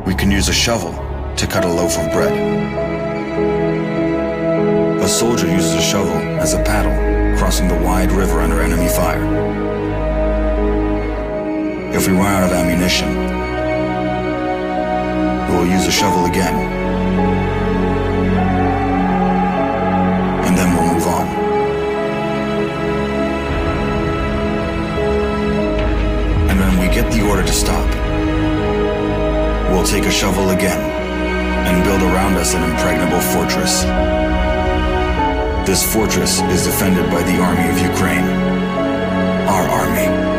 we can use a shovel to cut a loaf of bread. A soldier uses a shovel as a paddle, crossing the wide river under enemy fire. If we run out of ammunition, we will use a shovel again, and then we'll move on. And when we get the order to stop, we'll take a shovel again and build around us an impregnable fortress. This fortress is defended by the army of Ukraine, our army.